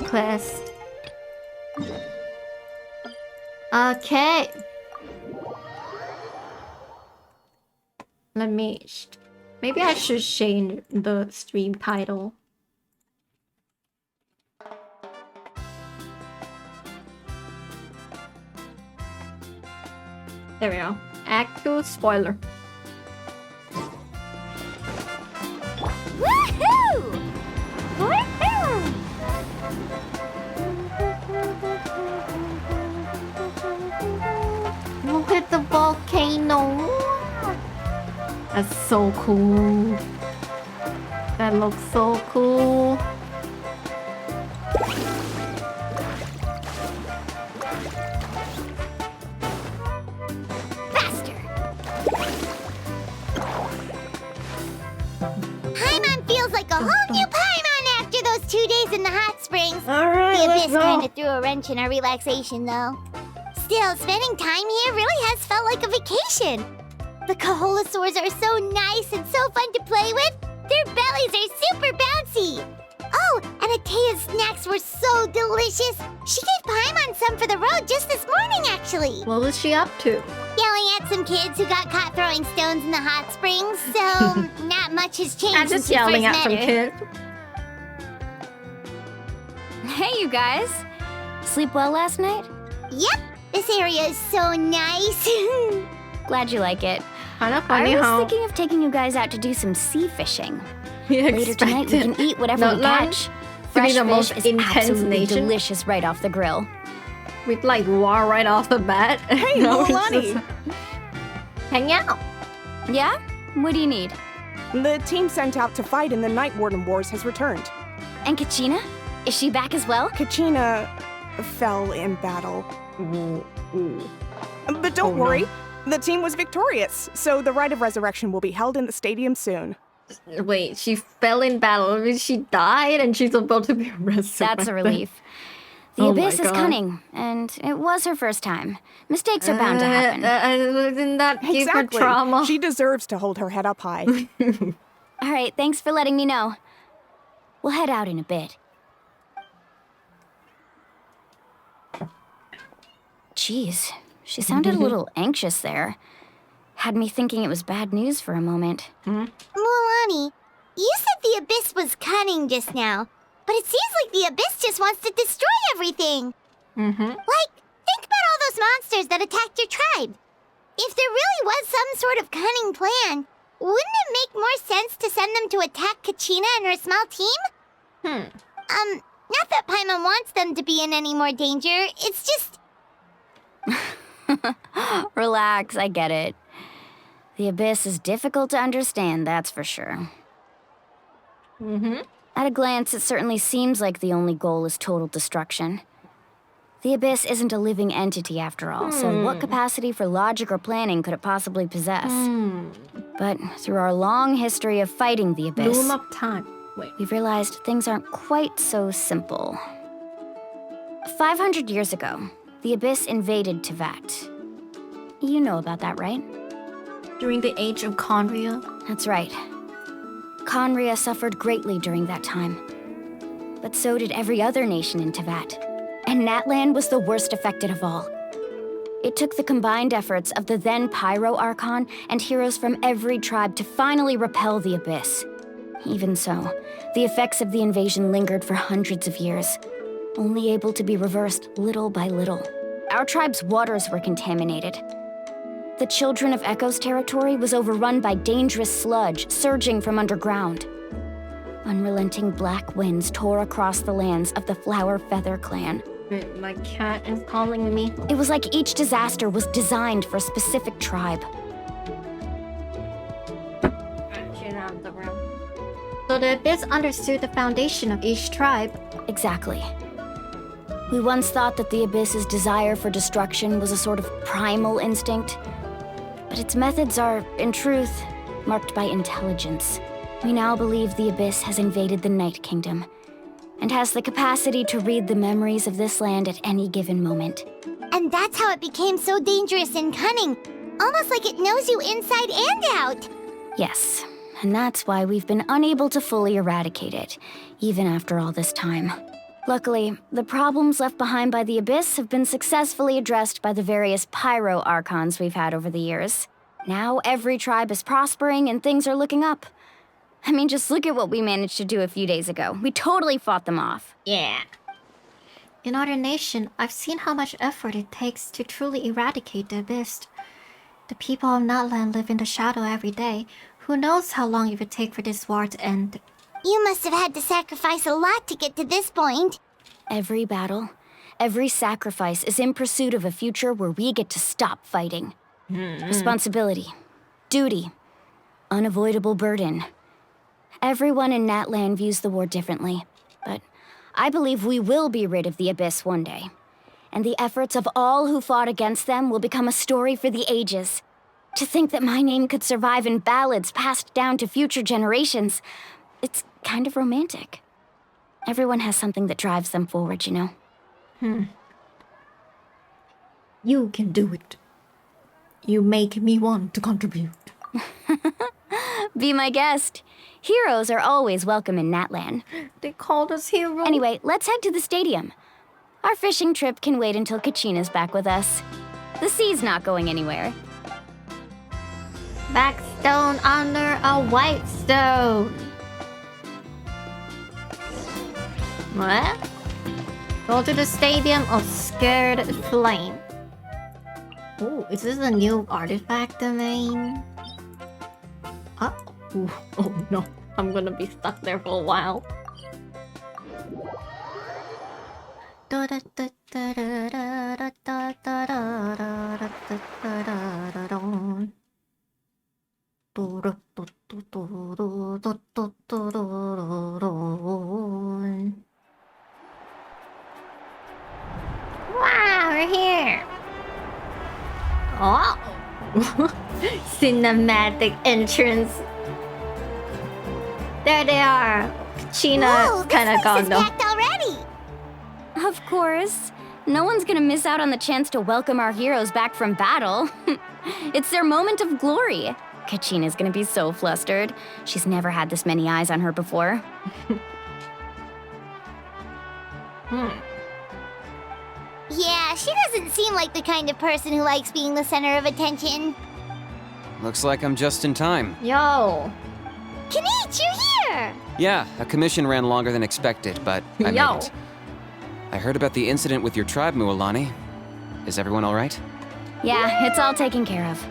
quest. Okay. Let me... Maybe I should change the stream title. There we go. Act 2 spoiler. Woohoo! Woohoo! Look at the volcano. That's so cool. That looks so cool. Faster! Paimon feels like a whole new Paimon after those 2 days in the hot springs. Alright, The let's Abyss go. kind of threw a wrench in our relaxation, though. Still, spending time here really has felt like a vacation. The Kaholasaurs are so nice and so fun to play with. Their bellies are super bouncy. Oh, and Atea's snacks were so delicious. She gave Paimon some for the road just this morning, actually. What was she up to? Yelling at some kids who got caught throwing stones in the hot springs, so not much has changed I'm since just we yelling first at some met her. kid. Hey, you guys. Sleep well last night? Yep, this area is so nice. Glad you like it. Kind of funny I was how thinking of taking you guys out to do some sea fishing. we Later tonight, we can eat whatever we Natlan catch. to be Fresh the fish most is intense absolutely nation. delicious right off the grill. We'd like war right off the bat. Hey, No, it's Milani. just- Hang out. Yeah? What do you need? The team sent out to fight in the Night Warden Wars has returned. And Kachina? Is she back as well? Kachina fell in battle. But don't Oh, no. worry, the team was victorious, so the rite of resurrection will be held in the stadium soon. Wait, she fell in battle. I mean, she died and she's about to be resurrected. That's a relief. The Oh my Abyss is God.1cunning, and it was her first time. Mistakes are bound to happen. Didn't that give her Exactly. trauma? She deserves to hold her head up high. All right, thanks for letting me know. We'll head out in a bit. Jeez, she sounded a little anxious there. Had me thinking it was bad news for a moment. Mulani, you said the Abyss was cunning just now, but it seems like the Abyss just wants to destroy everything. Like, think about all those monsters that attacked your tribe. If there really was some sort of cunning plan, wouldn't it make more sense to send them to attack Kachina and her small team? Not that Paimon wants them to be in any more danger, it's just... Relax, I get it. The Abyss is difficult to understand, that's for sure. At a glance, it certainly seems like the only goal is total destruction. The Abyss isn't a living entity after all, so what capacity for logic or planning could it possibly possess? But through our long history of fighting the Abyss, Loom up time. Wait. we've realized things aren't quite so simple. 500 years ago, the Abyss invaded Teyvat. You know about that, right? During the age of Conria. That's right. Conria suffered greatly during that time. But so did every other nation in Teyvat. And Natlan was the worst affected of all. It took the combined efforts of the then Pyro Archon and heroes from every tribe to finally repel the Abyss. Even so, the effects of the invasion lingered for hundreds of years, only able to be reversed little by little. Our tribe's waters were contaminated. The Children of Echo's territory was overrun by dangerous sludge surging from underground. Unrelenting black winds tore across the lands of the Flower Feather clan. Wait, my cat is calling me. It was like each disaster was designed for a specific tribe. Get out of the room. So the Abyss understood the foundation of each tribe. Exactly. We once thought that the Abyss's desire for destruction was a sort of primal instinct. But its methods are, in truth, marked by intelligence. We now believe the Abyss has invaded the Night Kingdom, and has the capacity to read the memories of this land at any given moment. And that's how it became so dangerous and cunning. Almost like it knows you inside and out. Yes, and that's why we've been unable to fully eradicate it, even after all this time. Luckily, the problems left behind by the Abyss have been successfully addressed by the various pyro Archons we've had over the years. Now every tribe is prospering and things are looking up. I mean, just look at what we managed to do a few days ago. We totally fought them off. Yeah. In our nation, I've seen how much effort it takes to truly eradicate the Abyss. The people of Natlan live in the shadow every day. Who knows how long it would take for this war to end? You must have had to sacrifice a lot to get to this point. Every battle, every sacrifice is in pursuit of a future where we get to stop fighting. Responsibility, duty, unavoidable burden. Everyone in Natlan views the war differently, but I believe we will be rid of the Abyss one day. And the efforts of all who fought against them will become a story for the ages. To think that my name could survive in ballads passed down to future generations, it's kind of romantic. Everyone has something that drives them forward, you know? You can do it. You make me want to contribute. Be my guest. Heroes are always welcome in Natlan. They called us heroes. Anyway, let's head to the stadium. Our fishing trip can wait until Kachina's back with us. The sea's not going anywhere. Black stone under a white stone. What? Go to the stadium of Scared Flame. Oh, is this a new artifact domain? Ooh, oh no, I'm gonna be stuck there for a while. Wow, we're here! Oh! Cinematic entrance. There they are. China's kind of gone though. Packed already. Of course. No one's gonna miss out on the chance to welcome our heroes back from battle. It's their moment of glory. Kachina's gonna be so flustered. She's never had this many eyes on her before. Yeah, she doesn't seem like the kind of person who likes being the center of attention. Looks like I'm just in time. Yo. Kanich, you're here! Yeah, a commission ran longer than expected, but I Yo. made it. I heard about the incident with your tribe, Mualani. Is everyone all right? Yeah, it's all taken care of.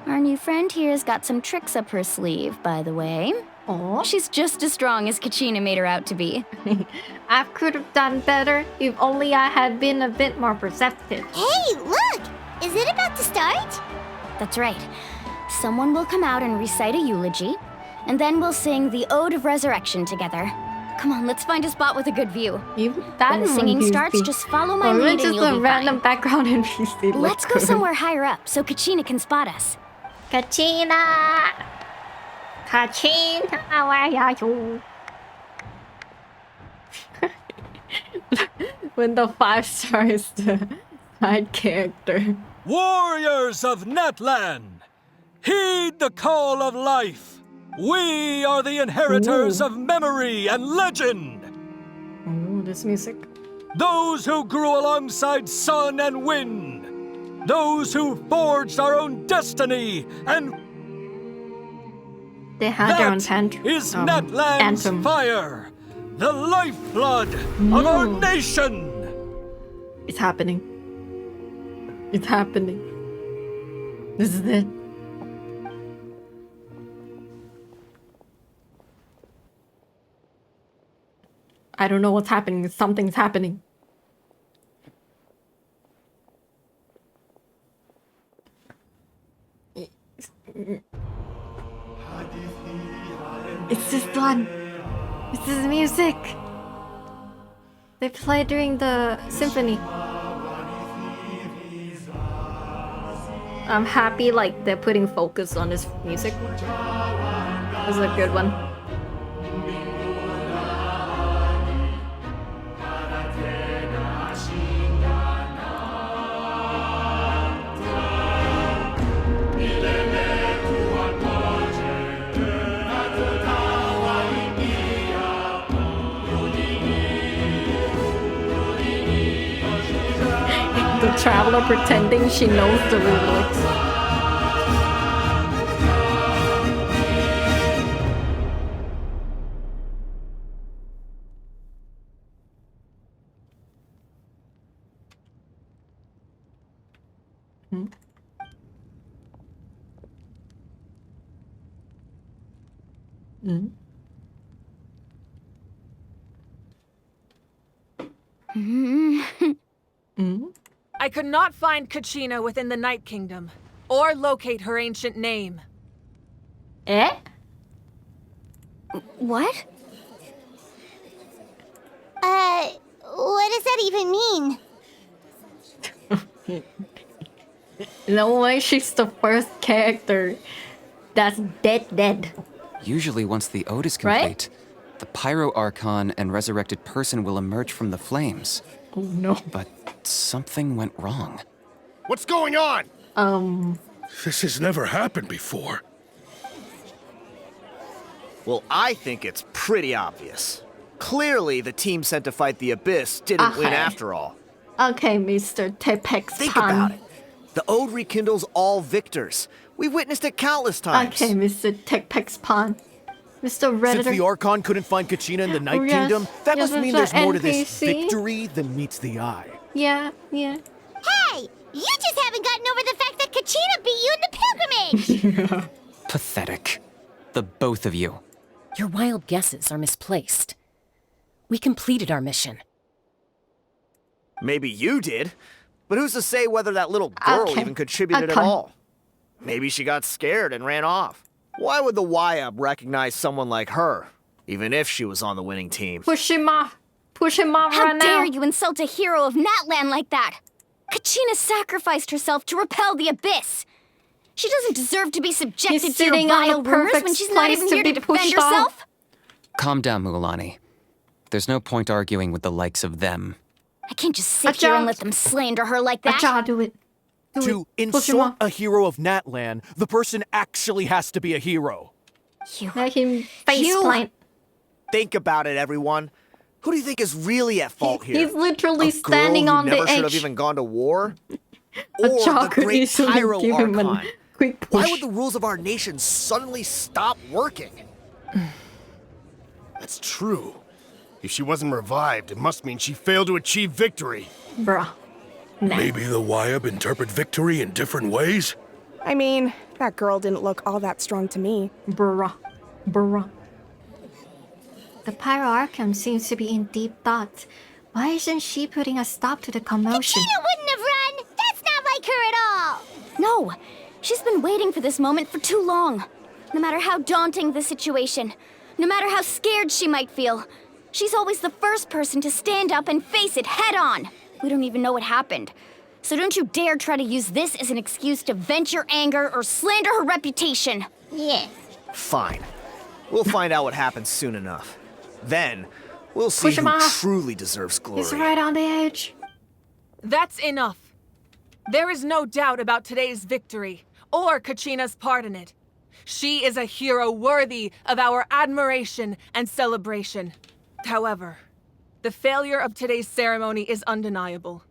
Our new friend here's got some tricks up her sleeve, by the way. Oh. She's just as strong as Kachina made her out to be. I could have done better if only I had been a bit more perceptive. Hey, look! Is it about to start? That's right. Someone will come out and recite a eulogy, and then we'll sing the Ode of Resurrection together. Come on, let's find a spot with a good view. When the singing starts, just follow my lead and just you'll a be random fine. background NPC. Let's go somewhere higher up so Kachina can spot us. Kachina! Kachina, where are you? When the 5-star is the side character. Warriors of Natlan, heed the call of life. We are the inheritors of memory and legend. Oh, this music. Those who grew alongside sun and wind. Those who forged our own destiny and They had their own that is Natlan's anthem. fire. The lifeblood of our nation. It's happening. It's happening. This is it. I don't know what's happening. Something's happening. It's this one. It's this music. They play during the symphony. I'm happy like they're putting focus on this music. This is a good one. traveler pretending she knows the lyrics. I could not find Kachina within the Night Kingdom, or locate her ancient name. Eh? What? What does that even mean? No way she's the first character that's dead. Usually once the ode is Right? complete, the Pyro Archon and resurrected person will emerge from the flames. Oh no. But something went wrong. What's going on? This has never happened before. Well, I think it's pretty obvious. Clearly, the team sent to fight the Abyss didn't win Okay. after all. Okay, Mr. Tepex Think Pan. about it. The Ode rekindles all victors. We've witnessed it countless times. Okay, Mr. Tepex Pan. Mr. Redditor. Since the Archon couldn't find Kachina in the Night Oh, yes. Kingdom, that Yes, must mean Mr. there's more to this NPC. victory than meets the eye. Yeah. Hey, you just haven't gotten over the fact that Kachina beat you in the pilgrimage! Pathetic. The both of you. Your wild guesses are misplaced. We completed our mission. Maybe you did, but who's to say whether that little girl Okay. even contributed at Okay. all? Maybe she got scared and ran off. Why would the YUB recognize someone like her, even if she was on the winning team? Push him off How right dare now. you insult a hero of Natlan like that? Kachina sacrificed herself to repel the Abyss. She doesn't deserve to be subjected He's to your sitting on vile the rumors perfect when she's not place even to here be to defend pushed off. herself. Calm down, Mualani. There's no point arguing with the likes of them. I can't just sit here and Acha. let them slander her like that. Acha, do it. Do To it. Push him insult off. a hero of Natlan, the person actually has to be a hero. Let him face You- plant. Think about it, everyone. Who do you think is really at fault here? He's literally A standing girl who on the never should have edge. even gone to war? A Or Acha the could great easily Pyro give him a Archon? quick push. Why would the rules of our nation suddenly stop working? That's true. If she wasn't revived, it must mean she failed to achieve victory. Bruh. Nah. Maybe the YUB interpret victory in different ways? I mean, that girl didn't look all that strong to me. Bruh. The Pyro Archon seems to be in deep thought. Why isn't she putting a stop to the commotion? Kachina wouldn't have run! That's not like her at all! No, she's been waiting for this moment for too long. No matter how daunting the situation, no matter how scared she might feel, she's always the first person to stand up and face it head on. We don't even know what happened. So don't you dare try to use this as an excuse to vent your anger or slander her reputation. Yeah. Fine. We'll find out what happens soon enough. Then, we'll see Push him who off. truly deserves glory. He's right on the edge. That's enough. There is no doubt about today's victory, or Kachina's part in it. She is a hero worthy of our admiration and celebration. However, the failure of today's ceremony is undeniable.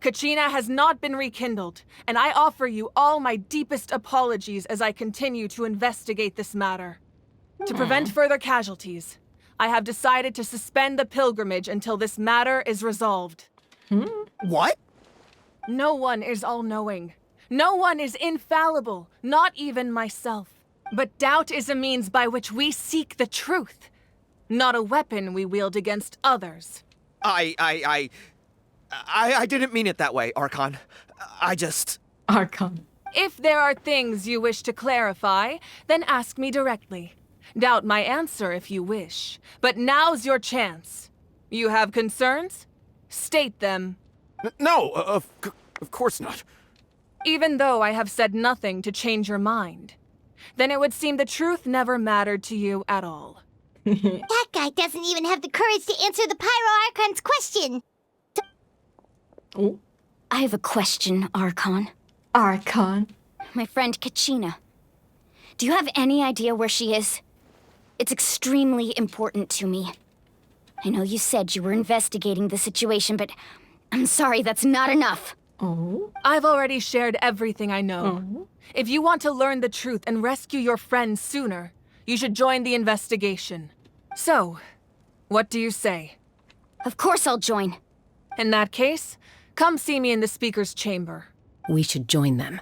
Kachina has not been rekindled, and I offer you all my deepest apologies as I continue to investigate this matter. To prevent further casualties, I have decided to suspend the pilgrimage until this matter is resolved. What? No one is all-knowing. No one is infallible, not even myself. But doubt is a means by which we seek the truth, not a weapon we wield against others. I didn't mean it that way, Archon. I just... Archon. If there are things you wish to clarify, then ask me directly. Doubt my answer if you wish. But now's your chance. You have concerns? State them. No, of course not. Even though I have said nothing to change your mind, then it would seem the truth never mattered to you at all. That guy doesn't even have the courage to answer the Pyro Archon's question. Oh, I have a question, Archon. Archon. My friend Kachina. Do you have any idea where she is? It's extremely important to me. I know you said you were investigating the situation, but I'm sorry, that's not enough. Oh. I've already shared everything I know. Oh. If you want to learn the truth and rescue your friends sooner, you should join the investigation. So, what do you say? Of course I'll join. In that case, come see me in the speaker's chamber. We should join them.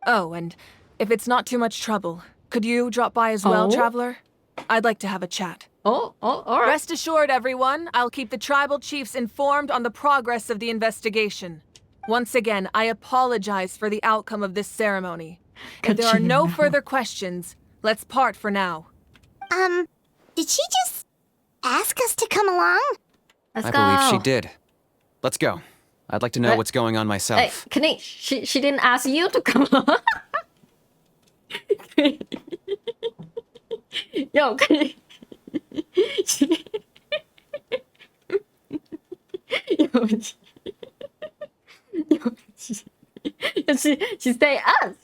Oh, and if it's not too much trouble, could you drop by as well, Oh. Traveler? I'd like to have a chat. Oh, all right. Rest assured, everyone, I'll keep the tribal chiefs informed on the progress of the investigation. Once again, I apologize for the outcome of this ceremony. If there are no further questions, let's part for now. Did she just ask us to come along? Let's I go. believe she did. Let's go. I'd like to know What? what's going on Hey, myself. Kanish, she didn't ask you to come along. Yo, Kanish. She say us.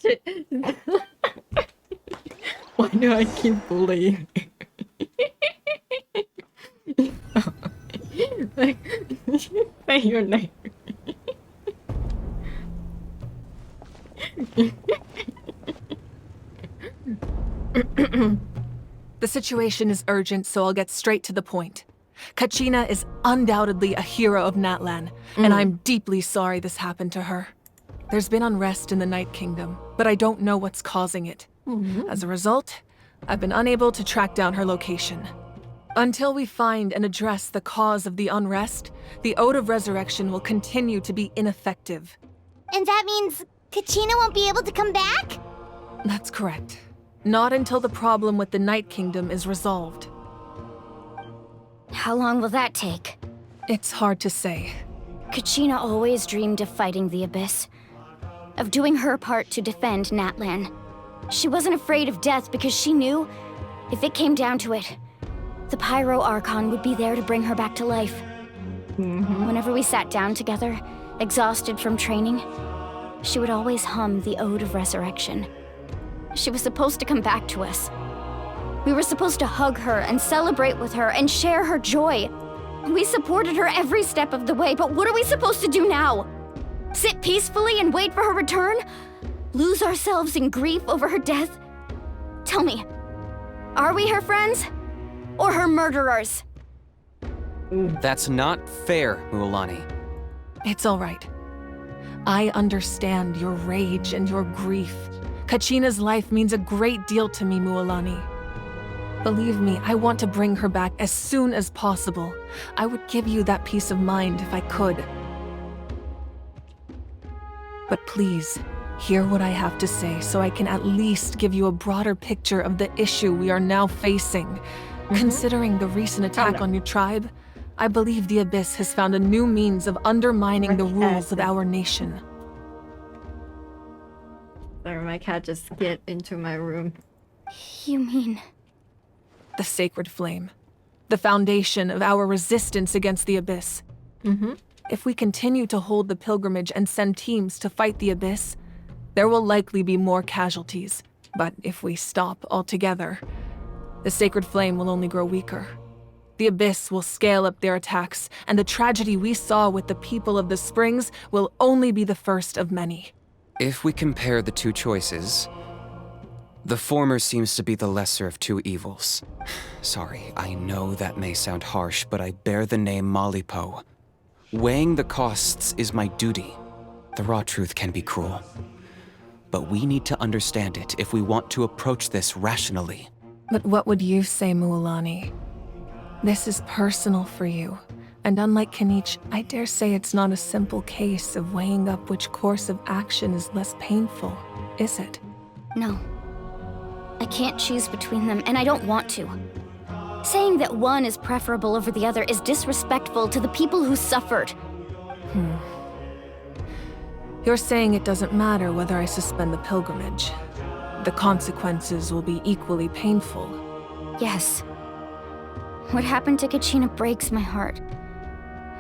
Why do I keep bullying? Like, say your name. The situation is urgent, so I'll get straight to the point. Kachina is undoubtedly a hero of Natlan, and I'm deeply sorry this happened to her. There's been unrest in the Night Kingdom, but I don't know what's causing it. As a result, I've been unable to track down her location. Until we find and address the cause of the unrest, the Ode of Resurrection will continue to be ineffective. And that means Kachina won't be able to come back? That's correct. Not until the problem with the Night Kingdom is resolved. How long will that take? It's hard to say. Kachina always dreamed of fighting the Abyss. Of doing her part to defend Natlan. She wasn't afraid of death because she knew, if it came down to it, the Pyro Archon would be there to bring her back to life. Whenever we sat down together, exhausted from training, she would always hum the Ode of Resurrection. She was supposed to come back to us. We were supposed to hug her and celebrate with her and share her joy. We supported her every step of the way, but what are we supposed to do now? Sit peacefully and wait for her return? Lose ourselves in grief over her death? Tell me, are we her friends? Or her murderers? That's not fair, Mualani. It's all right. I understand your rage and your grief. Kachina's life means a great deal to me, Mualani. Believe me, I want to bring her back as soon as possible. I would give you that peace of mind if I could. But please, hear what I have to say so I can at least give you a broader picture of the issue we are now facing. Considering the recent attack on your tribe, I believe the Abyss has found a new means of undermining the rules of our nation. Sorry, my cat just get into my room. You mean... The sacred flame. The foundation of our resistance against the Abyss. If we continue to hold the pilgrimage and send teams to fight the Abyss, there will likely be more casualties. But if we stop altogether, the sacred flame will only grow weaker. The Abyss will scale up their attacks, and the tragedy we saw with the people of the Springs will only be the first of many. If we compare the two choices, the former seems to be the lesser of two evils. Sorry, I know that may sound harsh, but I bear the name Malipo. Weighing the costs is my duty. The raw truth can be cruel. But we need to understand it if we want to approach this rationally. But what would you say, Mualani? This is personal for you. And unlike Kanich, I dare say it's not a simple case of weighing up which course of action is less painful, is it? No. I can't choose between them, and I don't want to. Saying that one is preferable over the other is disrespectful to the people who suffered. You're saying it doesn't matter whether I suspend the pilgrimage. The consequences will be equally painful. Yes. What happened to Kachina breaks my heart.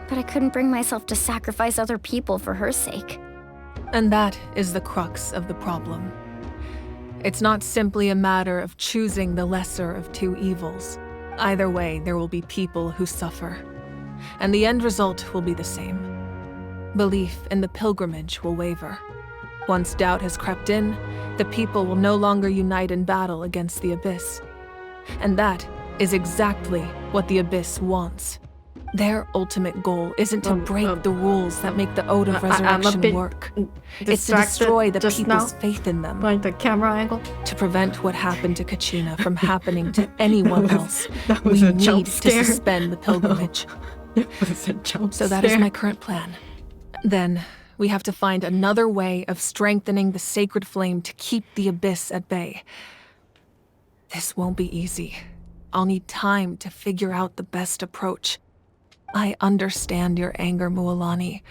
But I couldn't bring myself to sacrifice other people for her sake. And that is the crux of the problem. It's not simply a matter of choosing the lesser of two evils. Either way, there will be people who suffer. And the end result will be the same. Belief in the pilgrimage will waver. Once doubt has crept in, the people will no longer unite in battle against the Abyss. And that is exactly what the Abyss wants. Their ultimate goal isn't to break the rules that make the Ode of Resurrection work. It's to destroy the people's faith in them. Like the camera angle. To prevent what happened to Kachina from happening to anyone else, we need to suspend the pilgrimage. So that is my current plan. Then, we have to find another way of strengthening the sacred flame to keep the Abyss at bay. This won't be easy. I'll need time to figure out the best approach. I understand your anger, Mualani,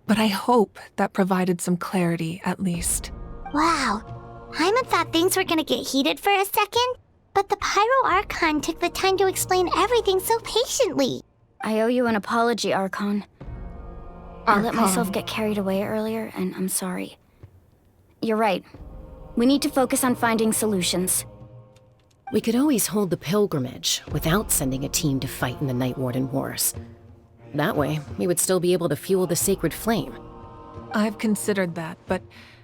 but I hope that provided some clarity at least. Wow. Paimon thought things were gonna get heated for a second, but the Pyro Archon took the time to explain everything so patiently. I owe you an apology, Archon. I let myself get carried away earlier, and I'm sorry. You're right. We need to focus on finding solutions. We could always hold the pilgrimage without sending a team to fight in the Night Warden Wars. That way, we would still be able to fuel the sacred flame. I've considered that, but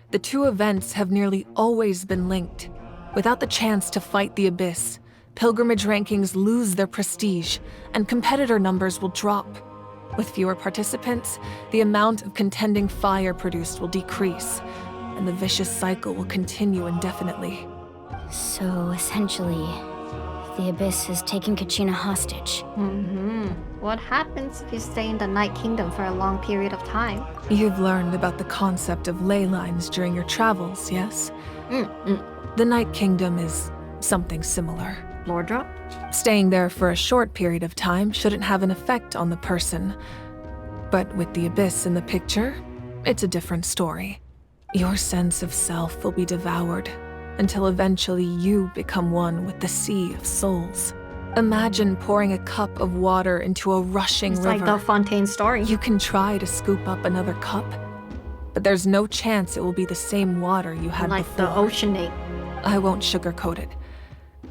the two events have nearly always been linked. Without the chance to fight the Abyss, pilgrimage rankings lose their prestige, and competitor numbers will drop. With fewer participants, the amount of contending fire produced will decrease, and the vicious cycle will continue indefinitely. So, essentially, the Abyss has taken Kachina hostage. What happens if you stay in the Night Kingdom for a long period of time? You've learned about the concept of ley lines during your travels, yes? The Night Kingdom is something similar. Lordra? Staying there for a short period of time shouldn't have an effect on the person. But with the Abyss in the picture, it's a different story. Your sense of self will be devoured, until eventually you become one with the sea of souls. Imagine pouring a cup of water into a rushing river. It's like the Fontaine story. You can try to scoop up another cup, but there's no chance it will be the same water you had like before. the Oceanate. I won't sugarcoat it.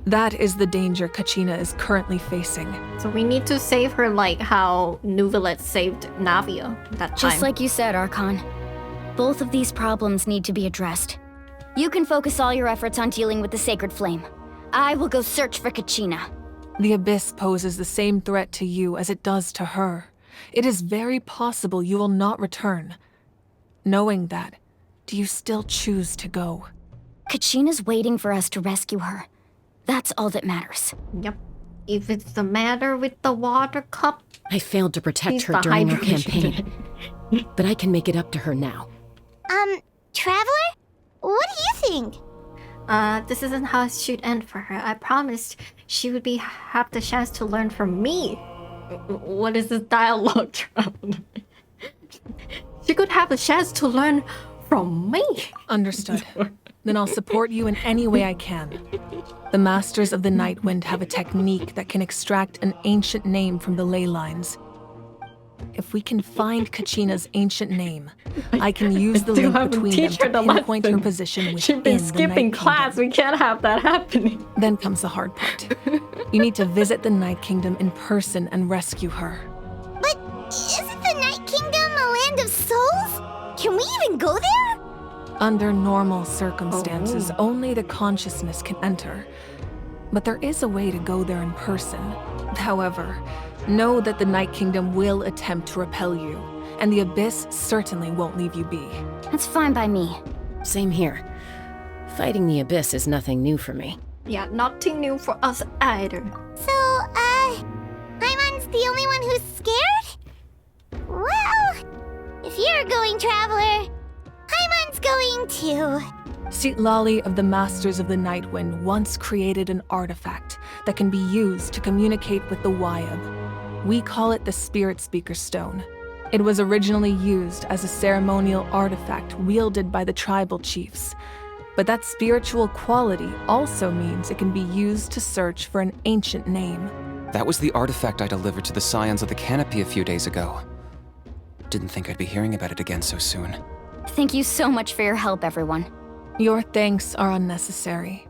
That is the danger Kachina is currently facing. So we need to save her like how Nuvilet saved Navia that time. Just like you said, Archon. Both of these problems need to be addressed. You can focus all your efforts on dealing with the sacred flame. I will go search for Kachina. The Abyss poses the same threat to you as it does to her. It is very possible you will not return. Knowing that, do you still choose to go? Kachina's waiting for us to rescue her. That's all that matters. Yep. If it's the matter with the water cup... I failed to protect He's her during our behind campaign. But I can make it up to her now. Traveler? What do you think? This isn't how it should end for her. I promised she would have the chance to learn from me. What is this dialogue, Traveler? She could have a chance to learn from me. Understood. Then I'll support you in any way I can. The Masters of the Night Wind have a technique that can extract an ancient name from the ley lines. If we can find Kachina's ancient name, I can use the link between them to pinpoint her position within She's been the skipping Night class. Kingdom. We can't have that happening. Then comes the hard part. You need to visit the Night Kingdom in person and rescue her. But isn't the Night Kingdom a land of souls? Can we even go there? Under normal circumstances, only the consciousness can enter. But there is a way to go there in person. However, know that the Night Kingdom will attempt to repel you, and the Abyss certainly won't leave you be. That's fine by me. Same here. Fighting the Abyss is nothing new for me. Yeah, nothing new for us either. So, Paimon's the only one who's scared? Well, if you're going, Traveler, Paimon's going too. Citlali of the Masters of the Night Wind once created an artifact that can be used to communicate with the Wayab. We call it the Spirit Speaker Stone. It was originally used as a ceremonial artifact wielded by the tribal chiefs. But that spiritual quality also means it can be used to search for an ancient name. That was the artifact I delivered to the Scions of the Canopy a few days ago. Didn't think I'd be hearing about it again so soon. Thank you so much for your help, everyone. Your thanks are unnecessary.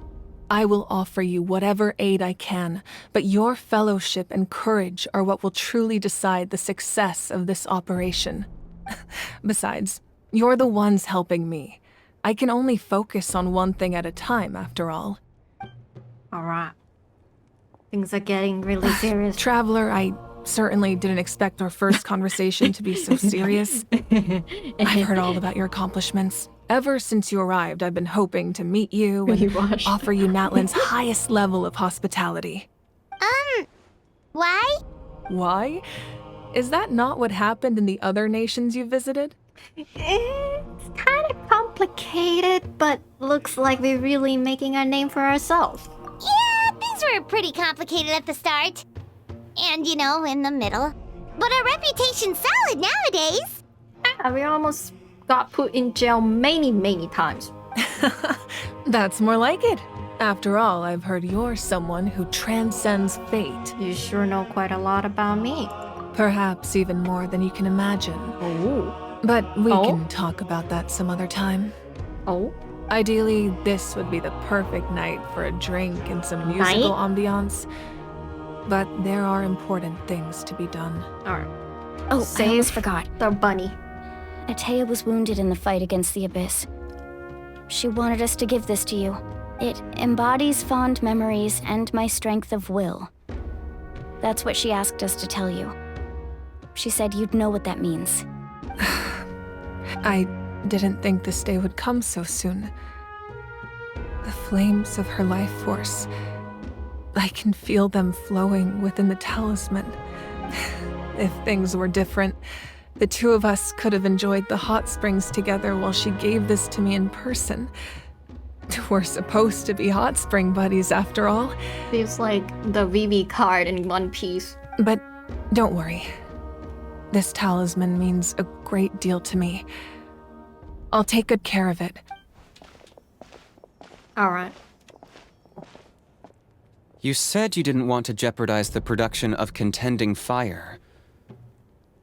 I will offer you whatever aid I can, but your fellowship and courage are what will truly decide the success of this operation. Besides, you're the ones helping me. I can only focus on one thing at a time, after all. Alright. Things are getting really serious. Traveler, I certainly didn't expect our first conversation to be so serious. I've heard all about your accomplishments. Ever since you arrived, I've been hoping to meet you and offer you Natlan's highest level of hospitality. Why? Why? Is that not what happened in the other nations you visited? It's kind of complicated, but looks like we're really making a name for ourselves. Yeah, things were pretty complicated at the start. And, in the middle. But our reputation's solid nowadays. We almost got put in jail many times. That's more like it. After all, I've heard you're someone who transcends fate. You sure know quite a lot about me. Perhaps even more than you can imagine. Oh. But we can talk about that some other time. Oh? Ideally, this would be the perfect night for a drink and some musical ambiance. But there are important things to be done. Alright. Oh, I almost forgot. The bunny. Atea was wounded in the fight against the Abyss. She wanted us to give this to you. It embodies fond memories and my strength of will. That's what she asked us to tell you. She said you'd know what that means. I didn't think this day would come so soon. The flames of her life force. I can feel them flowing within the talisman. If things were different, the two of us could have enjoyed the hot springs together while she gave this to me in person. We're supposed to be hot spring buddies after all. Feels like the VV card in One Piece. But don't worry. This talisman means a great deal to me. I'll take good care of it. Alright. You said you didn't want to jeopardize the production of Contending Fire.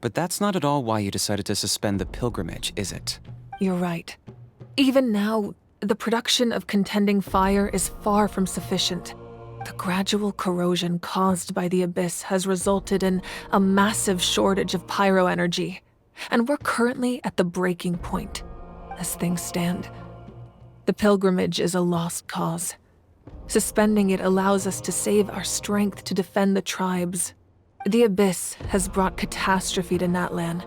But that's not at all why you decided to suspend the pilgrimage, is it? You're right. Even now, the production of Contending Fire is far from sufficient. The gradual corrosion caused by the Abyss has resulted in a massive shortage of pyro energy, and we're currently at the breaking point. As things stand, the pilgrimage is a lost cause. Suspending it allows us to save our strength to defend the tribes. The Abyss has brought catastrophe to Natlan,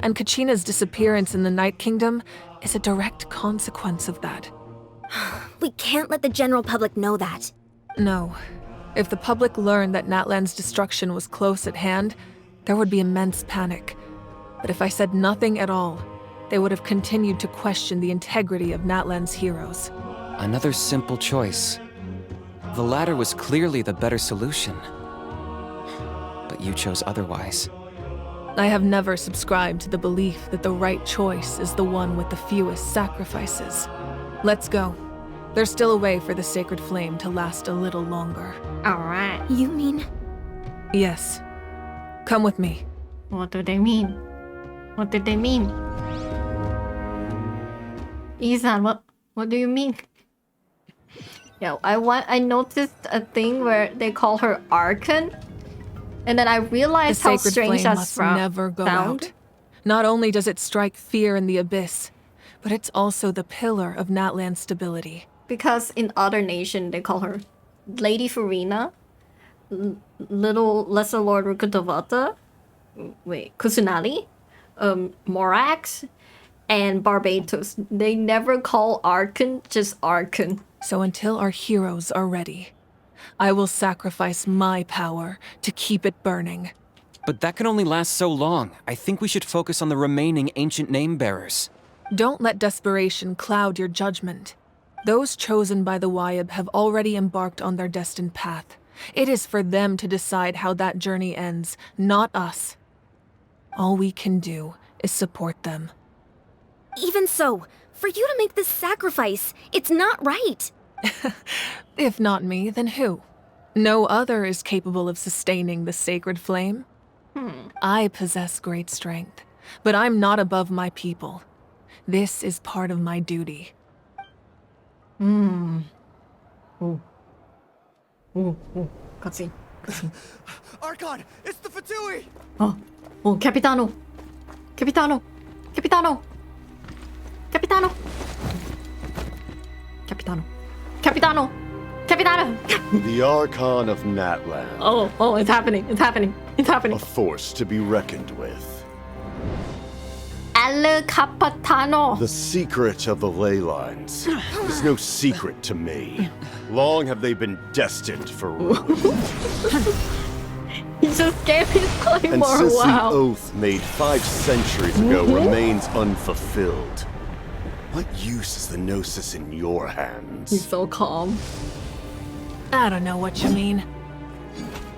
and Kachina's disappearance in the Night Kingdom is a direct consequence of that. We can't let the general public know that. No. If the public learned that Natlan's destruction was close at hand, there would be immense panic. But if I said nothing at all, they would have continued to question the integrity of Natlan's heroes. Another simple choice. The latter was clearly the better solution. But you chose otherwise. I have never subscribed to the belief that the right choice is the one with the fewest sacrifices. Let's go. There's still a way for the sacred flame to last a little longer. Alright. You mean? Yes. Come with me. What do they mean? What did they mean? Izan, what do you mean? Yo, I noticed a thing where they call her Archon, and then I realized The how sacred strange flame that must never go sound. out. Not only does it strike fear in the Abyss, but it's also the pillar of Natlan's stability. Because in other nation they call her Lady Farina, Little Lesser Lord Rukutavata, Kusunali, Morax, and Barbatos. They never call Archon just Archon. So until our heroes are ready, I will sacrifice my power to keep it burning. But that can only last so long. I think we should focus on the remaining ancient name-bearers. Don't let desperation cloud your judgment. Those chosen by the Wayab have already embarked on their destined path. It is for them to decide how that journey ends, not us. All we can do is support them. Even so, for you to make this sacrifice, it's not right. If not me, then who? No other is capable of sustaining the sacred flame. I possess great strength, but I'm not above my people. This is part of my duty. Cutscene. Archon, it's the Fatui! Oh, Capitano. Capitano! Capitano! Capitano! Capitano! Capitano! The Archon of Natlan. Oh, it's happening. It's happening. It's happening. A force to be reckoned with. El Capitano! The secret of the ley lines is no secret to me. Long have they been destined for ruin. He just gave his claymore, And since wow. the oath made 5 centuries ago remains unfulfilled, what use is the Gnosis in your hands? He's so calm. I don't know what you mean.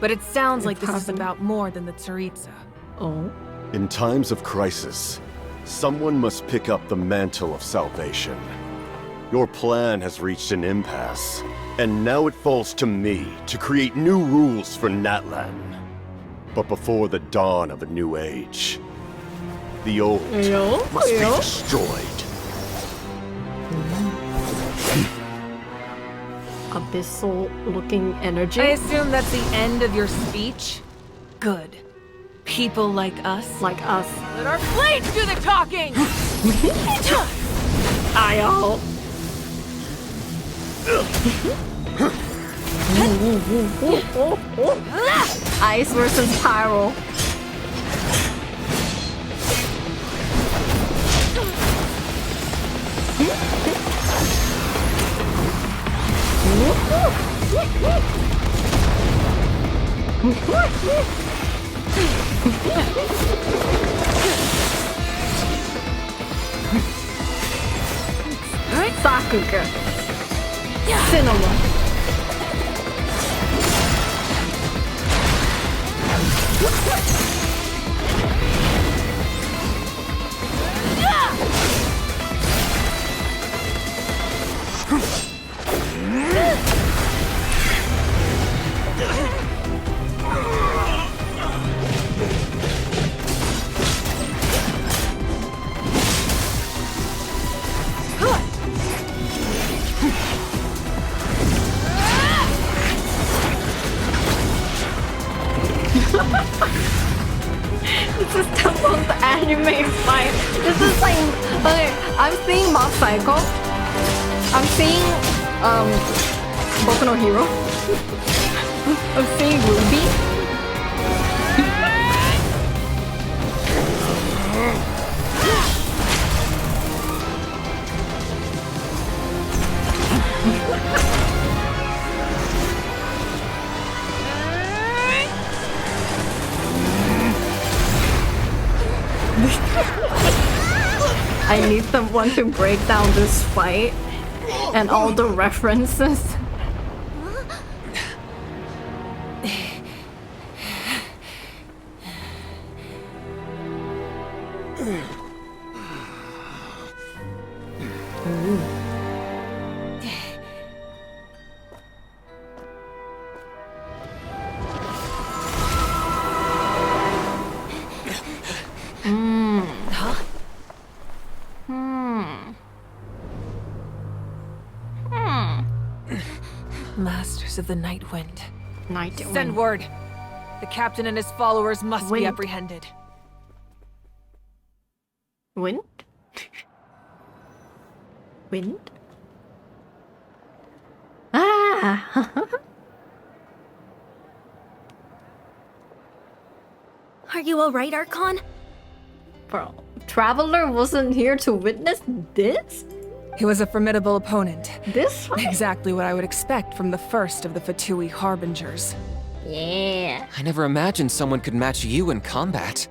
But it sounds like this is about more than the Tsaritsa. Oh. In times of crisis, someone must pick up the mantle of salvation. Your plan has reached an impasse, and now it falls to me to create new rules for Natlan. But before the dawn of a new age, the old must be destroyed. Abyssal-looking energy. I assume that's the end of your speech? Good. People like us. Like us. Let our blades do the talking! Ayo. Ice versus pyro. Sakuga. Cinema. This is the most anime fight. This is like, okay, I'm seeing Mob Psycho. I'm seeing Boku no Hero. I'm seeing Ruby. I need someone to break down this fight and all the references. Masters of the Night Wind. Night Send word. The captain and his followers must be apprehended. Wind? Wind? Ah! Are you alright, Archon? Bro, Traveler wasn't here to witness this? He was a formidable opponent. This one? Exactly what I would expect from the first of the Fatui Harbingers. Yeah. I never imagined someone could match you in combat.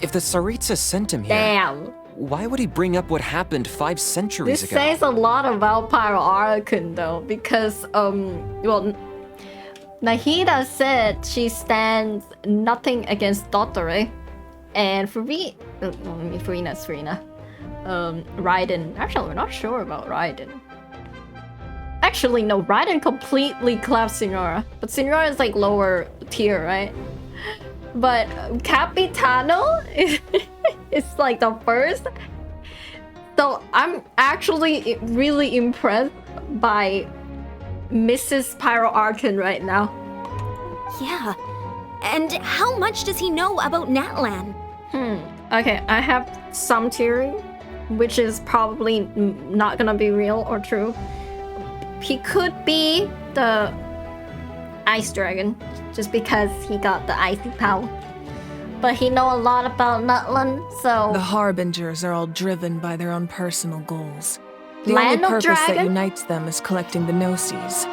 If the Tsaritsa sent him here, Damn. why would he bring up what happened 5 centuries This ago? says a lot about Pyro Archon though, because well, Nahida said she stands nothing against Dottore, and Farina. Raiden. Actually, we're not sure about Raiden. Actually, no, Raiden completely clapped Signora. But Signora is like lower tier, right? But Capitano is like the first. So I'm actually really impressed by Mrs. Pyro Archon right now. Yeah. And how much does he know about Natlan? Okay, I have some theory, which is probably not gonna be real or true. He could be the ice dragon, just because he got the icy power. But he know a lot about Natlan, so... The Harbingers are all driven by their own personal goals. The only Land of purpose that Dragon? unites them is collecting the Gnosis.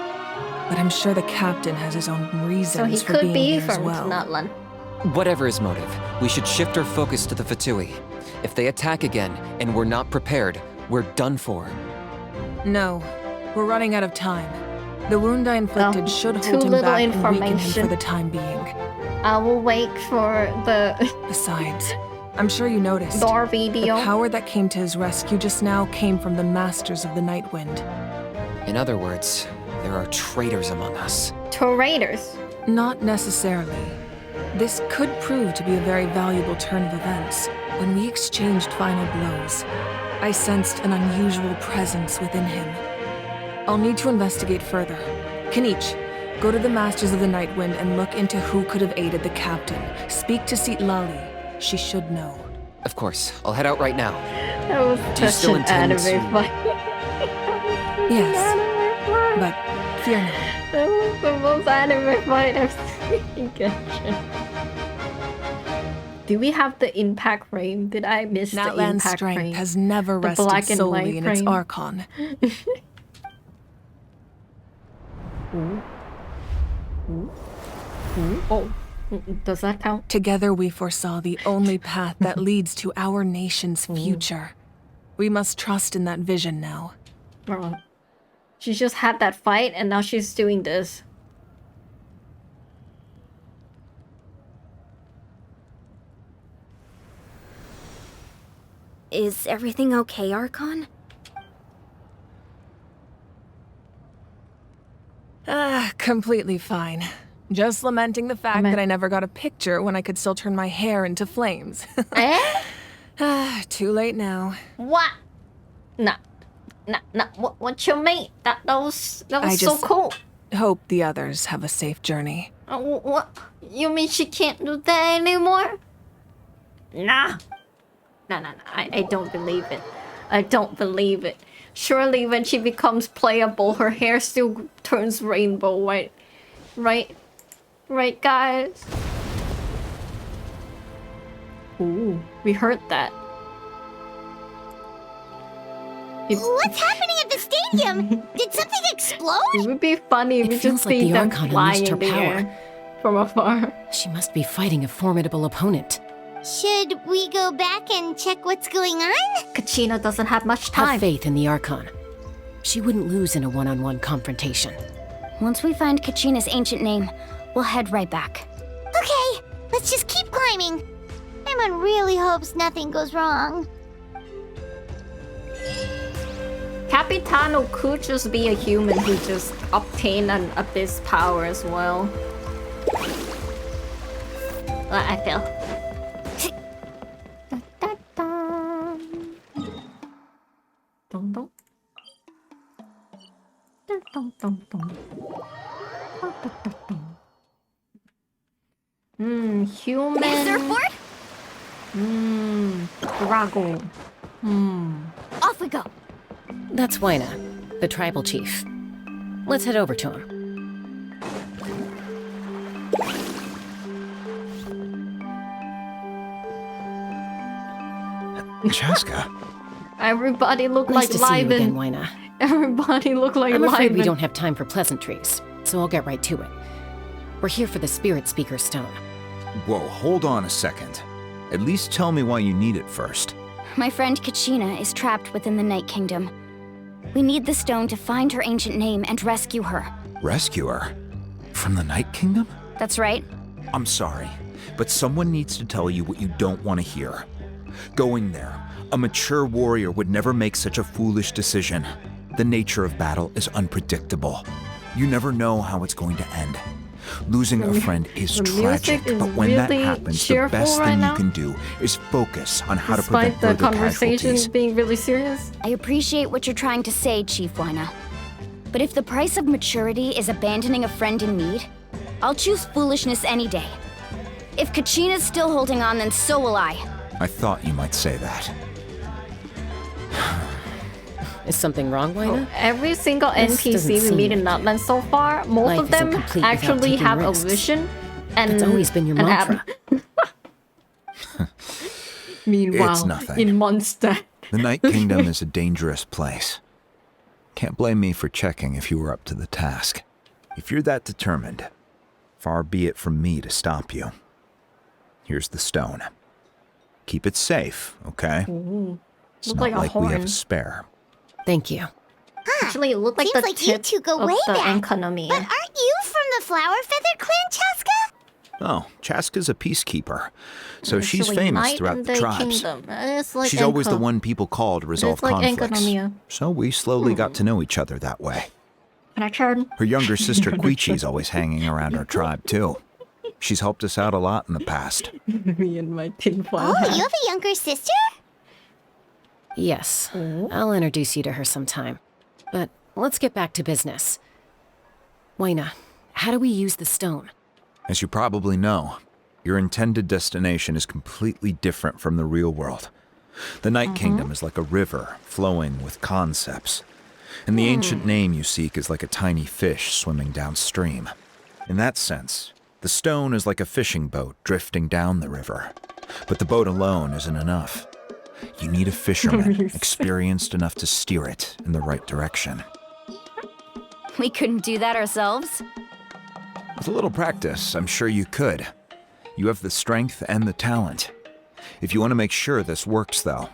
But I'm sure the captain has his own reasons So he for could being be here as from well. Natlan. Whatever his motive, we should shift our focus to the Fatui. If they attack again, and we're not prepared, we're done for. No, we're running out of time. The wound I inflicted should hold him back and weaken him for the time being. I will wait for the... Besides, I'm sure you noticed. Door video. The power that came to his rescue just now came from the Masters of the Nightwind. In other words, there are traitors among us. Traitors? Not necessarily. This could prove to be a very valuable turn of events. When we exchanged final blows, I sensed an unusual presence within him. I'll need to investigate further. Kanich, go to the Masters of the Nightwind and look into who could have aided the captain. Speak to Lali. She should know. Of course, I'll head out right now. That was Do you such still an intend anime to- fight. Yes, but fear not. That was the most anime fight I've seen in Genshin. Do we have the impact frame? Did I miss the Natlan's impact strength frame? has never The rested black and solely white in its frame. Archon. Oh, does that count? Together we foresaw the only path that leads to our nation's future. We must trust in that vision now. She just had that fight and now she's doing this. Is everything okay, Archon? Completely fine. Just lamenting the fact that I never got a picture when I could still turn my hair into flames. Too late now. What? Nah. What you mean? That was I so just cool. hope the others have a safe journey. What? You mean she can't do that anymore? Nah. No. I don't believe it. I don't believe it. Surely when she becomes playable, her hair still turns rainbow, right? Right, guys? Ooh, we heard that. What's happening at the stadium? Did something explode? It would be funny if we feels just like see the them Archon flying unleashed her in the power. air from afar. She must be fighting a formidable opponent. Should we go back and check what's going on? Kachina doesn't have much time. Have faith in the Archon. She wouldn't lose in a one-on-one confrontation. Once we find Kachina's ancient name, we'll head right back. Okay, let's just keep climbing. Emon really hopes nothing goes wrong. Capitano could just be a human who just obtained an abyss power as well. I feel. Human. Surfboard? Drago. Off we go. That's Wyna, the tribal chief. Let's head over to him. Chaska. Everybody look Nice like to see you again, Lyven. Wyna. Everybody look like I'm afraid we Lyven. don't have time for pleasantries, so I'll get right to it. We're here for the Spirit Speaker Stone. Whoa, hold on a second. At least tell me why you need it first. My friend Kachina is trapped within the Night Kingdom. We need the stone to find her ancient name and rescue her. Rescue her? From the Night Kingdom? That's right. I'm sorry, but someone needs to tell you what you don't want to hear. Going there, a mature warrior would never make such a foolish decision. The nature of battle is unpredictable. You never know how it's going to end. Losing a friend is the tragic, music is but when that really happens, the cheerful best right thing now. you can do is focus on how to Despite prevent the further conversation casualties. being really serious. I appreciate what you're trying to say, Chief Wyna. But if the price of maturity is abandoning a friend in need, I'll choose foolishness any day. If Kachina's still holding on, then so will I. I thought you might say that. Is something wrong, Waina? Every single This NPC doesn't we seem meet in like it. Natlan so far, most Life of them isn't complete without actually taking have risks. a vision. And That's always been your an mantra. Meanwhile, It's nothing. in Monster. The Night Kingdom is a dangerous place. Can't blame me for checking if you were up to the task. If you're that determined, far be it from me to stop you. Here's the stone. Keep it safe, okay? Ooh. It's Look not like a like we have horn. a spare. Thank you. Actually, it looked like Seems the like you tip two go of way the back. economy. But aren't you from the Flower Feather Clan, Chaska? Oh, Chaska's a peacekeeper, so she's Actually, famous Knight throughout in the tribes. Kingdom. It's like She's always the Enko. one people call to resolve It's like conflicts. Enkonomia. So we slowly got to know each other that way. Can I turn? Her younger sister Quichi's always hanging around our tribe too. She's helped us out a lot in the past. Me and my tinfoil Oh, hat. you have a younger sister? Yes, I'll introduce you to her sometime. But let's get back to business. Waina, how do we use the stone? As you probably know, your intended destination is completely different from the real world. The Night Kingdom is like a river flowing with concepts. And the ancient name you seek is like a tiny fish swimming downstream. In that sense, the stone is like a fishing boat drifting down the river. But the boat alone isn't enough. You need a fisherman experienced enough to steer it in the right direction. We couldn't do that ourselves? With a little practice, I'm sure you could. You have the strength and the talent. If you want to make sure this works, though,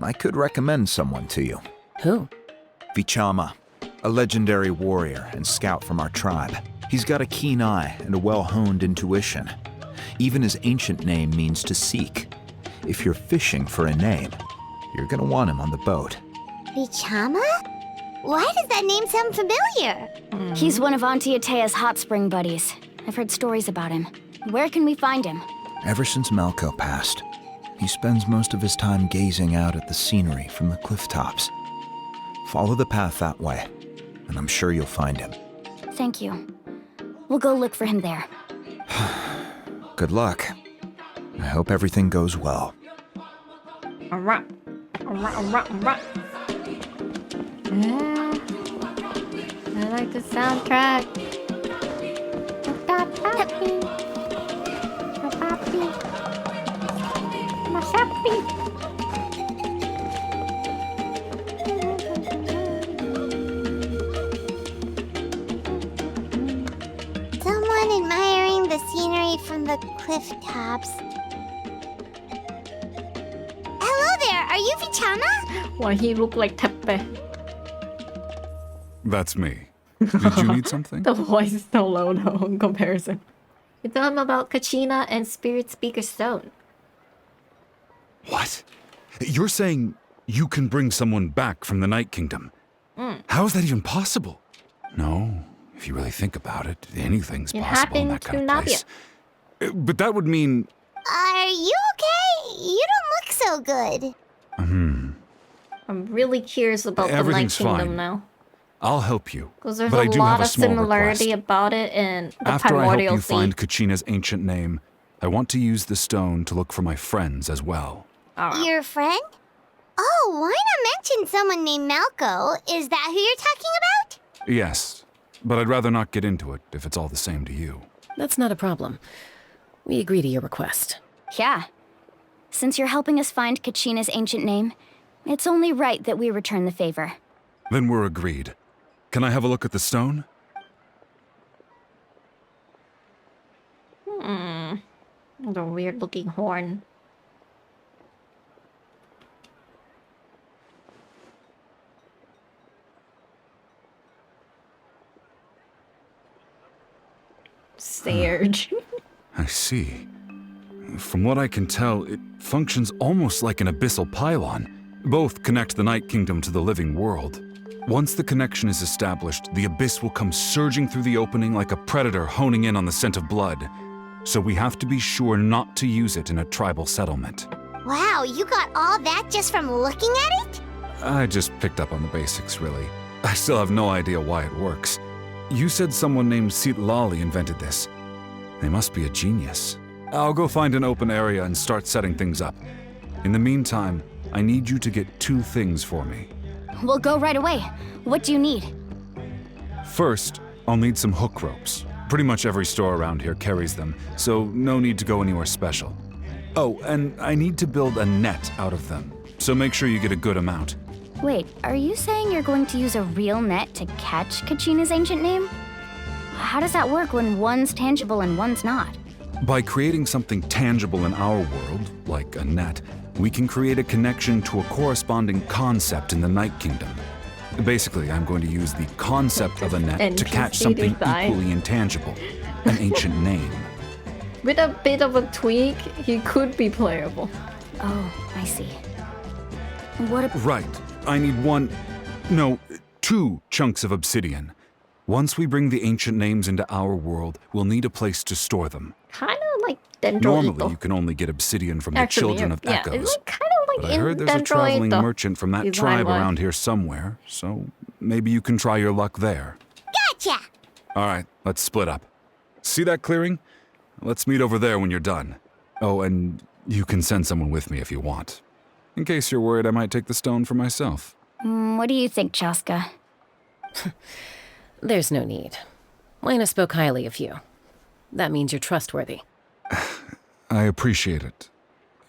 I could recommend someone to you. Who? Vichama, a legendary warrior and scout from our tribe. He's got a keen eye and a well-honed intuition. Even his ancient name means to seek. If you're fishing for a name, you're gonna want him on the boat. Vichama? Why does that name sound familiar? He's one of Auntie Atea's hot spring buddies. I've heard stories about him. Where can we find him? Ever since Malco passed, he spends most of his time gazing out at the scenery from the cliff tops. Follow the path that way, and I'm sure you'll find him. Thank you. We'll go look for him there. Good luck. I hope everything goes well. Alright. Yeah. I like the soundtrack. Someone admiring the scenery from the cliff tops. Hello there, are you Vichama? Why he look like Tepe? That's me. Did you need something? The voice is so low though in comparison. You tell him about Kachina and Spirit Speaker Stone. What? You're saying you can bring someone back from the Night Kingdom? How is that even possible? No, if you really think about it, anything's It possible in happened that kind to of Navia. place. But that would mean... Are you okay? You don't look so good. I'm really curious about the Night Everything's Kingdom fine. now. I'll help you. Because there's but I a do lot have a of small similarity request. about it in the After I help Primordial you Sea. find Kachina's ancient name, I want to use the stone to look for my friends as well. Your friend? Oh, why not mention someone named Malco? Is that who you're talking about? Yes, but I'd rather not get into it if it's all the same to you. That's not a problem. We agree to your request. Yeah. Since you're helping us find Kachina's ancient name, it's only right that we return the favor. Then we're agreed. Can I have a look at the stone? The weird looking horn. Sage. I see. From what I can tell, it functions almost like an abyssal pylon. Both connect the Night Kingdom to the living world. Once the connection is established, the abyss will come surging through the opening like a predator honing in on the scent of blood. So we have to be sure not to use it in a tribal settlement. Wow, you got all that just from looking at it? I just picked up on the basics, really. I still have no idea why it works. You said someone named Lali invented this. They must be a genius. I'll go find an open area and start setting things up. In the meantime, I need you to get 2 things for me. We'll go right away. What do you need? First, I'll need some hook ropes. Pretty much every store around here carries them, so no need to go anywhere special. Oh, and I need to build a net out of them, so make sure you get a good amount. Wait, are you saying you're going to use a real net to catch Kachina's ancient name? How does that work when one's tangible and one's not? By creating something tangible in our world, like a net, we can create a connection to a corresponding concept in the Night Kingdom. Basically, I'm going to use the concept of a net to catch something equally intangible, an ancient name. With a bit of a tweak, he could be playable. Oh, I see. Right. I need 2 chunks of obsidian. Once we bring the ancient names into our world, we'll need a place to store them. Kind of like Dendroito. Normally, you can only get obsidian from the Children of Echoes. It's kind of like But I heard there's a traveling merchant from that tribe line. around here somewhere, so maybe you can try your luck there. Gotcha! All right, let's split up. See that clearing? Let's meet over there when you're done. Oh, and you can send someone with me if you want. In case you're worried I might take the stone for myself. What do you think, Chaska? There's no need. Lena spoke highly of you. That means you're trustworthy. I appreciate it,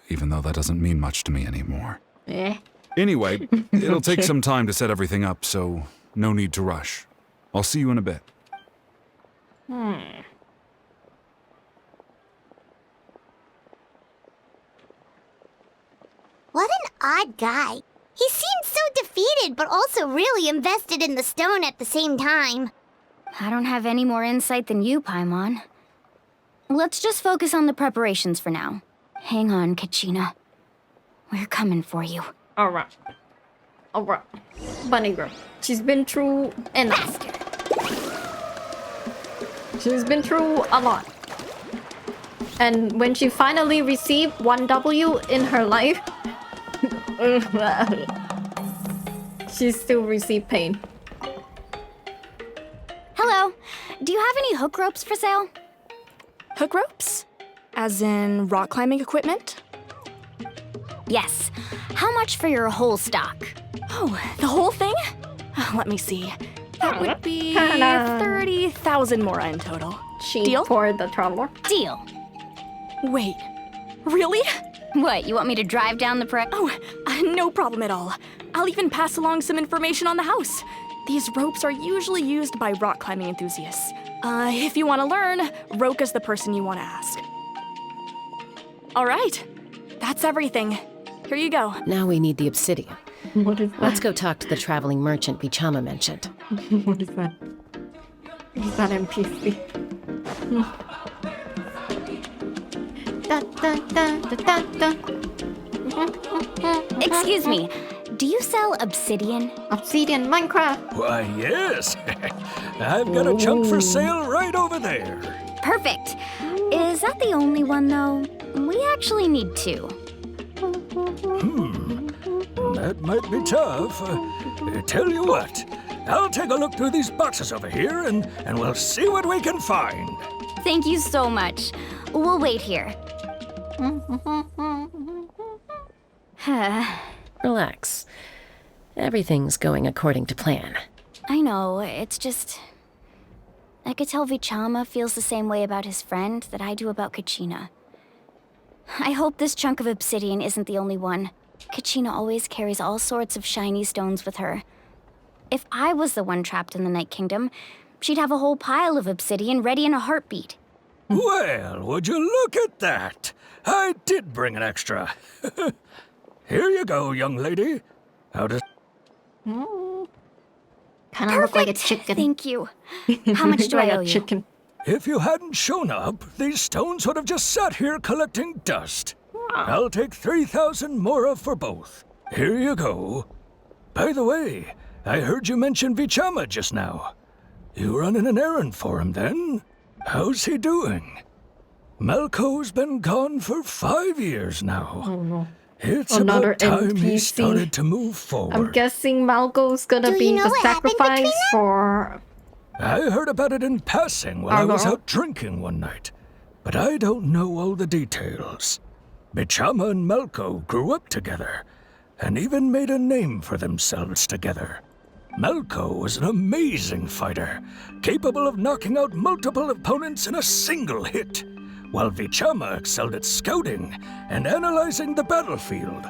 even though that doesn't mean much to me anymore. Anyway, it'll take some time to set everything up, so no need to rush. I'll see you in a bit. What an odd guy. He seemed so defeated, but also really invested in the stone at the same time. I don't have any more insight than you, Paimon. Let's just focus on the preparations for now. Hang on, Kachina. We're coming for you. Alright. Bunny girl. She's been through enough. She's been through a lot. And when she finally received 1 W in her life, she still received pain. Hello. Do you have any hook ropes for sale? Hook ropes? As in rock climbing equipment? Yes. How much for your whole stock? Oh, the whole thing? Let me see. That would be 30,000 mora in total. Cheap Deal? for the traveler. Deal. Wait, really? What, you want me to drive down the price? Oh, no problem at all. I'll even pass along some information on the house. These ropes are usually used by rock climbing enthusiasts. If you want to learn, Roka's the person you want to ask. All right, that's everything. Here you go. Now we need the obsidian. What is that? Let's go talk to the traveling merchant Bichama mentioned. What is that? What is that NPC? Excuse me, do you sell obsidian? Obsidian Minecraft. Why, yes. I've got a chunk for sale right over there. Perfect. Is that the only one, though? We actually need 2. That might be tough. Tell you what, I'll take a look through these boxes over here and we'll see what we can find. Thank you so much. We'll wait here. Relax. Everything's going according to plan. I know, it's just... I could tell Vichama feels the same way about his friend that I do about Kachina. I hope this chunk of obsidian isn't the only one. Kachina always carries all sorts of shiny stones with her. If I was the one trapped in the Night Kingdom, she'd have a whole pile of obsidian ready in a heartbeat. Well, would you look at that? I did bring an extra. Here you go, young lady. How does... Kind of look like a chicken. Thank you. How much do I owe you? Chicken. If you hadn't shown up, these stones would have just sat here collecting dust. I'll take 3,000 mora for both. Here you go. By the way, I heard you mention Vichama just now. You running an errand for him, then? How's he doing? Malco's been gone for 5 years now. Oh no. It's Another about time NPC. he started to move forward. I'm guessing Malco's gonna be the sacrifice for... I heard about it in passing while I was out drinking one night, but I don't know all the details. Vichama and Malko grew up together, and even made a name for themselves together. Malko was an amazing fighter, capable of knocking out multiple opponents in a single hit, while Vichama excelled at scouting and analyzing the battlefield.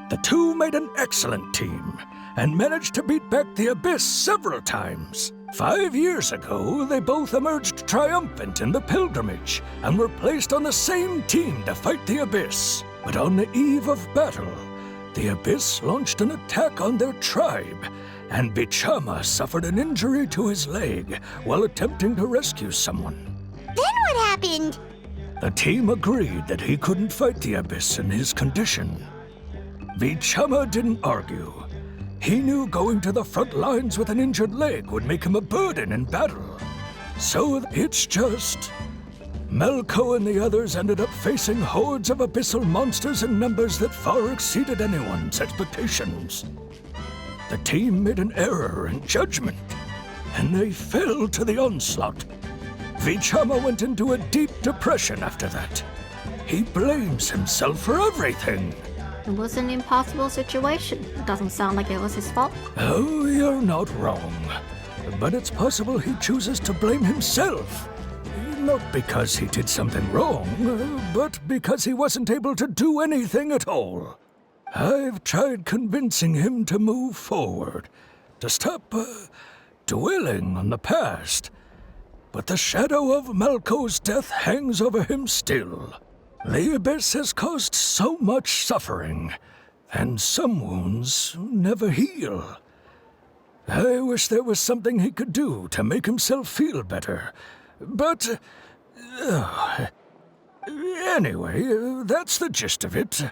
The two made an excellent team, and managed to beat back the Abyss several times. 5 years ago, they both emerged triumphant in the pilgrimage, and were placed on the same team to fight the Abyss. But on the eve of battle, the Abyss launched an attack on their tribe, and Vichama suffered an injury to his leg while attempting to rescue someone. Then what happened? The team agreed that he couldn't fight the Abyss in his condition. Vichama didn't argue. He knew going to the front lines with an injured leg would make him a burden in battle. So it's just... Malko and the others ended up facing hordes of abyssal monsters in numbers that far exceeded anyone's expectations. The team made an error in judgment, and they fell to the onslaught. Vichama went into a deep depression after that. He blames himself for everything. It was an impossible situation. It doesn't sound like it was his fault. Oh, you're not wrong. But it's possible he chooses to blame himself. Not because he did something wrong, but because he wasn't able to do anything at all. I've tried convincing him to move forward, to stop dwelling on the past. But the shadow of Malko's death hangs over him still. The Abyss has caused so much suffering, and some wounds never heal. I wish there was something he could do to make himself feel better. But... anyway, that's the gist of it.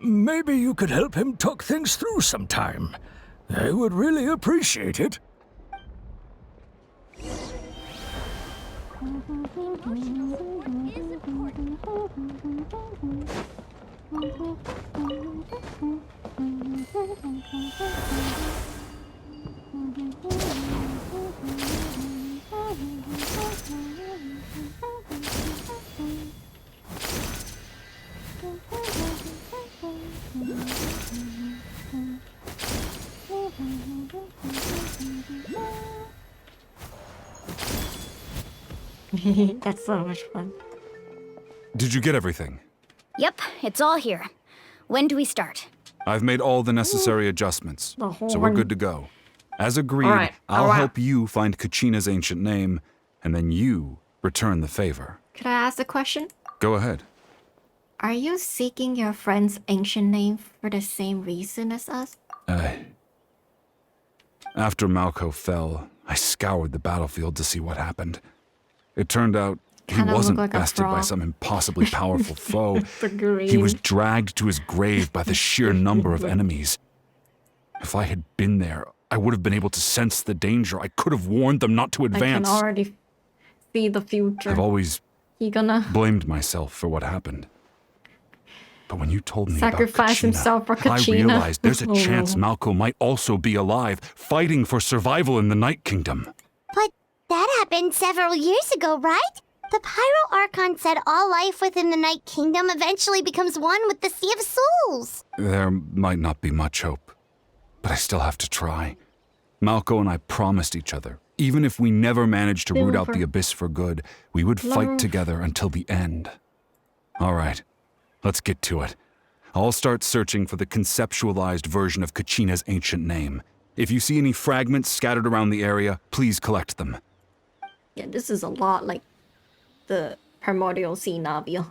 Maybe you could help him talk things through sometime. I would really appreciate it. That's so much fun. Did you get everything? Yep, it's all here. When do we start? I've made all the necessary adjustments, so we're good to go. As agreed, I'll help you find Kachina's ancient name, and then you return the favor. Could I ask a question? Go ahead. Are you seeking your friend's ancient name for the same reason as us? After Malko fell, I scoured the battlefield to see what happened. It turned out he wasn't bested by some impossibly powerful foe. He was dragged to his grave by the sheer number of enemies. If I had been there, I would have been able to sense the danger. I could have warned them not to advance. I can already see the future. I've always blamed myself for what happened. But when you told me sacrifice himself for Kachina, I realized there's a chance Malko might also be alive, fighting for survival in the Night Kingdom. But that happened several years ago, right? The Pyro Archon said all life within the Night Kingdom eventually becomes one with the Sea of Souls. There might not be much hope, but I still have to try. Malko and I promised each other, even if we never managed to root out the Abyss for good, we would fight together until the end. All right, let's get to it. I'll start searching for the conceptualized version of Kachina's ancient name. If you see any fragments scattered around the area, please collect them. Yeah, this is a lot like the primordial sea Navia.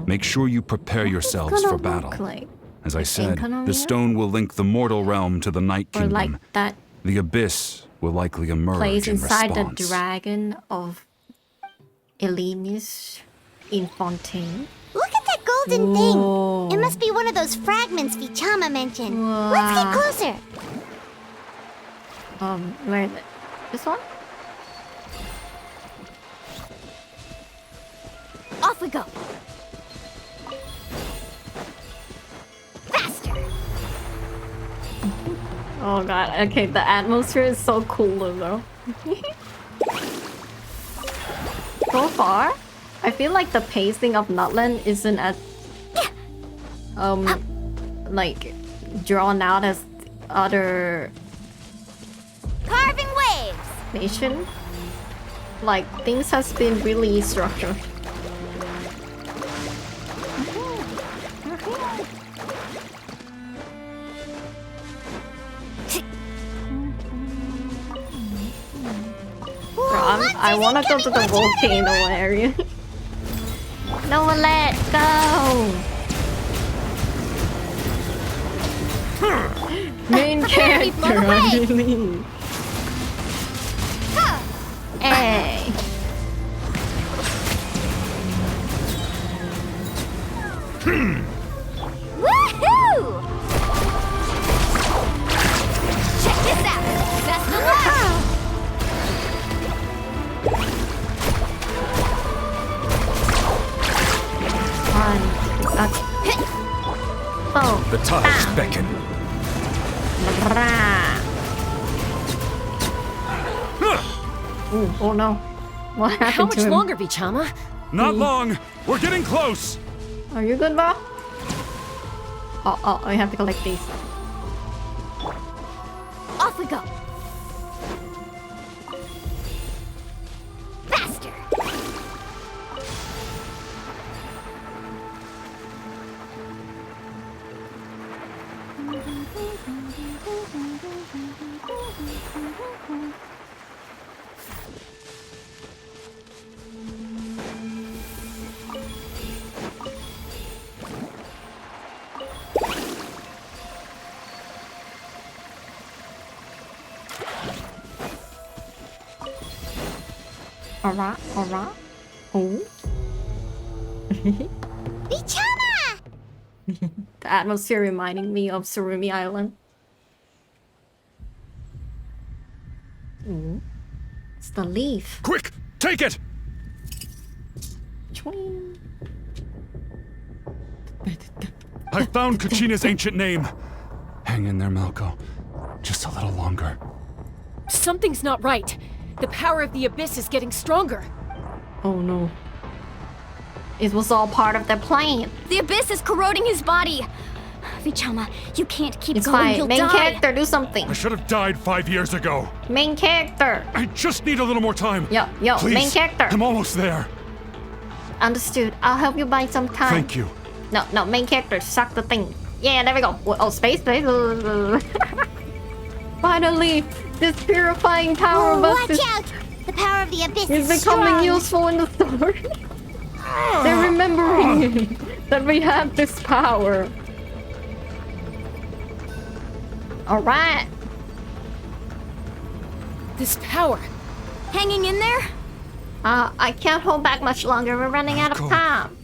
Make sure you prepare yourselves for battle. As I said, the stone will link the mortal realm to the Night Kingdom. Or like that the Abyss will likely emerge plays in inside response. the dragon of Elenis in Fontaine. Look at that golden thing! It must be one of those fragments Vichama mentioned. Let's get closer! Where is it? This one? Off we go! Faster! Oh god, okay, the atmosphere is so cool though. So far, I feel like the pacing of Natlan isn't as like drawn out as other Carving waves! nation. Like things has been really structured. I wanna go to the volcano area. No one let go! Main character, I believe. Hey! Woohoo! Check this out! Best of luck! Okay. Oh. The tides beckon. Ooh, oh no. What happened How much to him? longer, Vichama? Not long. We're getting close. Are you good, bro? Oh, I have to collect these. Off we go! Faster! Alright. Oh. Vichama! The atmosphere reminding me of Surumi Island. Ooh. It's the leaf. Quick, take it! Chwing. I found Kachina's ancient name. Hang in there, Malco. Just a little longer. Something's not right. The power of the Abyss is getting stronger. Oh no. It was all part of their plan. The Abyss is corroding his body. Vichama, you can't keep It's going. fine. You'll Main die. character, do something. I should have died 5 years ago. Main character. I just need a little more time. Yo, Please, main character. I'm almost there. Understood. I'll help you buy some time. Thank you. No, main character, suck the thing. Yeah, there we go. Oh, space. Finally, this purifying power of us Watch out! The power of the Abyss is is becoming strong. useful in the story. They're remembering that we have this power. Alright. This power. Hanging in there? I can't hold back much longer. We're running out of time.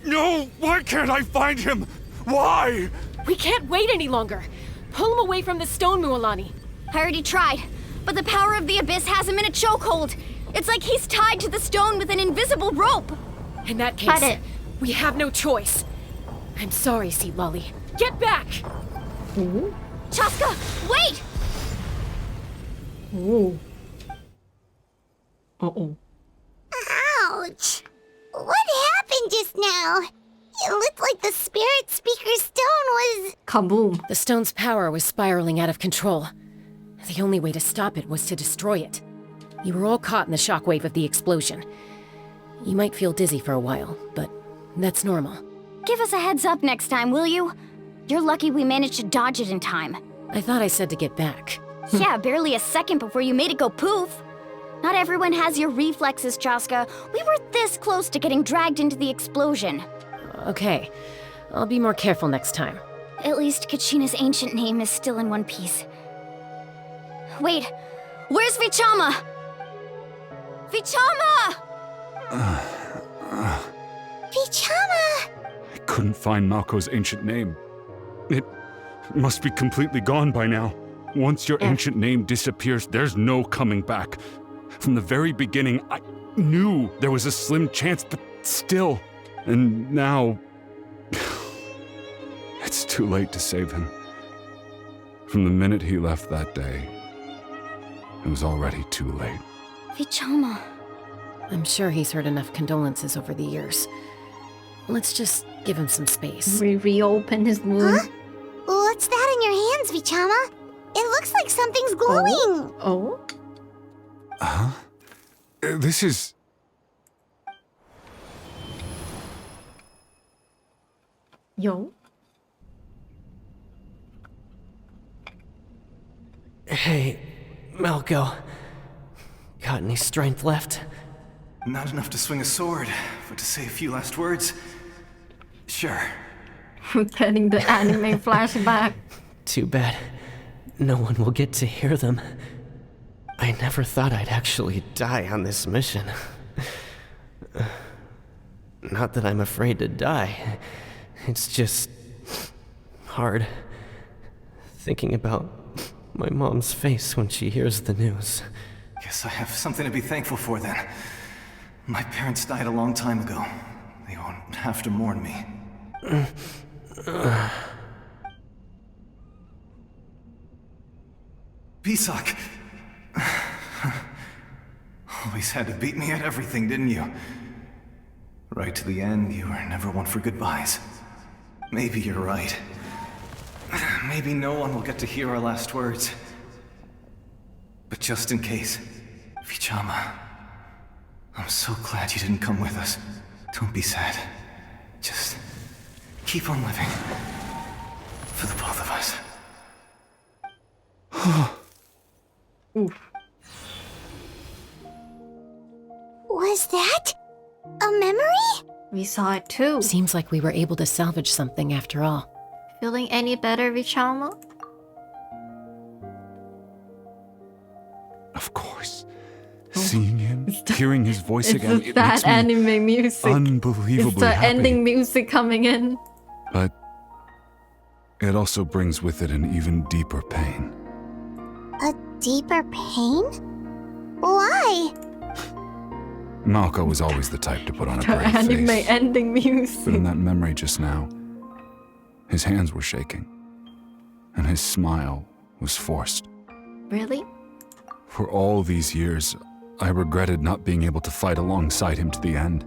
No! Why can't I find him? Why? We can't wait any longer. Pull him away from the stone, Mualani. I already tried, but the power of the Abyss has him in a chokehold. It's like he's tied to the stone with an invisible rope. In that Cut case, it. we have no choice. I'm sorry, Sea Lully. Get back! Ooh. Chaska, wait! Ooh. Uh-oh. Ouch! What happened just now? It looked like the Spirit Speaker's stone was... Kaboom. The stone's power was spiraling out of control. The only way to stop it was to destroy it. You were all caught in the shockwave of the explosion. You might feel dizzy for a while, but that's normal. Give us a heads up next time, will you? You're lucky we managed to dodge it in time. I thought I said to get back. Yeah, barely a second before you made it go poof. Not everyone has your reflexes, Chaska. We were this close to getting dragged into the explosion. Okay, I'll be more careful next time. At least Kachina's ancient name is still in one piece. Wait, where's Vichama? Vichama! Vichama! I couldn't find Malco's ancient name. It must be completely gone by now. Once your ancient name disappears, there's no coming back. From the very beginning, I knew there was a slim chance, but still. And now... it's too late to save him. From the minute he left that day, it was already too late. Vichama. I'm sure he's heard enough condolences over the years. Let's just give him some space. We reopen his wound. Huh? What's that in your hands, Vichama? It looks like something's glowing. Oh? Huh? This is... Yo? Hey, Malco. Got any strength left? Not enough to swing a sword, but to say a few last words? Sure. Getting the anime flashback. Too bad. No one will get to hear them. I never thought I'd actually die on this mission. Not that I'm afraid to die. It's just... hard. Thinking about my mom's face when she hears the news. Guess I have something to be thankful for then. My parents died a long time ago. They won't have to mourn me. Pisak! Always had to beat me at everything, didn't you? Right to the end, you were never one for goodbyes. Maybe you're right. Maybe no one will get to hear our last words. But just in case, Vichama, I'm so glad you didn't come with us. Don't be sad. Just keep on living. For the both of us. Oof. Was that a memory? We saw it too. Seems like we were able to salvage something after all. Feeling any better, Vichama? Of course. Seeing him, hearing his voice again, It's it that makes me anime music. unbelievably It's the happy. ending music coming in. But it also brings with it an even deeper pain. A deeper pain? Why? Malco was always the type to put on a The brave anime face. ending music. But in that memory just now, his hands were shaking, and his smile was forced. Really? For all these years, I regretted not being able to fight alongside him to the end.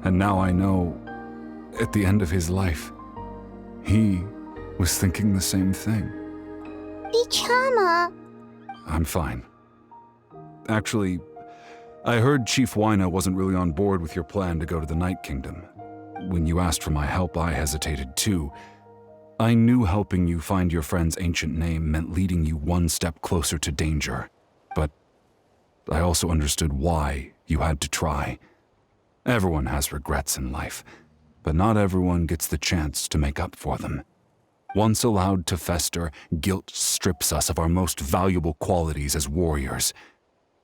And now I know, at the end of his life, he was thinking the same thing. Vichama. I'm fine. Actually, I heard Chief Wina wasn't really on board with your plan to go to the Night Kingdom. When you asked for my help, I hesitated too. I knew helping you find your friend's ancient name meant leading you one step closer to danger. But I also understood why you had to try. Everyone has regrets in life, but not everyone gets the chance to make up for them. Once allowed to fester, guilt strips us of our most valuable qualities as warriors.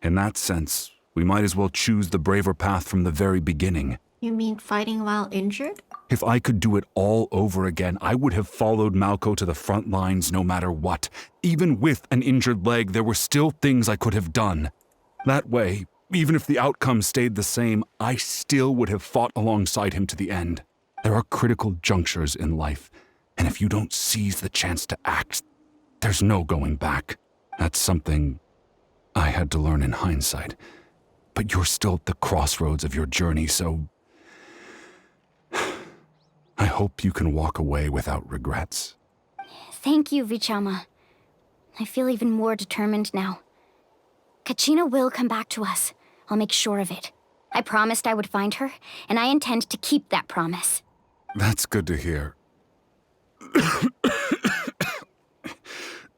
In that sense, we might as well choose the braver path from the very beginning. You mean fighting while injured? If I could do it all over again, I would have followed Malco to the front lines no matter what. Even with an injured leg, there were still things I could have done. That way, even if the outcome stayed the same, I still would have fought alongside him to the end. There are critical junctures in life, and if you don't seize the chance to act, there's no going back. That's something I had to learn in hindsight. But you're still at the crossroads of your journey, so I hope you can walk away without regrets. Thank you, Vichama. I feel even more determined now. Kachina will come back to us. I'll make sure of it. I promised I would find her, and I intend to keep that promise. That's good to hear.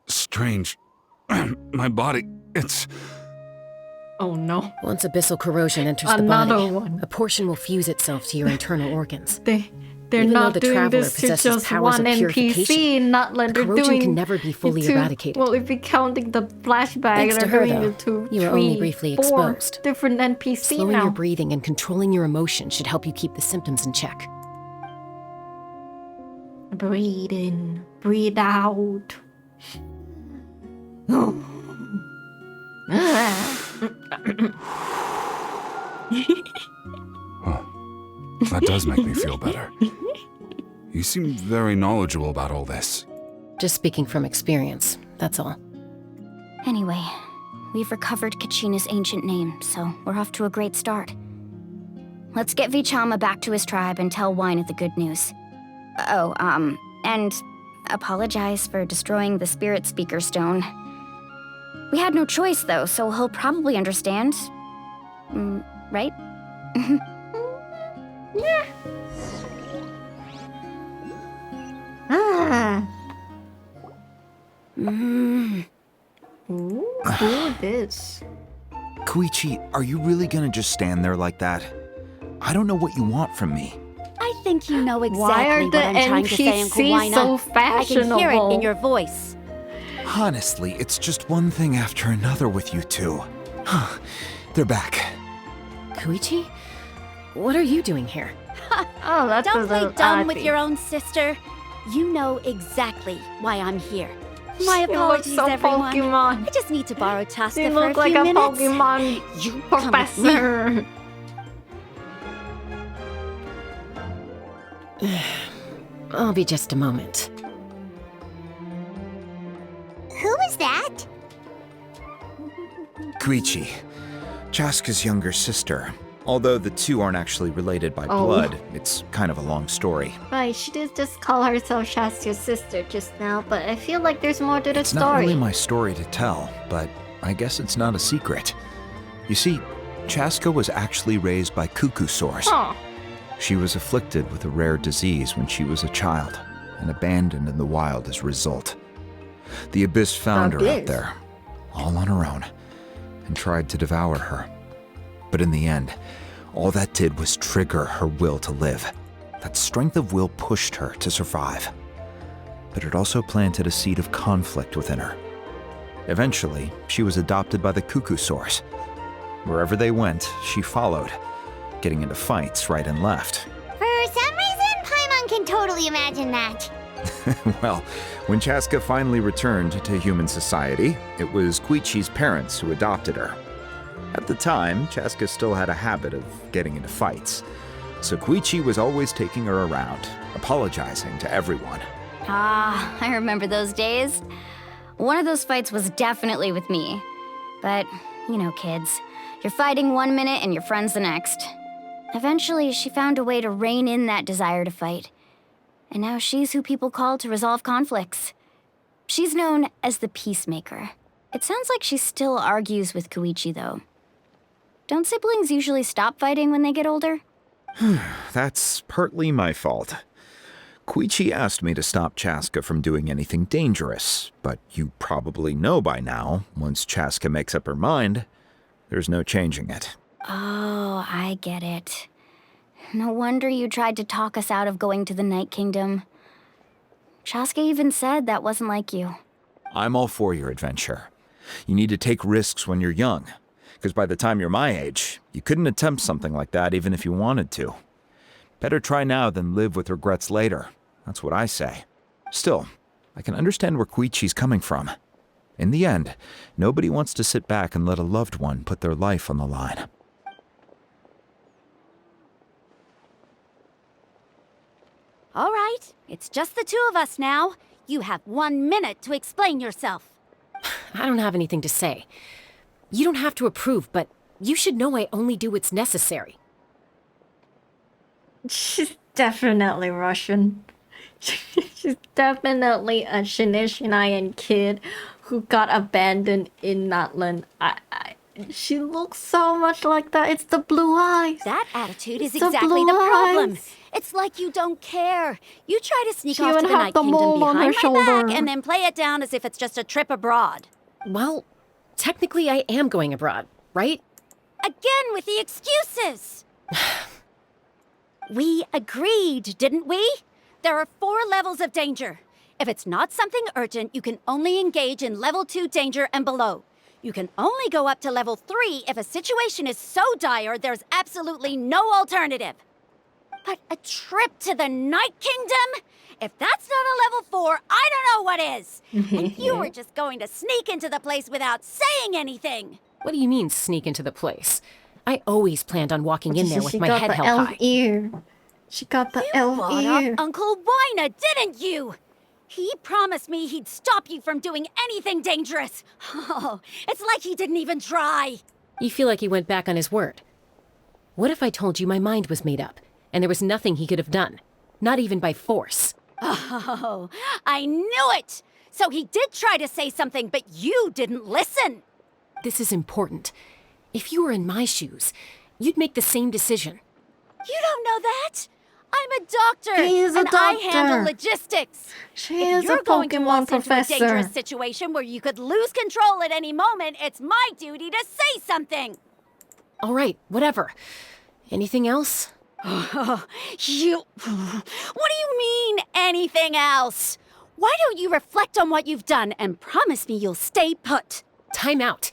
Strange. My body, it's... Oh no. Once abyssal corrosion enters the body, a portion will fuse itself to your internal organs. They're Even not though the doing Traveler this to possesses just powers one of purification, NPC, Natlan. They're corrosion doing can never be fully it to- eradicated. Well, if you're counting the flashback, Thanks to they're her, doing though, it to you were only briefly exposed. different NPC Slowing now. your breathing and controlling your emotions should help you keep the symptoms in check. Breathe in, breathe out. That does make me feel better. You seem very knowledgeable about all this. Just speaking from experience, that's all. Anyway, We've recovered Kachina's ancient name, so we're off to a great start. Let's get Vichama back to his tribe and tell Wyneth the good news. Oh, and apologize for destroying the Spirit Speaker Stone. We had no choice, though, so he'll probably understand. Right? Yeah. Ah. Ooh, this. Koichi, are you really gonna just stand there like that? I don't know what you want from me. I think you know Why exactly are what the I'm trying to say, Uncle NPCs Wina. so I can hear it fashionable? in your voice. Honestly, it's just one thing after another with you two. They're back. Koichi? What are you doing here? Oh, that's a Don't play little dumb with oddie. your own sister. You know exactly why I'm here. My You look apologies, so everyone. Pokemon. I just need to borrow Chaska You for look a like few a minutes. Pokemon You come with me. professor. I'll be just a moment. Who was that? Koichi, Chaska's younger sister. Although the two aren't actually related by Oh. blood, it's kind of a long story. Right, she did just call herself Shasta's sister just now, but I feel like there's more to the It's not story. really my story to tell, but I guess it's not a secret. You see, Chaska was actually raised by cuckoo sores. Huh. She was afflicted with a rare disease when she was a child and abandoned in the wild as a result. The Abyss found her out there, all on her own, and tried to devour her. But in the end, all that did was trigger her will to live. That strength of will pushed her to survive. But it also planted a seed of conflict within her. Eventually, she was adopted by the cuckoo sores. Wherever they went, she followed, getting into fights right and left. For some reason, Paimon can totally imagine that. Well, when Chaska finally returned to human society, it was Koichi's parents who adopted her. At the time, Chaska still had a habit of getting into fights, so Koichi was always taking her around, apologizing to everyone. Ah, I remember those days. One of those fights was definitely with me. But, you know, kids. You're fighting one minute and your friend's the next. Eventually, she found a way to rein in that desire to fight. And now she's who people call to resolve conflicts. She's known as the Peacemaker. It sounds like she still argues with Koichi, though. Don't siblings usually stop fighting when they get older? That's partly my fault. Koichi asked me to stop Chaska from doing anything dangerous, but you probably know by now, once Chaska makes up her mind, there's no changing it. Oh, I get it. No wonder you tried to talk us out of going to the Night Kingdom. Chaska even said that wasn't like you. I'm all for your adventure. You need to take risks when you're young, because by the time you're my age, you couldn't attempt something like that even if you wanted to. Better try now than live with regrets later. That's what I say. Still, I can understand where Koichi's coming from. In the end, nobody wants to sit back and let a loved one put their life on the line. All right, it's just the two of us now. You have 1 minute to explain yourself. I don't have anything to say. You don't have to approve, but you should know I only do what's necessary. She's definitely Russian. She's definitely a Shinishinayan kid who got abandoned in Natlan. She looks so much like that. It's the blue eyes. That attitude is It's the exactly the blue problem. eyes. It's like you don't care. You try to sneak She off to even the has Night the Kingdom mole on behind her my back shoulder. and then play it down as if it's just a trip abroad. Well, technically I am going abroad, right? Again with the excuses! We agreed, didn't we? There are 4 levels of danger. If it's not something urgent, you can only engage in level 2 danger and below. You can only go up to level 3 if a situation is so dire there's absolutely no alternative. But a trip to the Night Kingdom? If that's not a level 4, I don't know what is. And you were just going to sneak into the place without saying anything. What do you mean, sneak into the place? I always planned on walking in there with my head held high. Ear. She got the elf Brought ear. up Uncle Wina, didn't you? He promised me he'd stop you from doing anything dangerous. Oh, it's like he didn't even try. You feel like he went back on his word. What if I told you my mind was made up, and there was nothing he could have done? Not even by force. Oh, I knew it! So he did try to say something, but you didn't listen. This is important. If you were in my shoes, you'd make the same decision. You don't know that? I'm a doctor, She's a and I doctor. handle logistics. She If is you're a going to Pokemon us into a professor. dangerous situation where you could lose control at any moment, it's my duty to say something. All right, whatever. Anything else? You... What do you mean, anything else? Why don't you reflect on what you've done and promise me you'll stay put? Time out.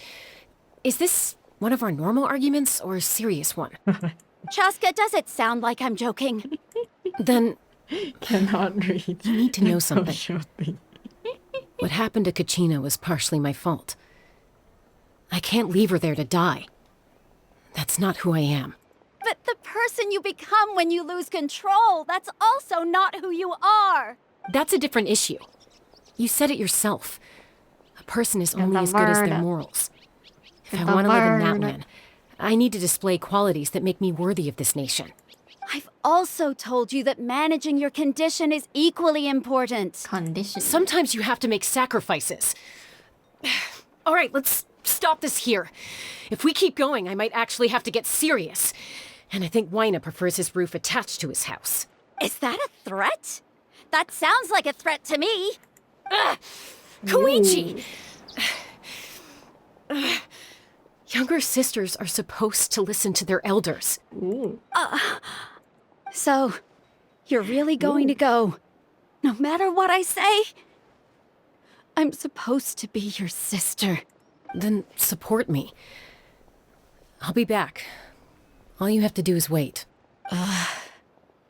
Is this one of our normal arguments or a serious one? Chaska, does it sound like I'm joking? Then... Cannot read. You need to know something. What happened to Kachina was partially my fault. I can't leave her there to die. That's not who I am. But the person you become when you lose control, that's also not who you are. That's a different issue. You said it yourself. A person is only as good as their morals. If I want to live in Natlan, I need to display qualities that make me worthy of this nation. I've also told you that managing your condition is equally important. Condition. Sometimes you have to make sacrifices. All right, let's stop this here. If we keep going, I might actually have to get serious. And I think Waina prefers his roof attached to his house. Is that a threat? That sounds like a threat to me. Koichi! Younger sisters are supposed to listen to their elders. So, you're really going to go, no matter what I say? I'm supposed to be your sister. Then support me. I'll be back. All you have to do is wait.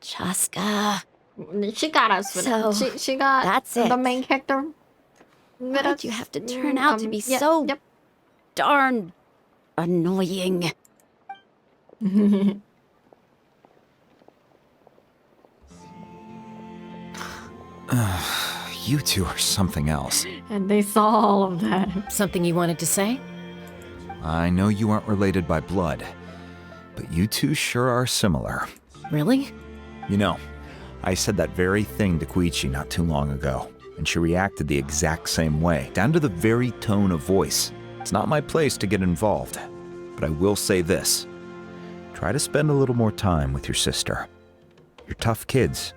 Chaska. She got us with So, it. She got that's the it. main character. Why did you have to turn out to be so darn annoying? You two are something else. And they saw all of that. Something you wanted to say? I know you aren't related by blood, but you two sure are similar. Really? You know, I said that very thing to Koichi not too long ago, and she reacted the exact same way, down to the very tone of voice. It's not my place to get involved, but I will say this. Try to spend a little more time with your sister. You're tough kids.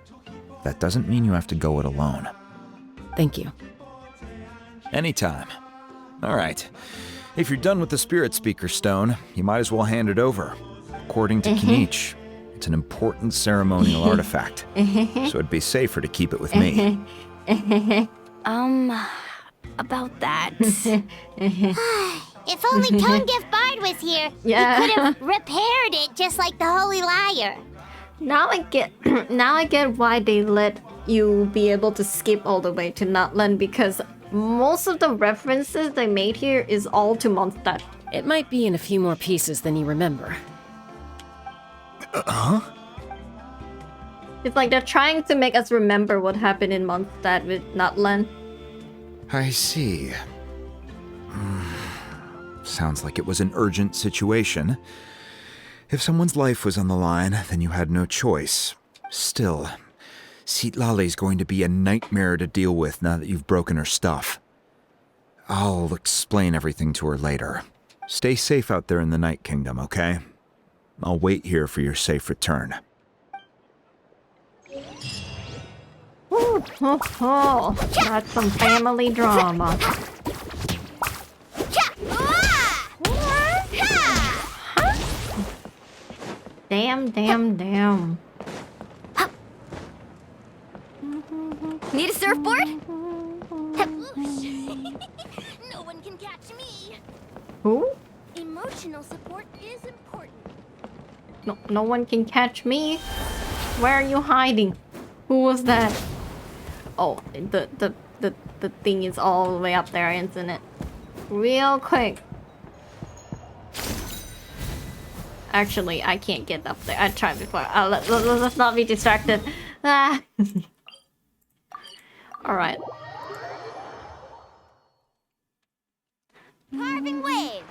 That doesn't mean you have to go it alone. Thank you. Anytime. All right. If you're done with the Spirit Speaker Stone, you might as well hand it over. According to Kinich, it's an important ceremonial artifact, so it'd be safer to keep it with me. About that. If only Tonegif Bard was here, he could have repaired it just like the Holy Liar. Now I get why they let you be able to skip all the way to Natlan, because most of the references they made here is all to Mondstadt. It might be in a few more pieces than you remember. Huh? It's like they're trying to make us remember what happened in Mondstadt with Natlan. I see. Sounds like it was an urgent situation. If someone's life was on the line, then you had no choice. Still, Citlali's going to be a nightmare to deal with now that you've broken her stuff. I'll explain everything to her later. Stay safe out there in the Night Kingdom, okay? I'll wait here for your safe return. That's some family drama. Damn. Need a surfboard? No one can catch me. Who? Emotional support is important. No one can catch me. Where are you hiding? Who was that? Oh, the thing is all the way up there, isn't it? Real quick. Actually, I can't get up there. I tried before. Let's not be distracted. Ah. Alright. Carving waves.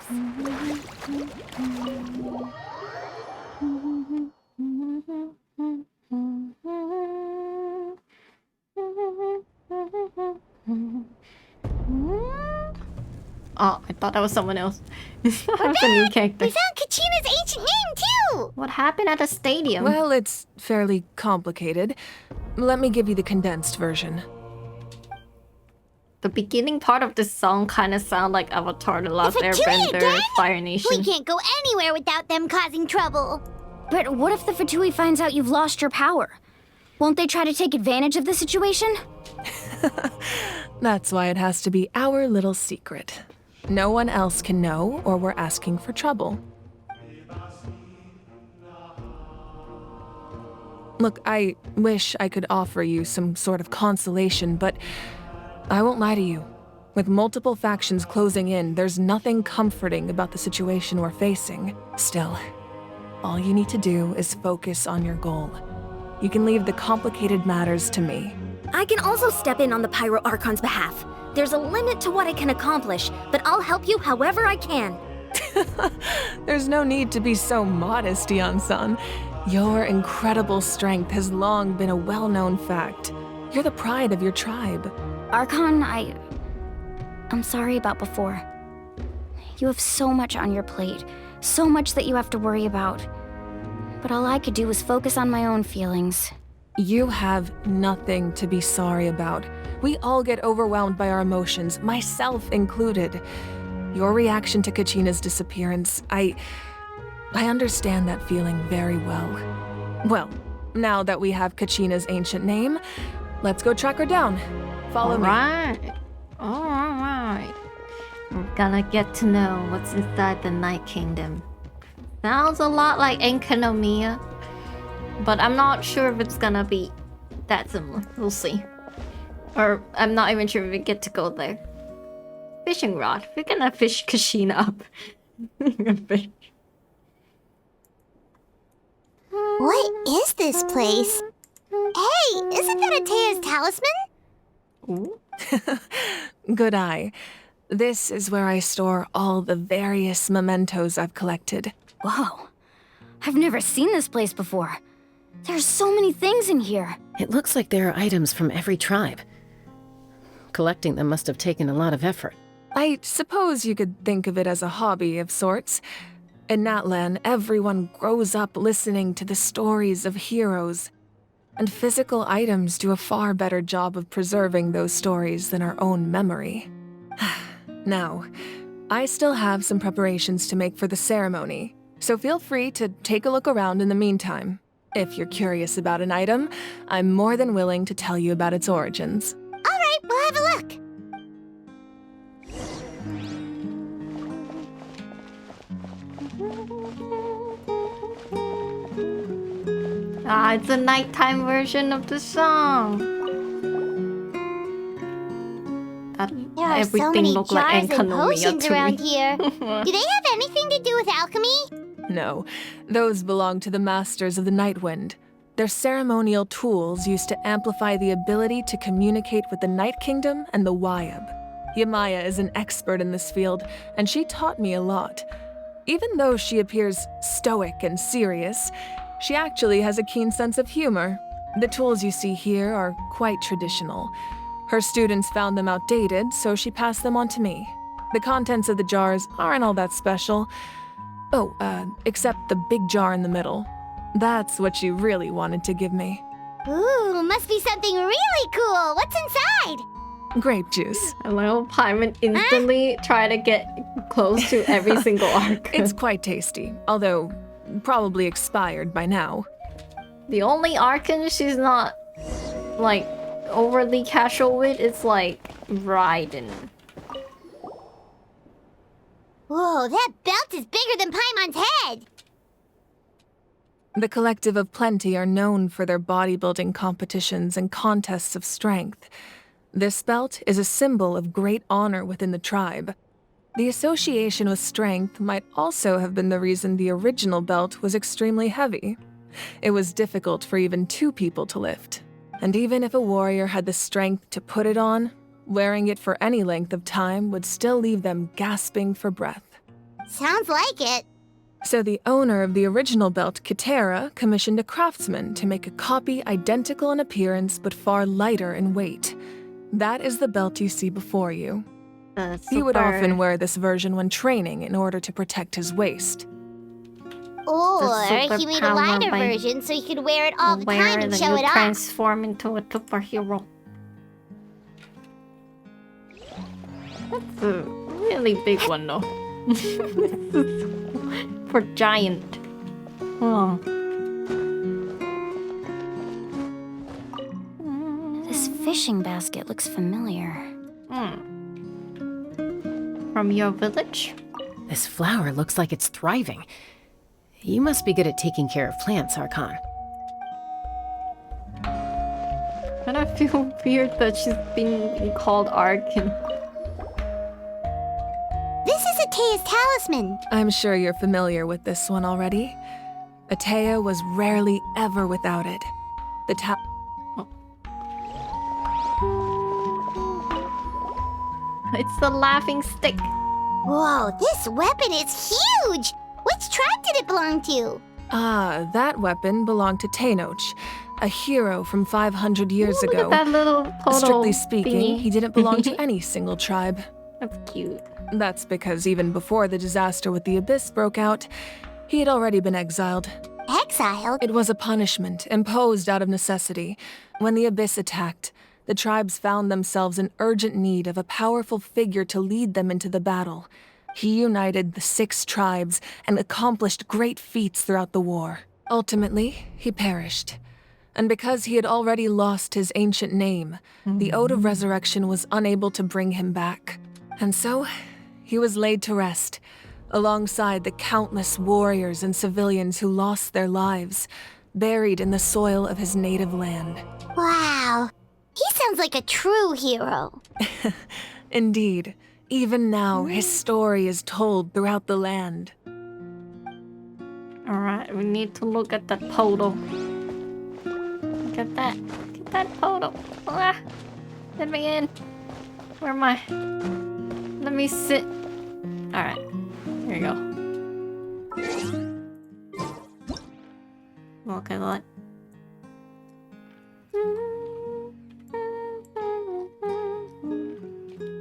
Oh, I thought that was someone else. It's not a new character. We found Kachina's ancient name too. What happened at the stadium? Well, it's fairly complicated. Let me give you the condensed version. The beginning part of this song kind of sound like Avatar: The Last Fatui Airbender, again? Fire Nation. We can't go anywhere without them causing trouble. But what if the Fatui finds out you've lost your power? Won't they try to take advantage of the situation? That's why it has to be our little secret. No one else can know, or we're asking for trouble. Look, I wish I could offer you some sort of consolation, but I won't lie to you. With multiple factions closing in, there's nothing comforting about the situation we're facing. Still, all you need to do is focus on your goal. You can leave the complicated matters to me. I can also step in on the Pyro Archon's behalf. There's a limit to what I can accomplish, but I'll help you however I can. There's no need to be so modest, Yan-san. Your incredible strength has long been a well-known fact. You're the pride of your tribe. Archon, I'm sorry about before. You have so much on your plate, so much that you have to worry about. But all I could do was focus on my own feelings. You have nothing to be sorry about. We all get overwhelmed by our emotions, myself included. Your reaction to Kachina's disappearance, I understand that feeling very well. Well, now that we have Kachina's ancient name, let's go track her down. Follow me. Alright. We're gonna get to know what's inside the Night Kingdom. Sounds a lot like Enkanomiya, but I'm not sure if it's gonna be that similar. We'll see. Or I'm not even sure if we get to go there. Fishing rod. We're gonna fish Kachina up. What is this place? Hey, isn't that Atea's talisman? Good eye. This is where I store all the various mementos I've collected. Whoa. I've never seen this place before. There's so many things in here. It looks like there are items from every tribe. Collecting them must have taken a lot of effort. I suppose you could think of it as a hobby of sorts. In Natlan, everyone grows up listening to the stories of heroes, and physical items do a far better job of preserving those stories than our own memory. Now, I still have some preparations to make for the ceremony, so feel free to take a look around in the meantime. If you're curious about an item, I'm more than willing to tell you about its origins. All right, we'll have a look. Ah, it's a nighttime version of the song. There are so many jars and potions around here. Do they have anything to do with alchemy? No, those belong to the Masters of the Nightwind. They're ceremonial tools used to amplify the ability to communicate with the Night Kingdom and the Wayab. Yamaya is an expert in this field, and she taught me a lot. Even though she appears stoic and serious, she actually has a keen sense of humor. The tools you see here are quite traditional. Her students found them outdated, so she passed them on to me. The contents of the jars aren't all that special. Oh, except the big jar in the middle. That's what she really wanted to give me. Ooh, must be something really cool. What's inside? Grape juice. And little Paimon instantly try to get close to every single arc. It's quite tasty, although probably expired by now. The only Archon she's not, like, overly casual with is, like, Raiden. Whoa, that belt is bigger than Paimon's head! The Collective of Plenty are known for their bodybuilding competitions and contests of strength. This belt is a symbol of great honor within the tribe. The association with strength might also have been the reason the original belt was extremely heavy. It was difficult for even 2 people to lift. And even if a warrior had the strength to put it on, wearing it for any length of time would still leave them gasping for breath. Sounds like it. So the owner of the original belt, Kitera, commissioned a craftsman to make a copy identical in appearance but far lighter in weight. That is the belt you see before you. He would often wear this version when training in order to protect his waist. Or he made a lighter version so he could wear it all the time and show it off. Transform into a superhero. That's a really big one though. For giant. Oh. This fishing basket looks familiar. From your village? This flower looks like it's thriving. You must be good at taking care of plants, Archon. And I feel weird that she's being called Archon. This is Atea's talisman. I'm sure you're familiar with this one already. Atea was rarely ever without it. The It's the laughing stick. Whoa, this weapon is huge! Which tribe did it belong to? That weapon belonged to Tenoch, a hero from 500 years ago. Look at that little photo Strictly speaking, thingy. he didn't belong to any single tribe. That's cute. That's because even before the disaster with the Abyss broke out, he had already been exiled. Exiled? It was a punishment imposed out of necessity. When the Abyss attacked, the tribes found themselves in urgent need of a powerful figure to lead them into the battle. He united the 6 tribes and accomplished great feats throughout the war. Ultimately, he perished. And because he had already lost his ancient name, the Ode of Resurrection was unable to bring him back. And so, he was laid to rest, alongside the countless warriors and civilians who lost their lives, buried in the soil of his native land. Wow. He sounds like a true hero. Indeed. Even now, his story is told throughout the land. Alright, we need to look at that photo. Look at that. Get that photo. Ah, let me in. Where am I? Let me sit. Alright, here you go. Look at that.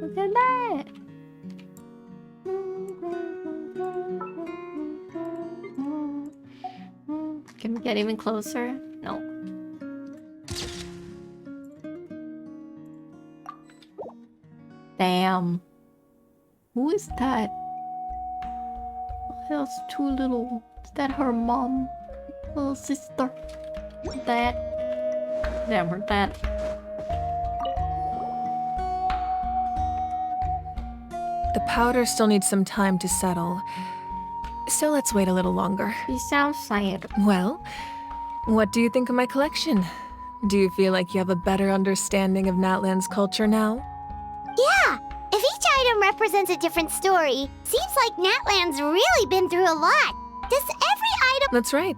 Look at that. Can we get even closer? No. Damn. Who is that? Those 2 little... Is that her mom? Little sister? Dad? Damn, her dad. The powder still needs some time to settle, so let's wait a little longer. You sound sad. Well, what do you think of my collection? Do you feel like you have a better understanding of Natlan's culture now? Yeah! If each item represents a different story, seems like Natlan's really been through a lot. Does every item... That's right.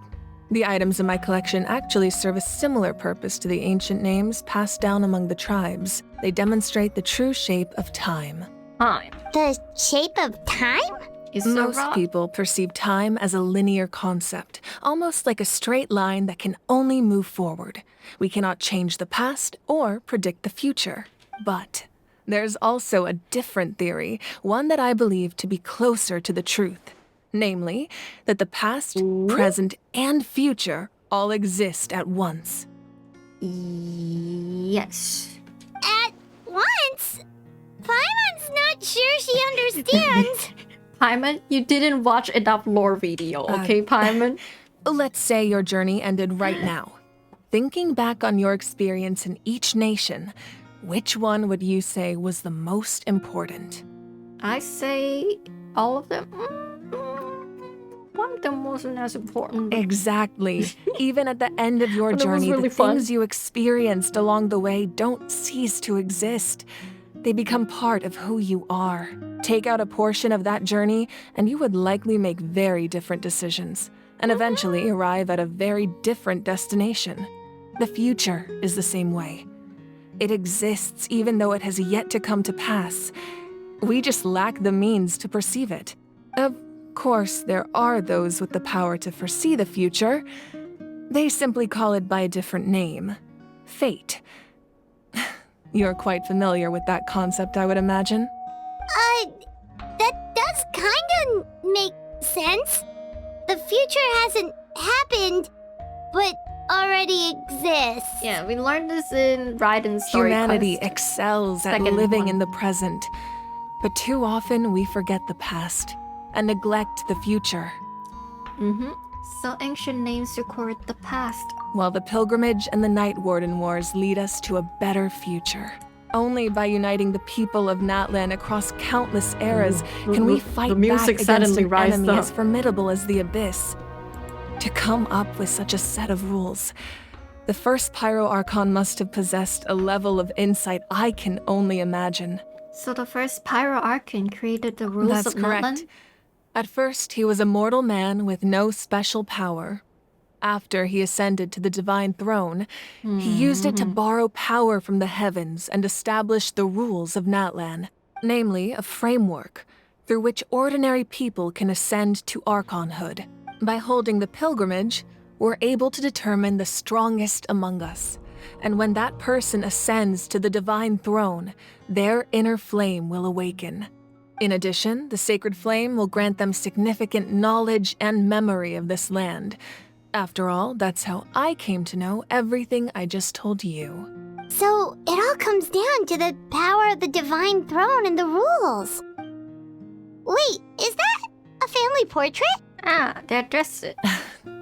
The items in my collection actually serve a similar purpose to the ancient names passed down among the tribes. They demonstrate the true shape of time. Time? The shape of time? Most people perceive time as a linear concept, almost like a straight line that can only move forward. We cannot change the past or predict the future. But there's also a different theory, one that I believe to be closer to the truth. Namely, that the past, present, and future all exist at once. Yes. At once? Paimon's not sure she understands. Paimon, you didn't watch enough lore video, okay, Paimon? Let's say your journey ended right now. Thinking back on your experience in each nation, which one would you say was the most important? I say all of them. One of them wasn't as important. Exactly. Even at the end of your But it was journey, really the fun. things you experienced along the way don't cease to exist. They become part of who you are. Take out a portion of that journey, and you would likely make very different decisions, and eventually arrive at a very different destination. The future is the same way. It exists even though it has yet to come to pass. We just lack the means to perceive it. Of course, there are those with the power to foresee the future. They simply call it by a different name. Fate. You're quite familiar with that concept, I would imagine. That does kinda make sense. The future hasn't happened, but already exists. Yeah, we learned this in Raiden's story Humanity quest. excels at Second living one. in the present, but too often we forget the past and neglect the future. So ancient names record the past. While the pilgrimage and the Night Warden Wars lead us to a better future. Only by uniting the people of Natlan across countless eras can we fight the music back against suddenly an rised enemy up. as formidable as the Abyss. To come up with such a set of rules, the first Pyro Archon must have possessed a level of insight I can only imagine. So the first Pyro Archon created the rules That's of correct. Natlan? At first, he was a mortal man with no special power. After he ascended to the divine throne, he used it to borrow power from the heavens and establish the rules of Natlan, namely a framework through which ordinary people can ascend to Archonhood. By holding the pilgrimage, we're able to determine the strongest among us, and when that person ascends to the divine throne, their inner flame will awaken. In addition, the sacred flame will grant them significant knowledge and memory of this land. After all, that's how I came to know everything I just told you. So it all comes down to the power of the divine throne and the rules. Wait, is that a family portrait? Ah, they're dressed it.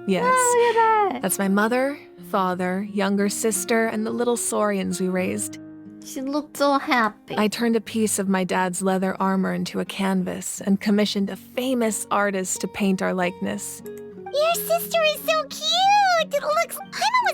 Yes. Oh, look at that. That's my mother, father, younger sister, and the little Saurians we raised. She looked so happy. I turned a piece of my dad's leather armor into a canvas and commissioned a famous artist to paint our likeness. Your sister is so cute! I'm almost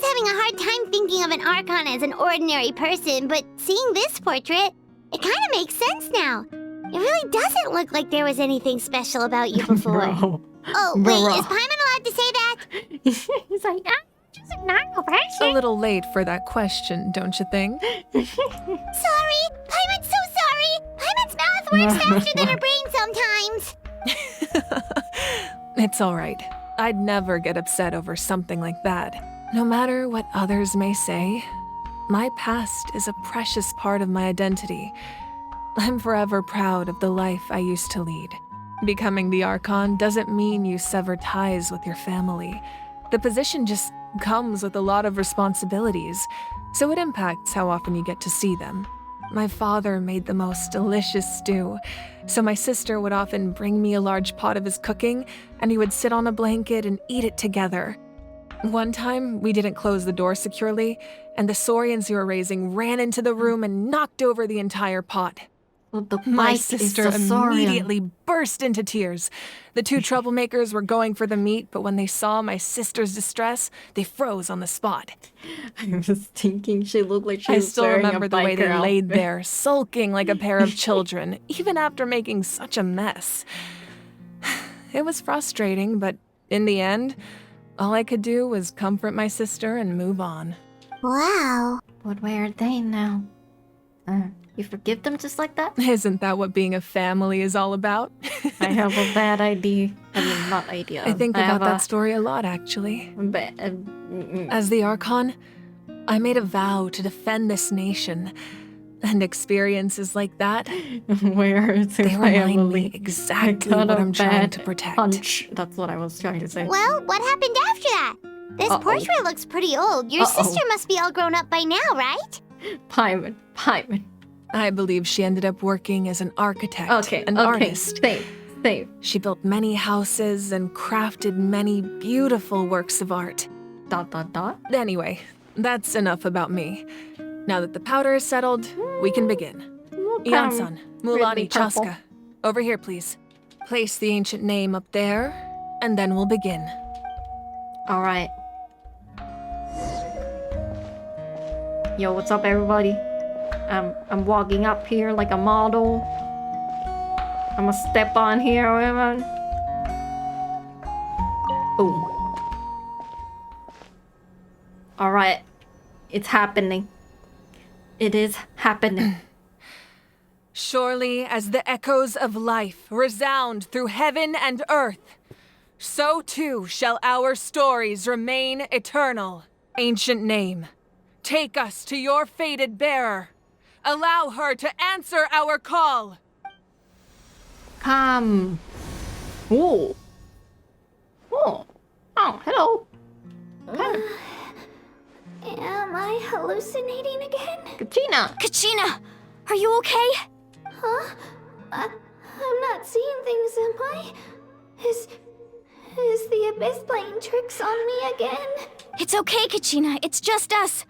having a hard time thinking of an Archon as an ordinary person, but seeing this portrait, it kind of makes sense now. It really doesn't look like there was anything special about you before. Bro. Oh, wait, Bro. is Paimon allowed to say that? He's like, I'm just a normal person. A little late for that question, don't you think? Sorry! Paimon's so sorry! Paimon's mouth works faster than her brain sometimes! It's all right. I'd never get upset over something like that. No matter what others may say, my past is a precious part of my identity. I'm forever proud of the life I used to lead. Becoming the Archon doesn't mean you sever ties with your family. The position just comes with a lot of responsibilities, so it impacts how often you get to see them. My father made the most delicious stew, so my sister would often bring me a large pot of his cooking, and we would sit on a blanket and eat it together. One time, we didn't close the door securely, and the Saurians we were raising ran into the room and knocked over the entire pot. My sister immediately burst into tears. The two troublemakers were going for the meat, but when they saw my sister's distress, they froze on the spot. I was thinking she looked like she I was still wearing remember a the way they biker laid outfit. there, sulking like a pair of children, even after making such a mess. It was frustrating, but in the end, all I could do was comfort my sister and move on. Wow. But where are they now? You forgive them just like that? Isn't that what being a family is all about? I have a bad idea. I mean, not idea. I think about have that story a lot, actually. But, As the Archon, I made a vow to defend this nation. And experiences like that, where is they it? remind me exactly what I'm trying to protect. Punch. That's what I was trying to say. Well, what happened after that? This portrait looks pretty old. Your sister must be all grown up by now, right? Paimon. I believe she ended up working as an architect, an artist. Same. She built many houses and crafted many beautiful works of art. ... Anyway, that's enough about me. Now that the powder is settled, we can begin. Ian-san, Mulani, Chaska, over here, please. Place the ancient name up there, and then we'll begin. All right. Yo, what's up, everybody? I'm walking up here like a model. I'm gonna step on here, everyone. Boom. All right. It's happening. It is happening. Surely as the echoes of life resound through heaven and earth, so too shall our stories remain eternal. Ancient name, take us to your fated bearer. Allow her to answer our call. Come. Ooh. Oh. Oh, hello. Am I hallucinating again? Kachina! Kachina! Are you okay? Huh? I'm not seeing things, am I? Is the Abyss playing tricks on me again? It's okay, Kachina. It's just us.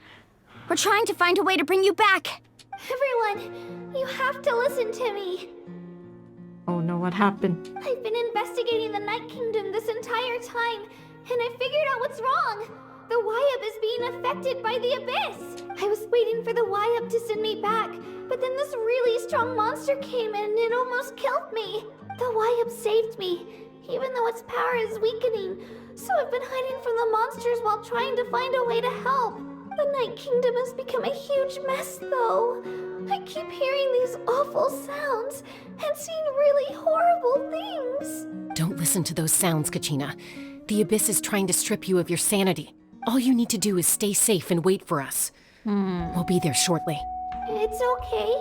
We're trying to find a way to bring you back. Everyone, you have to listen to me. Oh no, what happened? I've been investigating the Night Kingdom this entire time, and I figured out what's wrong. The Wyab is being affected by the Abyss. I was waiting for the Wyab to send me back, but then this really strong monster came in and it almost killed me. The Wyab saved me, even though its power is weakening. So I've been hiding from the monsters while trying to find a way to help. The Night Kingdom has become a huge mess, though. I keep hearing these awful sounds and seeing really horrible things. Don't listen to those sounds, Kachina. The Abyss is trying to strip you of your sanity. All you need to do is stay safe and wait for us. We'll be there shortly. It's okay.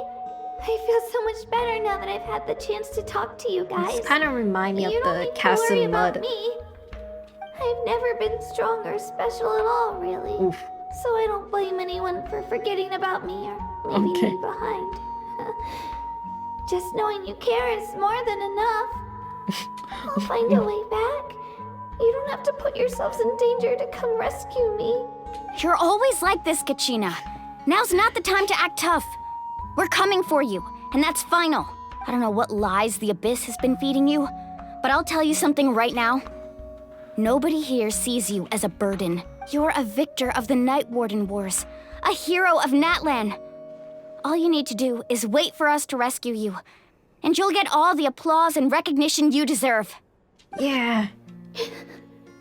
I feel so much better now that I've had the chance to talk to you guys. This kind of remind me of You don't the need to Castle worry about Mud. me. I've never been strong or special at all, really. Oof. So I don't blame anyone for forgetting about me or leaving Okay. me behind. Just knowing you care is more than enough. I'll find a way back. You don't have to put yourselves in danger to come rescue me. You're always like this, Kachina. Now's not the time to act tough. We're coming for you, and that's final. I don't know what lies the Abyss has been feeding you, but I'll tell you something right now. Nobody here sees you as a burden. You're a victor of the Night Warden Wars, a hero of Natlan. All you need to do is wait for us to rescue you, and you'll get all the applause and recognition you deserve. Yeah.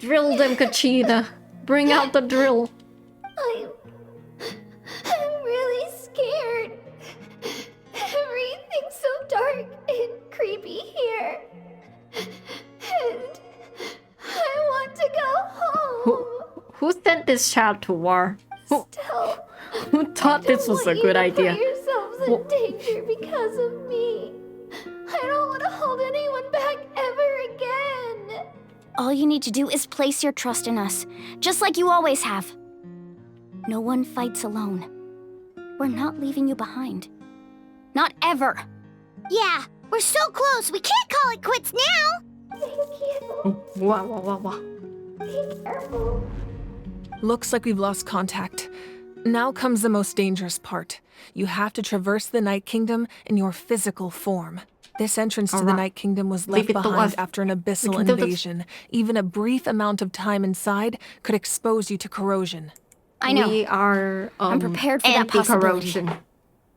Drill them, Kachina. Bring out the drill. I'm really scared. Everything's so dark and creepy here. And I want to go home. Who sent this child to war? Still, Who thought this was a good idea? Put yourselves in danger because of me. I don't want to hold anyone back ever again. All you need to do is place your trust in us, just like you always have. No one fights alone. We're not leaving you behind. Not ever. Yeah, we're so close. We can't call it quits now. Thank you. Wow. Be careful. Looks like we've lost contact. Now comes the most dangerous part. You have to traverse the Night Kingdom in your physical form. This entrance to the Night Kingdom was left Leave it to behind us. after an abyssal can do this. invasion. Even a brief amount of time inside could expose you to corrosion. I know. We are I'm prepared for that possibility. anti-corrosion.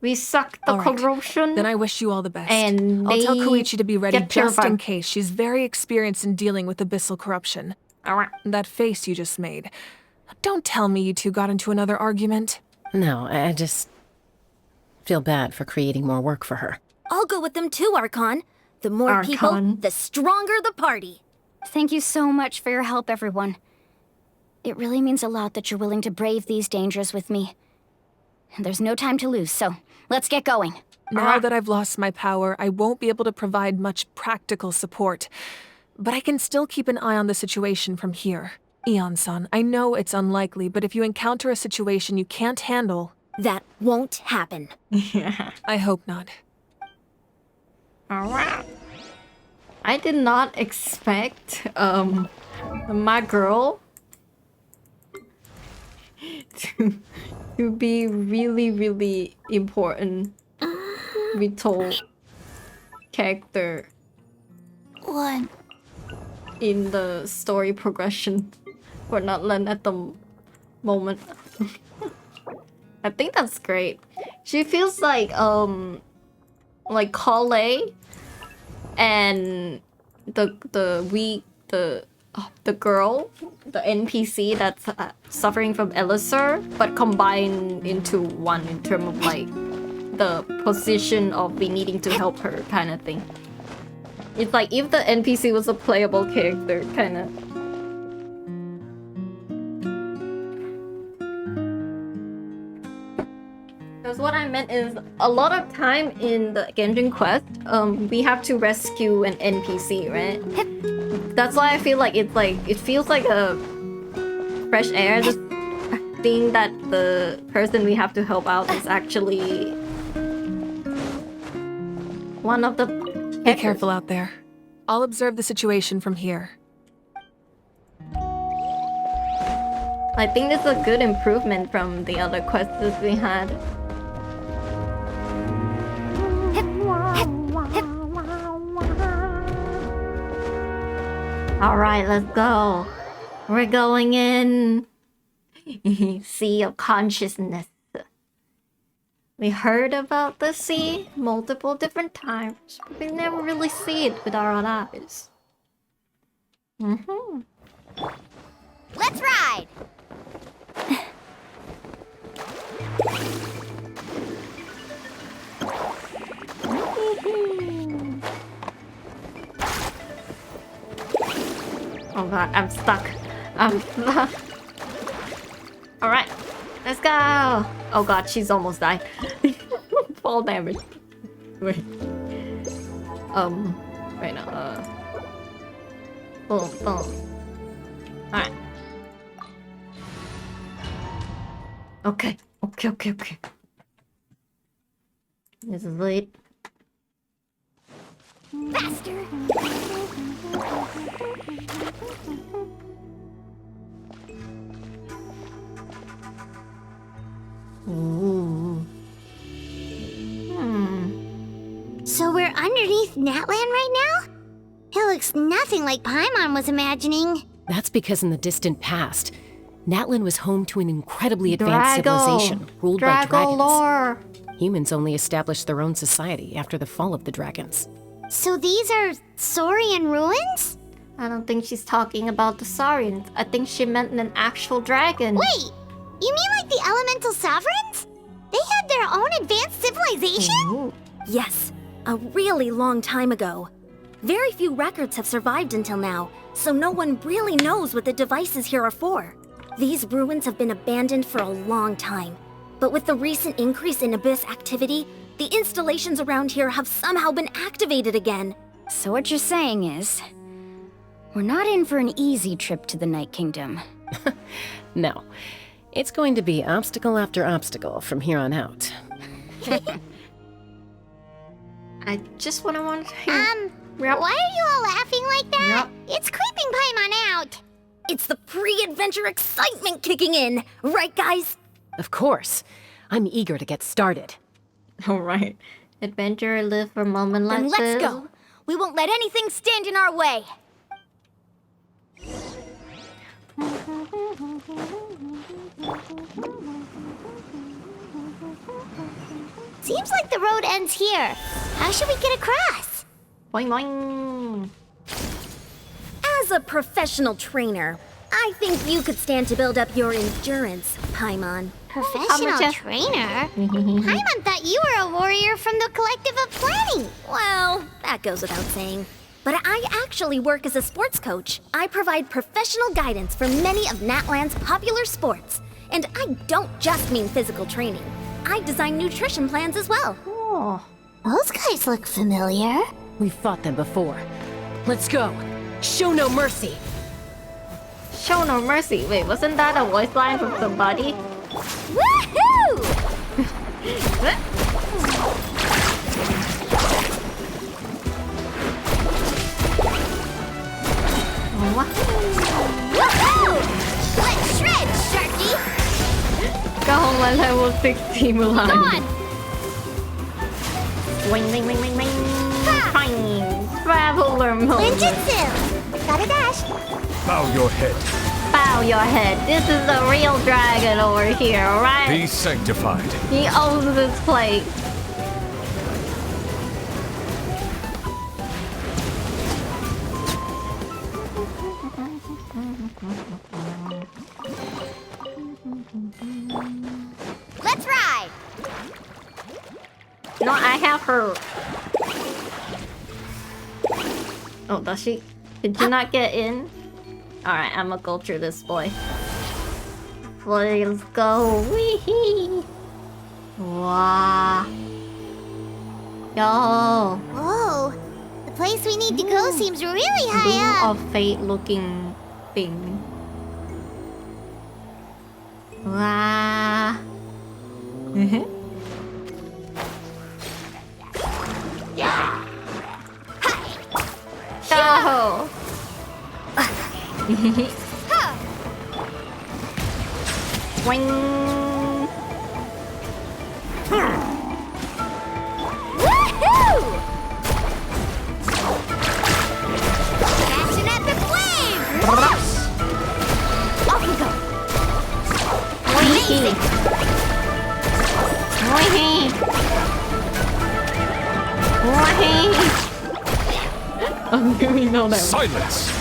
We suck the All right. corrosion. Then I wish you all the best. And I'll tell they Koichi to be ready get just in purified. case. She's very experienced in dealing with abyssal corruption. Alright. That face you just made. Don't tell me you two got into another argument. No, I just feel bad for creating more work for her. I'll go with them too, Archon. The more people, Archon. the stronger the party. Thank you so much for your help, everyone. It really means a lot that you're willing to brave these dangers with me. And there's no time to lose, so let's get going. Now that I've lost my power, I won't be able to provide much practical support. But I can still keep an eye on the situation from here. Eon-san, I know it's unlikely, but if you encounter a situation you can't handle... That won't happen. I hope not. Alright. I did not expect my girl to be really important retold character What? in the story progression for Natlan at the moment. I think that's great. She feels like Kale and the the girl, the NPC that's suffering from Elixir, but combined into one in terms of like the position of we needing to help her kind of thing. It's like if the NPC was a playable character, kind of. Because what I meant is a lot of time in the Genshin quest, we have to rescue an NPC, right? That's why I feel like it feels like a fresh air, just seeing that the person we have to help out is actually one of the... Be careful out there. I'll observe the situation from here. I think this is a good improvement from the other quests we had. Alright, let's go. We're going in. Sea of Consciousness. We heard about the sea multiple different times, but we never really see it with our own eyes. Let's ride! Oh god, I'm stuck. I'm stuck. Alright, let's go! Oh god, she's almost died. Fall damage. Wait. Wait, no, boom, boom. Alright. Okay. This is it. Faster! Ooh. So we're underneath Natlan right now? It looks nothing like Paimon was imagining. That's because in the distant past, Natlan was home to an incredibly advanced civilization ruled by dragons. Lore. Humans only established their own society after the fall of the dragons. So these are Saurian ruins? I don't think she's talking about the Saurians. I think she meant an actual dragon. Wait! You mean like the elemental sovereigns? They had their own advanced civilization? Ooh. Yes, a really long time ago. Very few records have survived until now, so no one really knows what the devices here are for. These ruins have been abandoned for a long time, but with the recent increase in Abyss activity, the installations around here have somehow been activated again. So what you're saying is, we're not in for an easy trip to the Night Kingdom. No. It's going to be obstacle after obstacle from here on out. I just want to hear... why are you all laughing like that? Yep. It's creeping Paimon out. It's the pre-adventure excitement kicking in, right guys? Of course. I'm eager to get started. Alright. Adventure live for a moment like Then this. let's go. We won't let anything stand in our way. Seems like the road ends here. How should we get across? Boing boing. As a professional trainer, I think you could stand to build up your endurance, Paimon. Professional trainer? Paimon thought you were a warrior from the Collective of Planning. Well, that goes without saying. But I actually work as a sports coach. I provide professional guidance for many of Natlan's popular sports. And I don't just mean physical training. I design nutrition plans as well. Oh, those guys look familiar. We've fought them before. Let's go. Show no mercy. Show no mercy. Wait, wasn't that a voice line from somebody? Woohoo! Woohoo! Let's shred, Sharky! Go home at level 60 Mulan. Go on! Wing, wing, wing, wing, wing. Fine. Traveler mode. Ninjutsu! Gotta dash. Bow your head. Bow your head. This is the real dragon over here, alright? Be sanctified. He owns this place. Let's ride! No, I have her. Oh, does she? Did you not get in? Alright, I'm gonna go through this boy. Let's go. Wee-hee. Wow. Yo. Whoa. The place we need to go seems really high up. Of fate looking thing. Wow. Go! Swing! Woohoo! Catch an epic wave! Off we go! Amazing! I'm doing all that. Silence!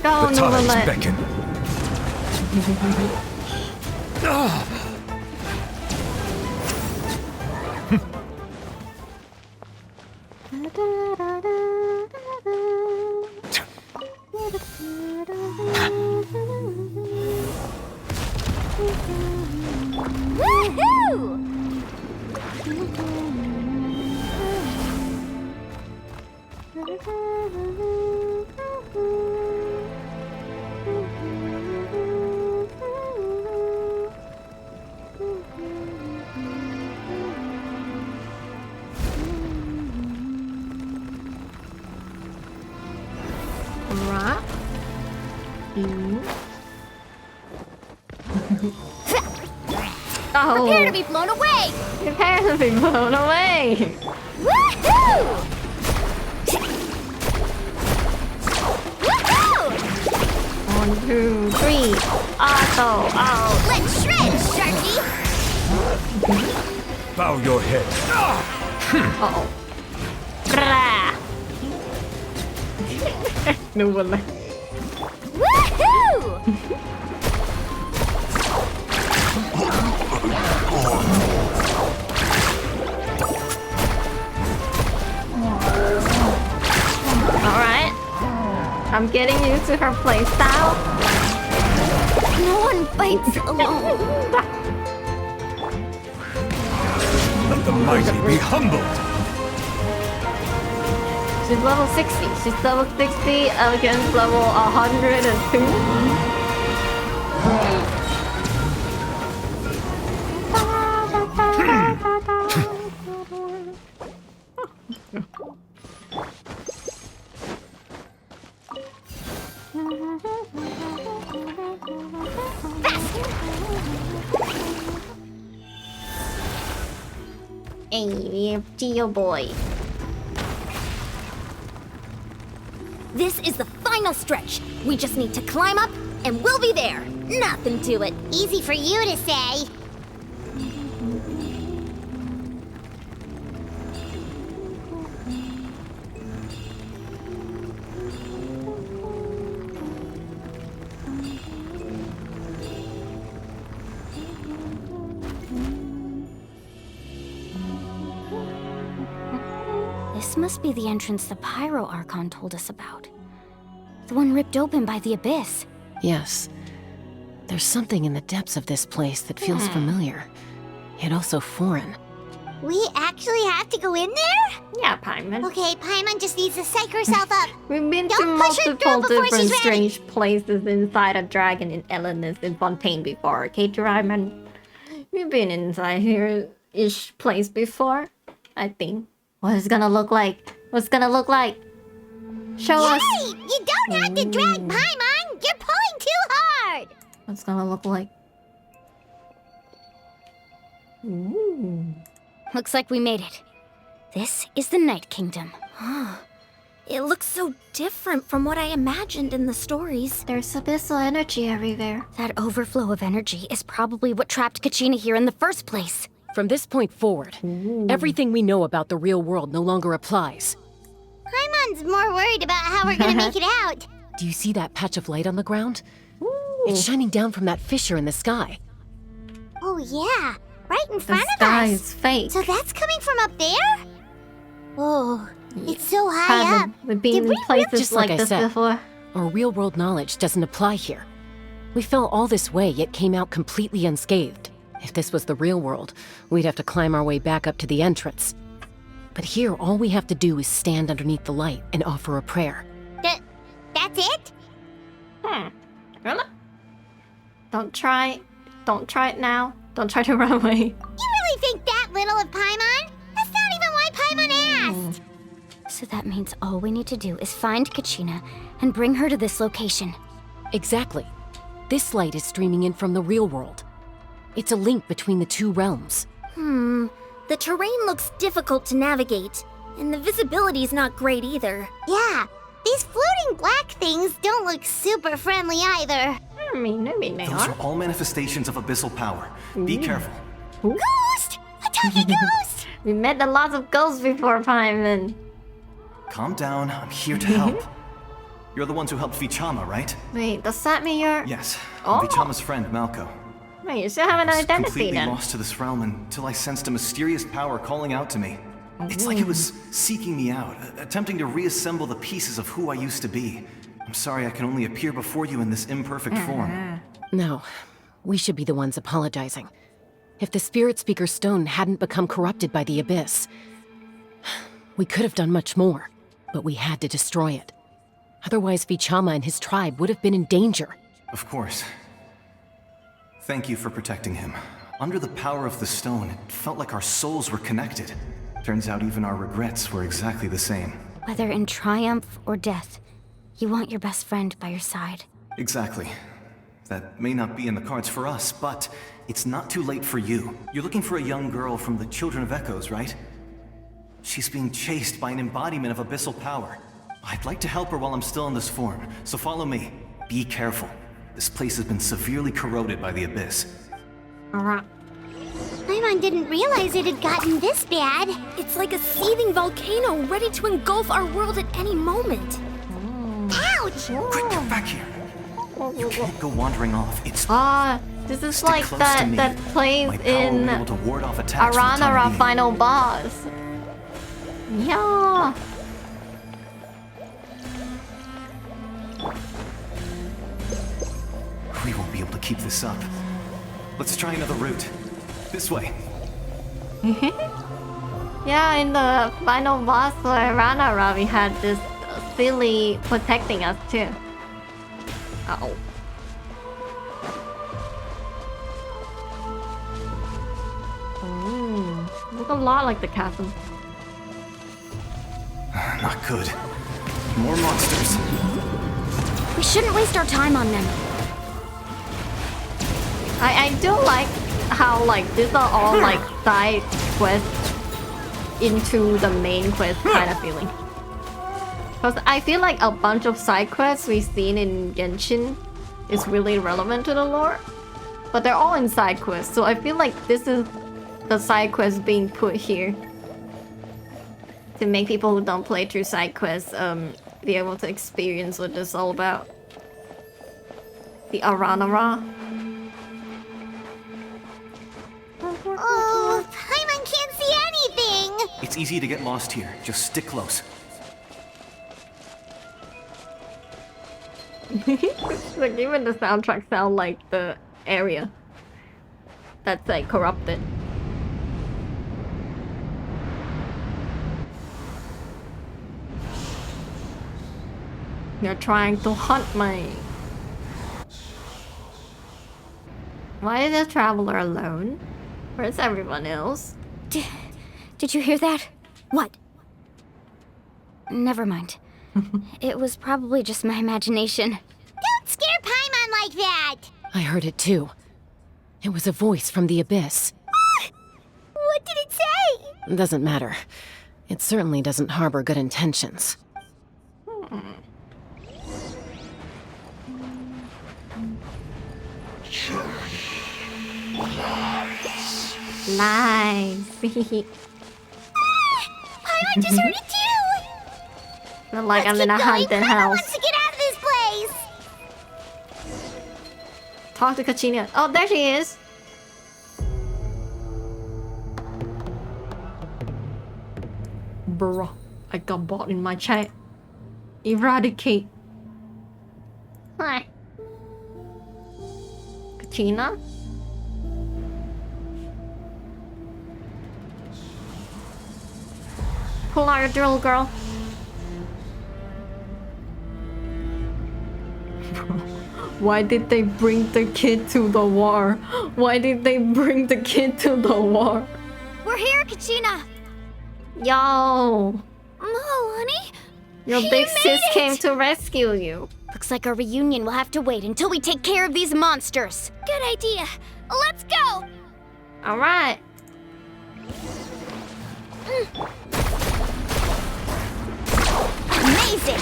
Go, the tides beckon. Woohoo! Right. Oh. Prepare to be blown away! Prepare to be blown away! Woohoo! Woohoo! 1, 2, 3. Auto out. Let's shred, Sharky! Bow your head. Uh-oh. No one left. Woohoo! Alright. I'm getting used to her playstyle. No one fights alone. Let the mighty be humbled. She's level 60. She's level 60 against level 102. Hey, Geo boy. This is the final stretch. We just need to climb up, and we'll be there. Nothing to it. Easy for you to say. This must be the entrance the Pyro Archon told us about. The one ripped open by the Abyss. Yes. There's something in the depths of this place that feels familiar, yet also foreign. We actually have to go in there? Yeah, Paimon. Okay, Paimon just needs to psych herself up. We've been to Don't push her multiple through before different she's ready. strange places inside a dragon in Elenis in Fontaine before. Okay, Paimon? We've been inside here-ish place before, I think. What is gonna look like? What's gonna look like? Show us. Yay! You don't have to drag Paimon! You're pulling too hard! What's gonna look like? Ooh. Looks like we made it. This is the Night Kingdom. It looks so different from what I imagined in the stories. There's abyssal energy everywhere. That overflow of energy is probably what trapped Kachina here in the first place. From this point forward, everything we know about the real world no longer applies. Paimon's more worried about how we're gonna make it out. Do you see that patch of light on the ground? It's shining down from that fissure in the sky. Oh yeah, right in front of us. The sky is fake. So that's coming from up there? Oh, it's so high up. We've been in places Just like I this said, before. our real-world knowledge doesn't apply here. We fell all this way, yet came out completely unscathed. If this was the real world, we'd have to climb our way back up to the entrance. But here, all we have to do is stand underneath the light and offer a prayer. That's it? Really? Don't try it now. Don't try to run away. You really think that little of Paimon? That's not even why Paimon asked! So that means all we need to do is find Kachina and bring her to this location. Exactly. This light is streaming in from the real world. It's a link between the two realms. The terrain looks difficult to navigate, and the visibility's not great either. Yeah, these floating black things don't look super friendly either. I mean, they Those are all manifestations of abyssal power. Be careful. Ghost! A tiny ghost! We met a lot of ghosts before, Paimon. Calm down, I'm here to help. You're the ones who helped Vichama, right? Wait, does that mean you're... Yes, Oh. I'm Vichama's friend, Malco. Wait, you still have an I was identity completely then. lost to this realm until I sensed a mysterious power calling out to me. It's like it was seeking me out, attempting to reassemble the pieces of who I used to be. I'm sorry I can only appear before you in this imperfect form. No, we should be the ones apologizing. If the Spirit Speaker Stone hadn't become corrupted by the Abyss, we could have done much more, but we had to destroy it. Otherwise, Vichama and his tribe would have been in danger. Of course. Thank you for protecting him. Under the power of the stone, it felt like our souls were connected. Turns out even our regrets were exactly the same. Whether in triumph or death, you want your best friend by your side. Exactly. That may not be in the cards for us, but it's not too late for you. You're looking for a young girl from the Children of Echoes, right? She's being chased by an embodiment of abyssal power. I'd like to help her while I'm still in this form, so follow me. Be careful. This place has been severely corroded by the Abyss. Alright. Paimon didn't realize it had gotten this bad. It's like a seething volcano ready to engulf our world at any moment. Ouch! Quick, come back here. You can't go wandering off. It's this is Stick like close that to me. that plays my power will in be able to ward off attacks for the time Aranara being. final boss. Yeah. We won't be able to keep this up. Let's try another route. This way. Yeah, in the final boss for Aranara, we had this silly protecting us too. Uh-oh. Look a lot like the chasm. Not good. More monsters. We shouldn't waste our time on them. I do like how like these are all like side quests into the main quest kind of feeling. Because I feel like a bunch of side quests we've seen in Genshin is really relevant to the lore. But they're all in side quests, so I feel like this is the side quest being put here to make people who don't play through side quests be able to experience what this is all about. The Aranara. Oh, Paimon can't see anything! It's easy to get lost here. Just stick close. Like even the soundtrack sound like the area that's like corrupted. You're trying to hunt me. Why is the traveler alone? Where's everyone else? Did you hear that? What? Never mind. It was probably just my imagination. Don't scare Paimon like that! I heard it too. It was a voice from the Abyss. What did it say? Doesn't matter. It certainly doesn't harbor good intentions. Nice. Paimon just heard it too! Not like I'm Let's in a keep going. haunted Paimon house. wants to get out of this place. Talk to Kachina. Oh, there she is. Bruh, I got bought in my chat. Eradicate. Hi. Kachina? Pull out your drill, girl. Why did they bring the kid to the war? Why did they bring the kid to the war? We're here, Kachina. Yo! Oh, honey. Your You big made sis it! came to rescue you. Looks like our reunion will have to wait until we take care of these monsters. Good idea. Let's go. Alright. Amazing.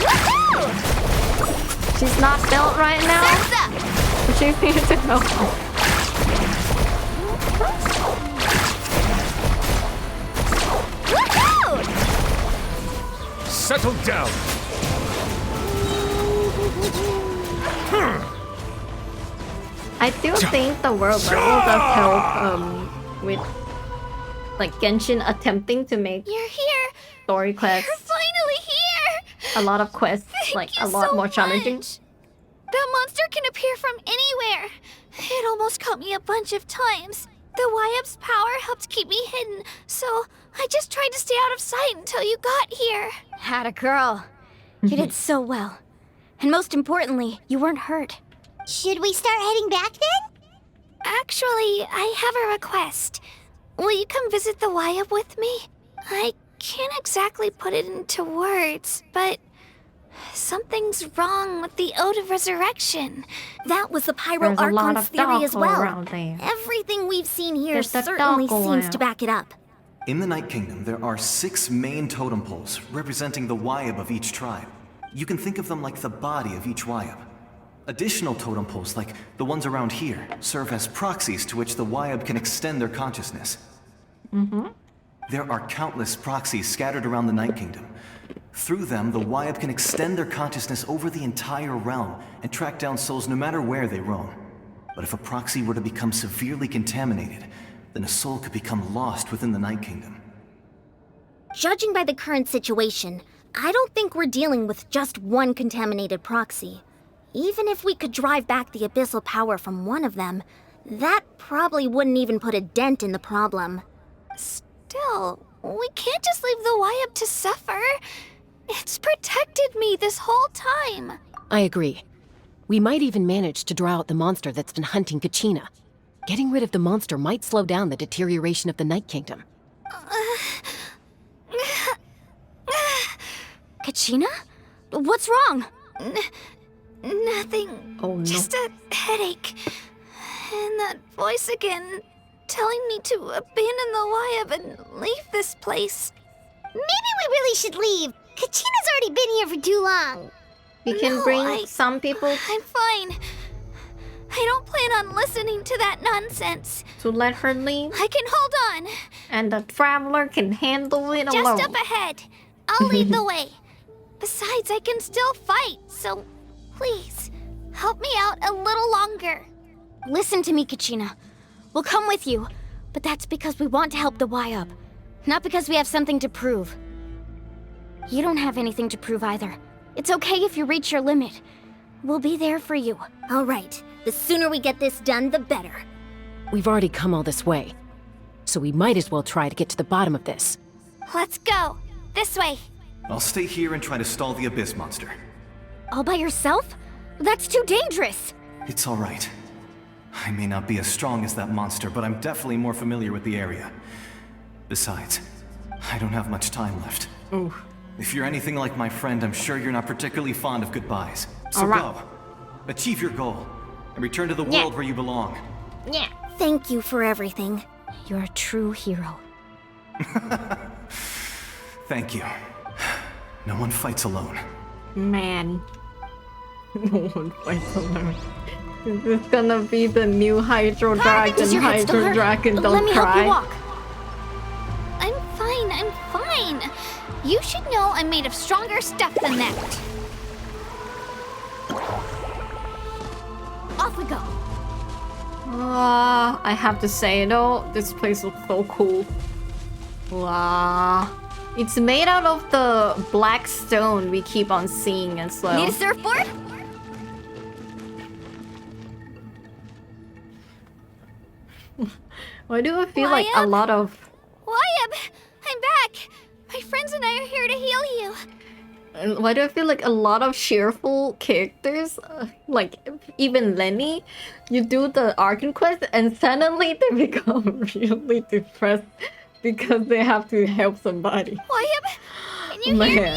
Woohoo! She's not built right now. She's here to help. Woohoo! Settle down. I do think the world level does help with like Genshin attempting to make You're here. story quests You're finally here. a lot of quests like a lot more challenging. That monster can appear from anywhere. It almost caught me a bunch of times. The Wyab's power helped keep me hidden, so I just tried to stay out of sight until you got here. Had a girl. You did so well. And most importantly, you weren't hurt. Should we start heading back then? Actually, I have a request. Will you come visit the Wyab with me? I can't exactly put it into words, but something's wrong with the Ode of Resurrection. That was the Pyro There's a lot Archon's of theory as doggo well. around there. Everything we've seen here There's the certainly doggo seems around. to back it up. In the Night Kingdom, there are 6 main totem poles representing the Wyab of each tribe. You can think of them like the body of each Wyab. Additional totem poles, like the ones around here, serve as proxies to which the Wyab can extend their consciousness. There are countless proxies scattered around the Night Kingdom. Through them, the Wyab can extend their consciousness over the entire realm and track down souls no matter where they roam. But if a proxy were to become severely contaminated, then a soul could become lost within the Night Kingdom. Judging by the current situation, I don't think we're dealing with just one contaminated proxy. Even if we could drive back the abyssal power from one of them, that probably wouldn't even put a dent in the problem. Still, we can't just leave the Wyab to suffer. It's protected me this whole time. I agree. We might even manage to draw out the monster that's been hunting Kachina. Getting rid of the monster might slow down the deterioration of the Night Kingdom. Kachina? What's wrong? Nothing. Oh no. Just a headache. And that voice again, telling me to abandon the Wyab and leave this place. Maybe we really should leave. Kachina's already been here for too long. We can No, bring some people I'm fine. I don't plan on listening to that nonsense. to let her leave, I can hold on. and the traveler can handle it Just alone. up ahead. I'll lead the way. Besides, I can still fight, so please, help me out a little longer. Listen to me, Kachina. We'll come with you, but that's because we want to help the Wyab, not because we have something to prove. You don't have anything to prove either. It's okay if you reach your limit. We'll be there for you. All right, the sooner we get this done, the better. We've already come all this way, so we might as well try to get to the bottom of this. Let's go. This way. I'll stay here and try to stall the Abyss monster. All by yourself? That's too dangerous. It's all right. I may not be as strong as that monster, but I'm definitely more familiar with the area. Besides, I don't have much time left. Ooh. If you're anything like my friend, I'm sure you're not particularly fond of goodbyes. So All right. go. Achieve your goal. And return to the Yeah. world where you belong. Yeah. Thank you for everything. You're a true hero. Thank you. No one fights alone. Man. No one fights alone. This is gonna be the new Hydro Dragon. Does your head still Hydro hurt? Dragon, don't Let me cry. help you walk. I'm fine. You should know I'm made of stronger stuff than that. Off we go. I have to say though, this place looks so cool. Wow. It's made out of the black stone we keep on seeing and slow. Need a surfboard? Why do I feel like a lot of... Wyatt, I'm back. My friends and I are here to heal you. Why do I feel like a lot of cheerful characters, like even Lenny, you do the Archon quest and suddenly they become really depressed because they have to help somebody. Wyatt, can you hear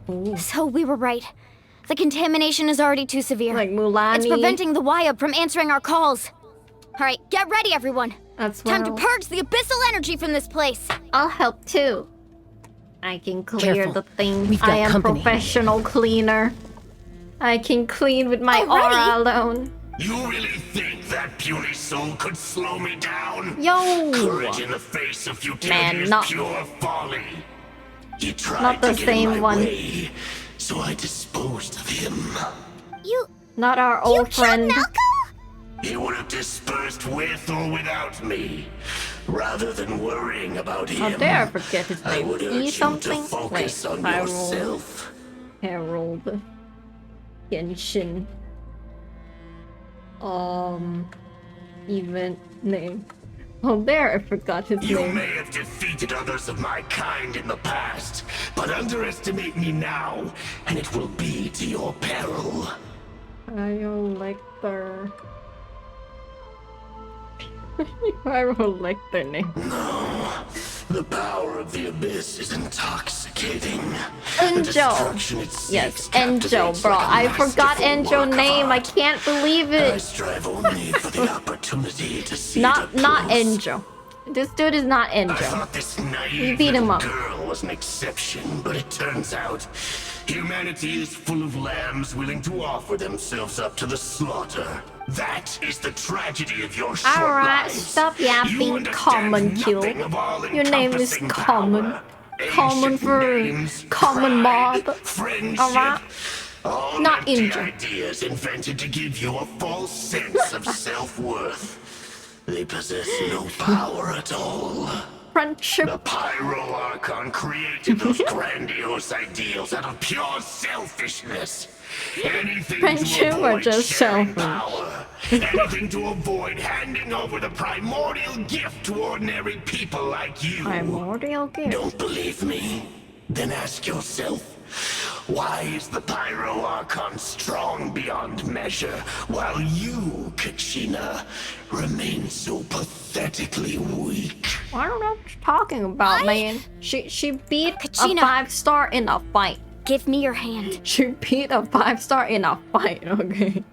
me? So we were right. The contamination is already too severe. Like Mulani. It's preventing the Wyatt from answering our calls. Alright, get ready everyone. That's time to purge the abyssal energy from this place. I'll help too. I can clear Careful. the thing. We've got I am company. professional cleaner. I can clean with my aura alone. You really think that puny soul could slow me down? Yo! Courage in the face of futility Man, is not- pure folly. He tried Not the to get in same my one. way, so I disposed of him. Not our old friend. He would have dispersed with or without me. Rather than worrying about him, How dare I forget his I name? would urge E you something? to focus on Harold. yourself. Harold. Genshin. Even name. Oh, there, I forgot his You name. may have defeated others of my kind in the past, but underestimate me now, and it will be to your peril. Lecter. Lecter name. No, the power of the abyss is intoxicating. The Angel. destruction it seeks Yes, Angel, captivates bro. like a I forgot masterful Angel work of name. I art. can't believe I it. strive only for the opportunity to see Not it up close. Angel. This dude is not I Angel. thought this We naive beat him little up. girl was an exception, but it turns out humanity is full of lambs willing to offer themselves up to the slaughter. That is the tragedy of your short Alright, lives. stop You yapping. understand Common kill. nothing of Your name is all-encompassing Common. power. Common Ancient for names, common pride, mob. friendship, Alright? all Not empty Angel. ideas invented to give you a false sense of self-worth. They possess no power at all. Friendship. The Pyro Archon created those grandiose ideals out of pure selfishness. Anything Friendship to or avoid just sharing selfish? power. Anything to avoid handing over the primordial gift to ordinary people like you. Primordial gift. Don't believe me? Then ask yourself, why is the Pyro Archon strong beyond measure, while you, Kachina, remain so pathetically weak? I don't know what you're talking about, man. She beat Kachina. a 5-star in a fight. Give me your hand. She beat a 5-star in a fight, okay?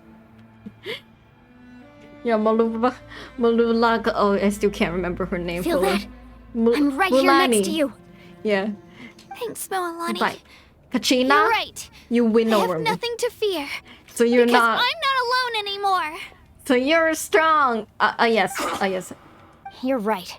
Yeah, Malula. Oh, I still can't remember her name. Feel fully. that? I'm right here next to you. Yeah. Thanks, Moalani. Right. Kachina, You're right. you win I over have me. nothing to fear. So you're because not. I'm not alone anymore. So you're strong. Yes. Yes. You're right.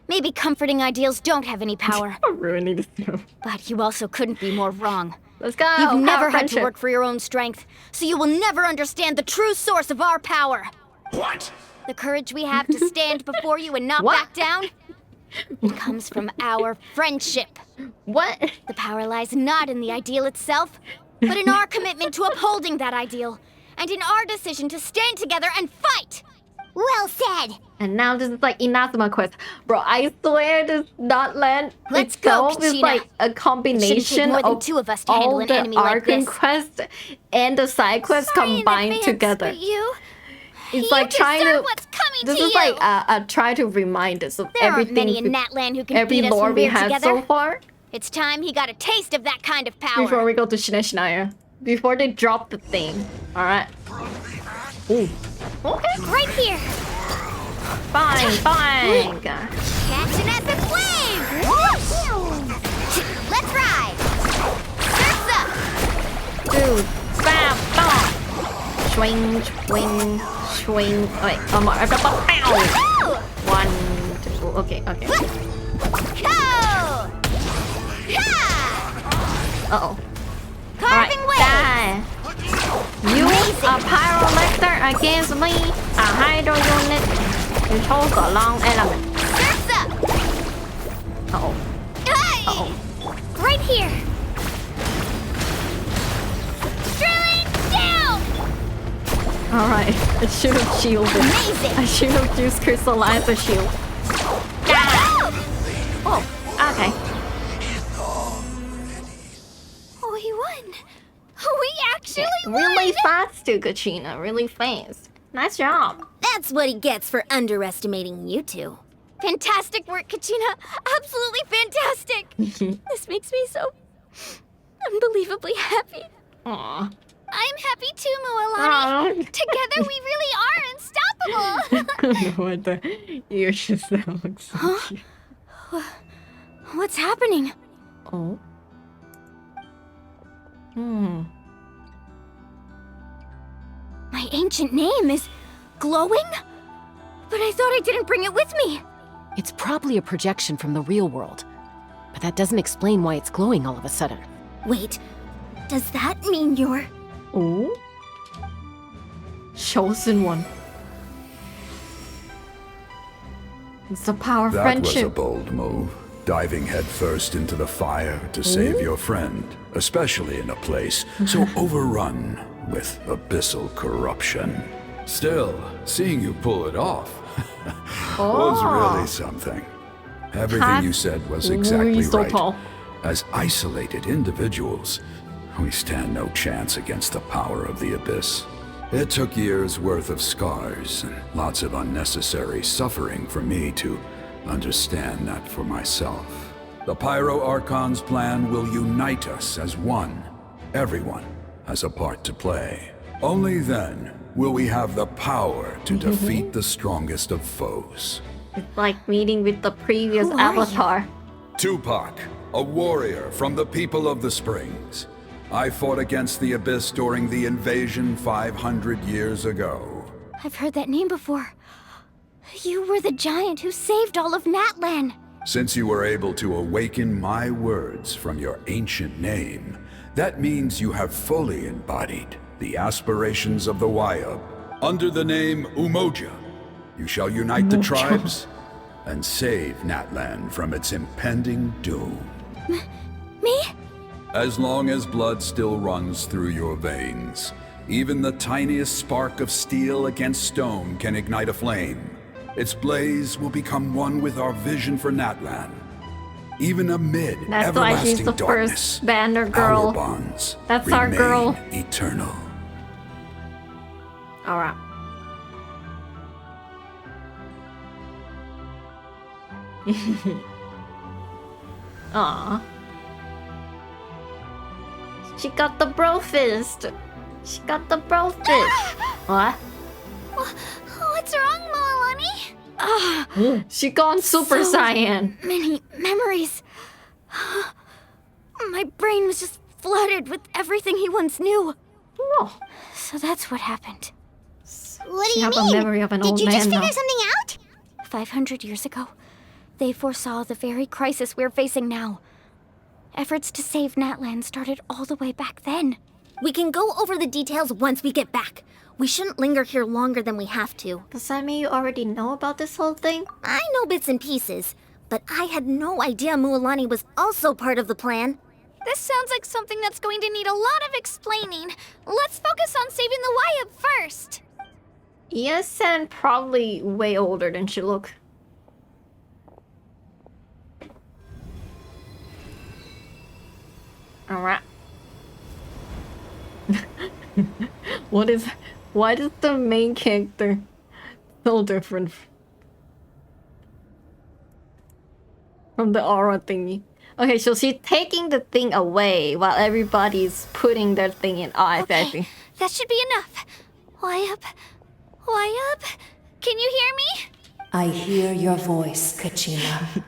Maybe comforting ideals don't have any power. I'm ruining this film. But you also couldn't be more wrong. Let's go. You've never had friendship. to work for your own strength, so you will never understand the true source of our power. What? The courage we have to stand before you and not What? back down, it comes from our friendship. What? The power lies not in the ideal itself, but in our commitment to upholding that ideal, and in our decision to stand together and fight. Well said. And now this is like Inazuma quest. Bro, I swear this Natlan Let's go, itself is Kachina. like a It shouldn't combination take more than of 2 of us to handle all an the enemy like Archon this. quest and the side quest Sorry in combined advance, together. but you It's like trying deserve to. what's coming This to is you. like try to remind us of There aren't everything. many in Natlan who can every beat us lore when we we're had together. so far. It's time he got a taste of that kind of power. Before we go to Shinaya. Before they drop the thing. Alright. Ooh. Okay. Right here. Fine. Catch an epic wave! Let's ride! Surf's up! Dude. Bam. Bam. Swing. Wait. Pow. Woohoo! 1, 2. okay. Go! Uh-oh. Carving Alright, die. You, a pyrolector against me, a hydro unit, you chose the long element. Surf's up! Uh-oh. Hey! Uh-oh. Right here. Drilling down! Alright, I should have shielded. Amazing! I should have used crystallized the shield. Oh, okay. We won! We actually won! Really fast too, Kachina. Really fast. Nice job. That's what he gets for underestimating you two. Fantastic work, Kachina! Absolutely fantastic! This makes me so unbelievably happy. Aww. I'm happy too, Mualani. Together we really are unstoppable. What the? You're just so cute. What's happening? Oh. My ancient name is glowing? But I thought I didn't bring it with me. It's probably a projection from the real world. But that doesn't explain why it's glowing all of a sudden. Wait, does that mean you're... Oh? Chosen one. It's the power of That friendship. was a bold move, diving headfirst into the fire to save your friend, especially in a place so overrun with abyssal corruption. Still, seeing you pull it off was really something. Everything you said was exactly right. As isolated individuals, we stand no chance against the power of the Abyss. It took years' worth of scars and lots of unnecessary suffering for me to understand that for myself. The Pyro Archon's plan will unite us as one. Everyone has a part to play. Only then will we have the power to defeat the strongest of foes. It's like meeting with the previous avatar. Tupac, a warrior from the people of the Springs. I fought against the Abyss during the invasion 500 years ago. I've heard that name before. You were the giant who saved all of Natlan. Since you were able to awaken my words from your ancient name, that means you have fully embodied the aspirations of the Wayab. Under the name Umoja, you shall unite the tribes and save Natlan from its impending doom. Me? As long as blood still runs through your veins, even the tiniest spark of steel against stone can ignite a flame. Its blaze will become one with our vision for Natlan. Even amid That's why she's everlasting the darkness, first banner girl. our bonds That's our remain girl. eternal. Alright. Aww. She got the bro fist. She got the bro fist. What? What's wrong, Mualani? She gone Super Saiyan. Many memories. My brain was just flooded with everything he once knew. Oh. So that's what happened. What She do you have a mean? memory of an Did old you just man figure now. something out? 500 years ago, they foresaw the very crisis we're facing now. Efforts to save Natlan started all the way back then. We can go over the details once we get back. We shouldn't linger here longer than we have to. Does that mean you already know about this whole thing? I know bits and pieces, but I had no idea Mualani was also part of the plan. This sounds like something that's going to need a lot of explaining. Let's focus on saving the Wayab first. Yes, and probably way older than she look. Alright. Why is the main character so different from the aura thingy? Okay, so she's taking the thing away while everybody's putting their thing in. Oh, I see. That should be enough. Wayab? Wayab? Can you hear me? I hear your voice, Kachina,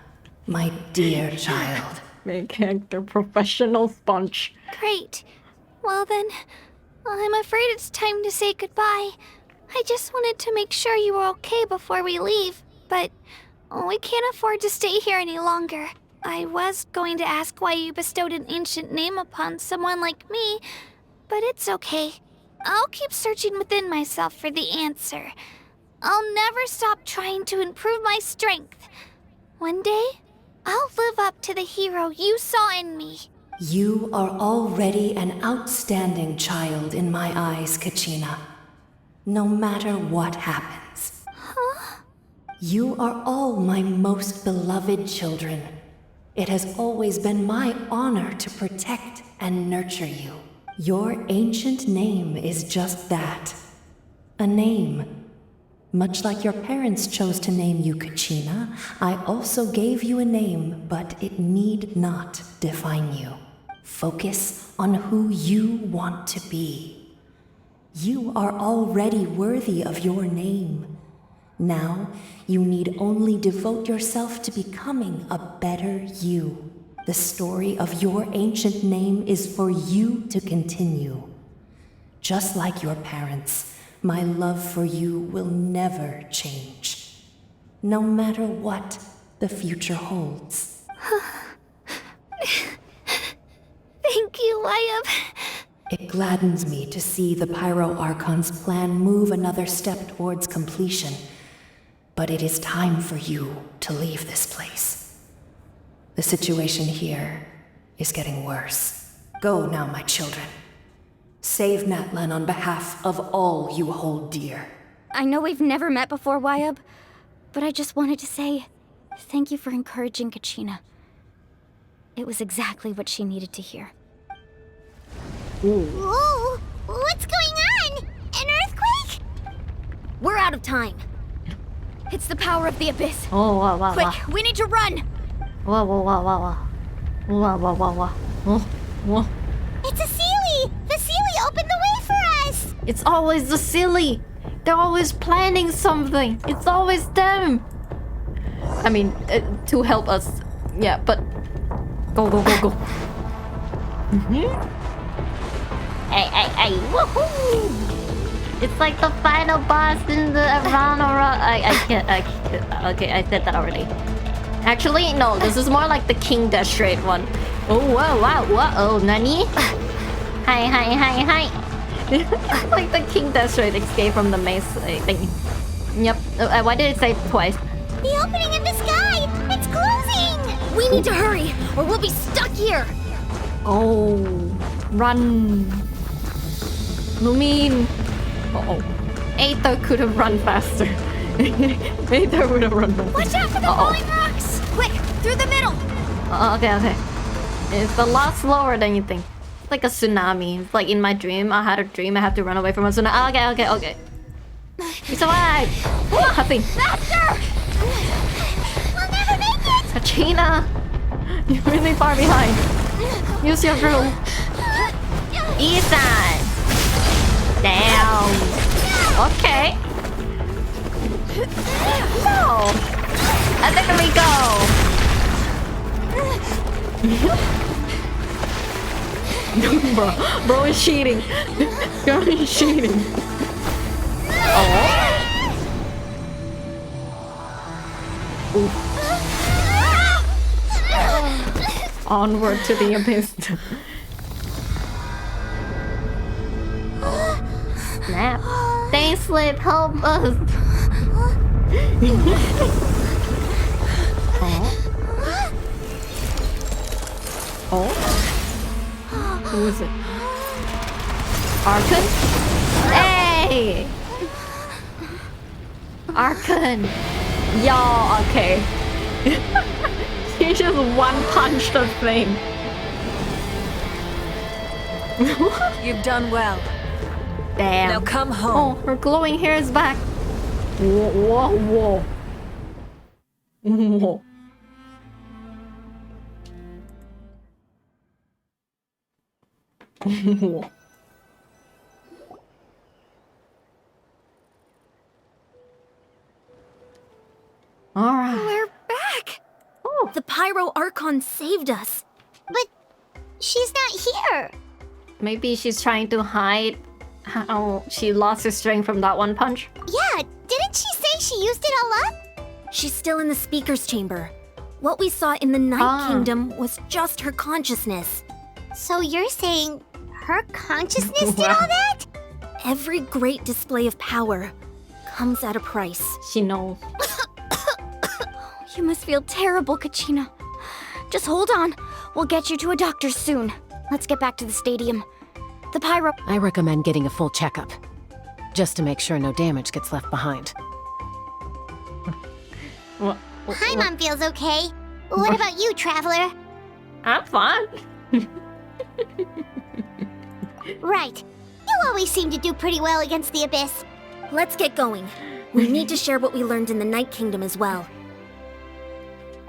my dear child. Main character, professional sponge. Great. Well then, I'm afraid it's time to say goodbye. I just wanted to make sure you were okay before we leave, but We can't afford to stay here any longer. I was going to ask why you bestowed an ancient name upon someone like me, but it's okay. I'll keep searching within myself for the answer. I'll never stop trying to improve my strength. One day, I'll live up to the hero you saw in me. You are already an outstanding child in my eyes, Kachina. No matter what happens. Huh? You are all my most beloved children. It has always been my honor to protect and nurture you. Your ancient name is just that. A name. Much like your parents chose to name you Kachina, I also gave you a name, but it need not define you. Focus on who you want to be. You are already worthy of your name. Now, you need only devote yourself to becoming a better you. The story of your ancient name is for you to continue. Just like your parents, my love for you will never change. No matter what the future holds. Thank you, Wayab. It gladdens me to see the Pyro Archon's plan move another step towards completion. But it is time for you to leave this place. The situation here is getting worse. Go now, my children. Save Natlan on behalf of all you hold dear. I know we've never met before, Wayab, but I just wanted to say thank you for encouraging Kachina. It was exactly what she needed to hear. Whoa! What's going on? An earthquake? We're out of time. It's the power of the Abyss. Oh, wow, wow, Quick, wow. we need to run! Wow, wow, wow, wow, wow. Wow, wow, wow, wow. Oh, wow. It's a Sealy! The Sealy opened the way for us! It's always the silly. They're always planning something. It's always them. I mean, to help us. Yeah, but... Go, go, go, go. Hey, woohoo! It's like the final boss in the Aranora. I can't. Okay, I said that already. Actually, no, this is more like the King Destrate one. Oh, wow, wow, whoa, nani? Hi. Like the King Destrate escape from the maze thing. Yep. Why did it say it twice? The opening in the sky! It's closing! We need to hurry, or we'll be stuck here! Oh, run. Lumin. Uh-oh. Aether could have run faster. Aether would have run faster. Watch out for the falling rocks! Quick, through the middle! Okay. It's a lot slower than you think. It's like a tsunami. It's like in my dream, I had a dream I had to run away from a tsunami. Okay. We survived! Nothing. Faster! We'll never make it! Kachina! You're really far behind. Use your broom. Ethan! Down. Okay. No! I think we go. Bro is cheating. Bro is cheating. Oh. Onward to the abyss. Snap. Stay slip, help us. Oh. Who is it? Archon? Hey! Archon! Yo, okay. He just one-punched the thing. You've done well. Damn. Now come home. Oh, her glowing hair is back. Whoa. Alright. We're back! Oh. The Pyro Archon saved us. But she's not here. Maybe she's trying to hide how she lost her strength from that one punch. Yeah, didn't she say she used it all up? She's still in the Speaker's Chamber. What we saw in the Night Kingdom was just her consciousness. So you're saying her consciousness did all that? Every great display of power comes at a price. She knows. You must feel terrible, Kachina. Just hold on. We'll get you to a doctor soon. Let's get back to the stadium. The pyro... I recommend getting a full checkup, just to make sure no damage gets left behind. Paimon feels okay. What about you, Traveler? I'm fine. Right. You always seem to do pretty well against the Abyss. Let's get going. We need to share what we learned in the Night Kingdom as well.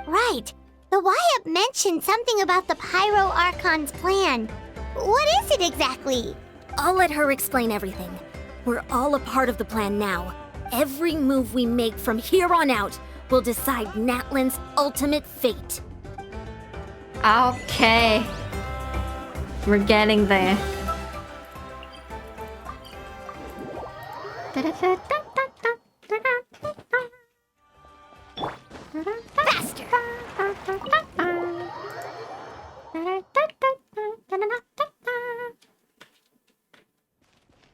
Right. The Wyatt mentioned something about the Pyro Archon's plan. What is it exactly? I'll let her explain everything. We're all a part of the plan now. Every move we make from here on out will decide Natlan's ultimate fate. Okay. We're getting there. Faster!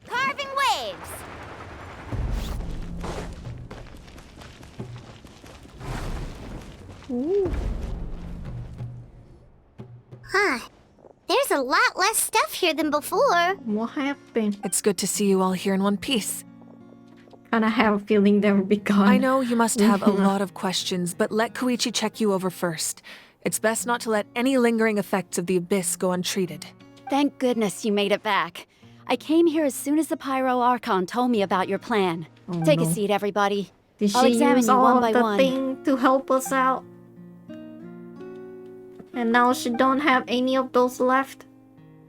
Carving waves! Ooh. Huh. There's a lot less stuff here than before. What happened? It's good to see you all here in one piece. Kinda have a feeling they will be gone. I know you must have a lot of questions, but let Koichi check you over first. It's best not to let any lingering effects of the Abyss go untreated. Thank goodness you made it back. I came here as soon as the Pyro Archon told me about your plan. Take a seat, everybody. Did I'll she examine use you all one of by the one. thing to help us out? And now she don't have any of those left.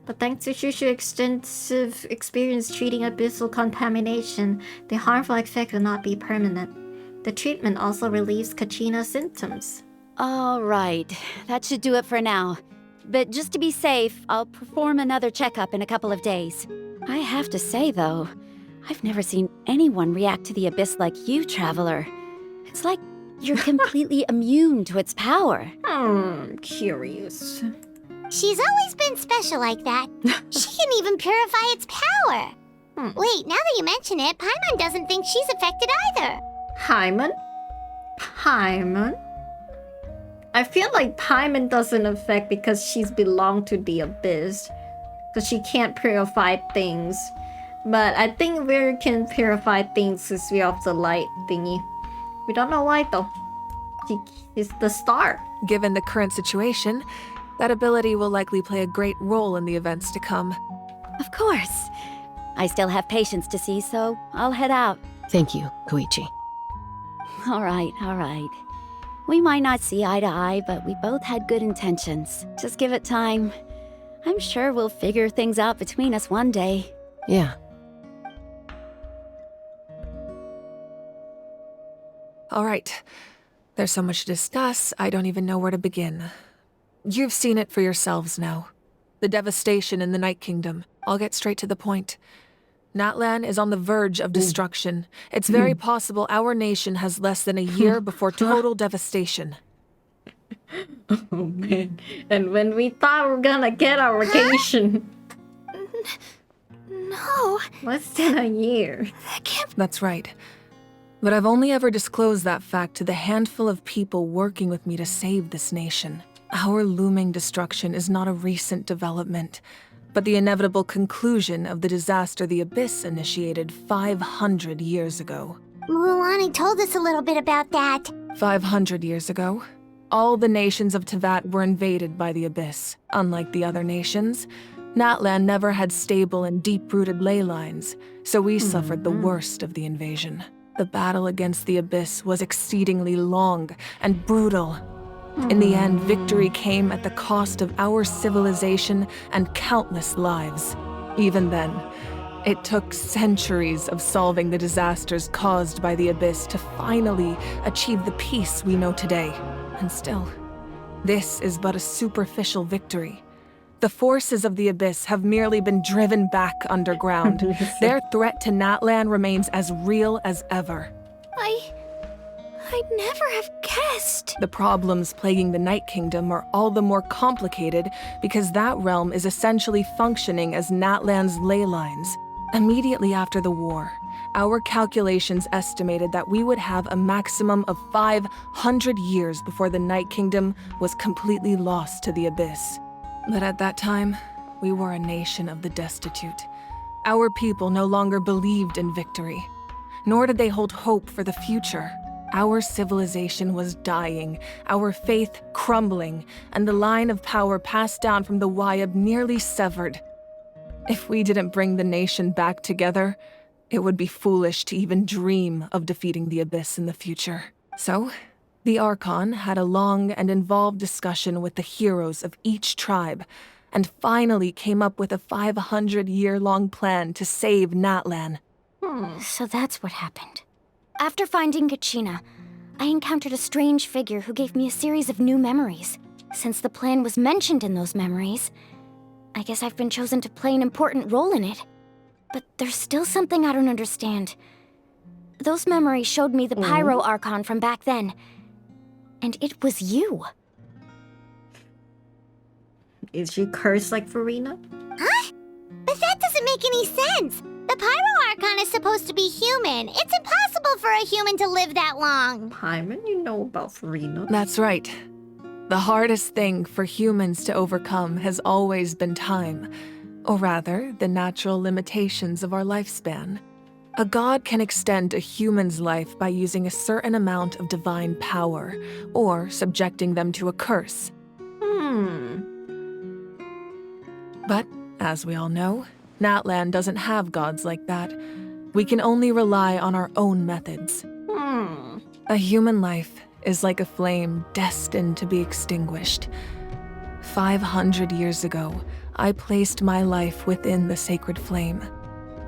But thanks to Shushu's extensive experience treating abyssal contamination, the harmful effect will not be permanent. The treatment also relieves Kachina's symptoms. All right, that should do it for now. But just to be safe, I'll perform another checkup in a couple of days. I have to say, though, I've never seen anyone react to the Abyss like you, Traveler. It's like you're completely immune to its power. I'm curious. She's always been special like that. She can even purify its power. Wait, now that you mention it, Paimon doesn't think she's affected either. Paimon? Paimon? I feel like Paimon doesn't affect because she's belonged to the Abyss. Because she can't purify things. But I think we can purify things because we have the light thingy. We don't know why though. She is the star. Given the current situation, that ability will likely play a great role in the events to come. Of course. I still have patients to see, so I'll head out. Thank you, Koichi. All right, all right. We might not see eye to eye, but we both had good intentions. Just give it time. I'm sure we'll figure things out between us one day. Yeah. All right. There's so much to discuss, I don't even know where to begin. You've seen it for yourselves now. The devastation in the Night Kingdom. I'll get straight to the point. Natlan is on the verge of destruction. It's very possible our nation has less than a year before total devastation. Oh man. And when we thought we were gonna get our vacation. No. Less than a year. That's right. But I've only ever disclosed that fact to the handful of people working with me to save this nation. Our looming destruction is not a recent development, but the inevitable conclusion of the disaster the Abyss initiated 500 years ago. Mulani told us a little bit about that. 500 years ago, all the nations of Teyvat were invaded by the Abyss. Unlike the other nations, Natlan never had stable and deep-rooted ley lines, so we suffered the worst of the invasion. The battle against the Abyss was exceedingly long and brutal. In the end, victory came at the cost of our civilization and countless lives. Even then, it took centuries of solving the disasters caused by the Abyss to finally achieve the peace we know today. And still, this is but a superficial victory. The forces of the Abyss have merely been driven back underground. Their threat to Natlan remains as real as ever. I I'd never have guessed. The problems plaguing the Night Kingdom are all the more complicated because that realm is essentially functioning as Natlan's ley lines. Immediately after the war, our calculations estimated that we would have a maximum of 500 years before the Night Kingdom was completely lost to the Abyss. But at that time, we were a nation of the destitute. Our people no longer believed in victory, nor did they hold hope for the future. Our civilization was dying, our faith crumbling, and the line of power passed down from the Wayab nearly severed. If we didn't bring the nation back together, it would be foolish to even dream of defeating the Abyss in the future. So, the Archon had a long and involved discussion with the heroes of each tribe, and finally came up with a 500-year-long plan to save Natlan. So that's what happened. After finding Kachina, I encountered a strange figure who gave me a series of new memories. Since the plan was mentioned in those memories, I guess I've been chosen to play an important role in it. But there's still something I don't understand. Those memories showed me the Pyro Archon from back then. And it was you. Is she cursed like Farina? Huh? But that doesn't make any sense. The Pyro Archon is supposed to be human. It's impossible for a human to live that long. Paimon, you know about Farina. That's right. The hardest thing for humans to overcome has always been time, or rather, the natural limitations of our lifespan. A god can extend a human's life by using a certain amount of divine power, or subjecting them to a curse. But, as we all know, Natlan doesn't have gods like that. We can only rely on our own methods. A human life is like a flame destined to be extinguished. 500 years ago, I placed my life within the sacred flame.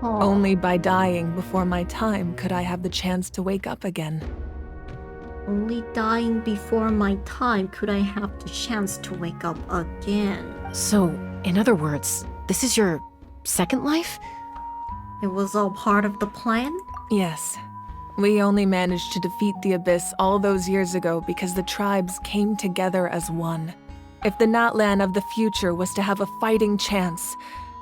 Only by dying before my time could I have the chance to wake up again. Only dying before my time could I have the chance to wake up again. So, in other words, this is your second life? It was all part of the plan? Yes. We only managed to defeat the Abyss all those years ago because the tribes came together as one. If the Natlan of the future was to have a fighting chance,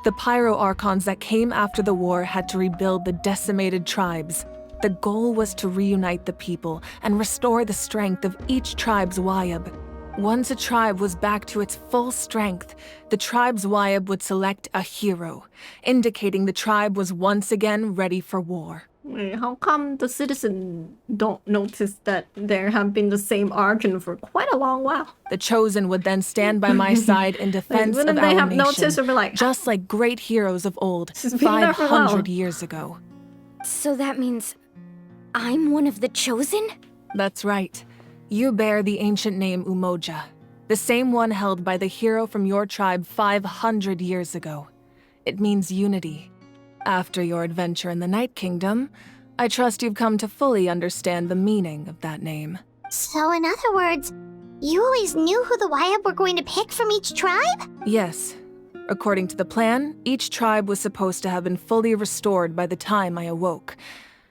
the Pyro Archons that came after the war had to rebuild the decimated tribes. The goal was to reunite the people and restore the strength of each tribe's Wayab. Once a tribe was back to its full strength, the tribe's Wayab would select a hero, indicating the tribe was once again ready for war. Wait, how come the citizens don't notice that there have been the same Archon for quite a long while? The Chosen would then stand by my side in defense of our nation, noticed or be like, just like great heroes of old, she's been there for a while. 500 years ago. So that means I'm one of the Chosen? That's right. You bear the ancient name Umoja, the same one held by the hero from your tribe 500 years ago. It means unity. After your adventure in the Night Kingdom, I trust you've come to fully understand the meaning of that name. So in other words, you always knew who the Wayab were going to pick from each tribe? Yes. According to the plan, each tribe was supposed to have been fully restored by the time I awoke.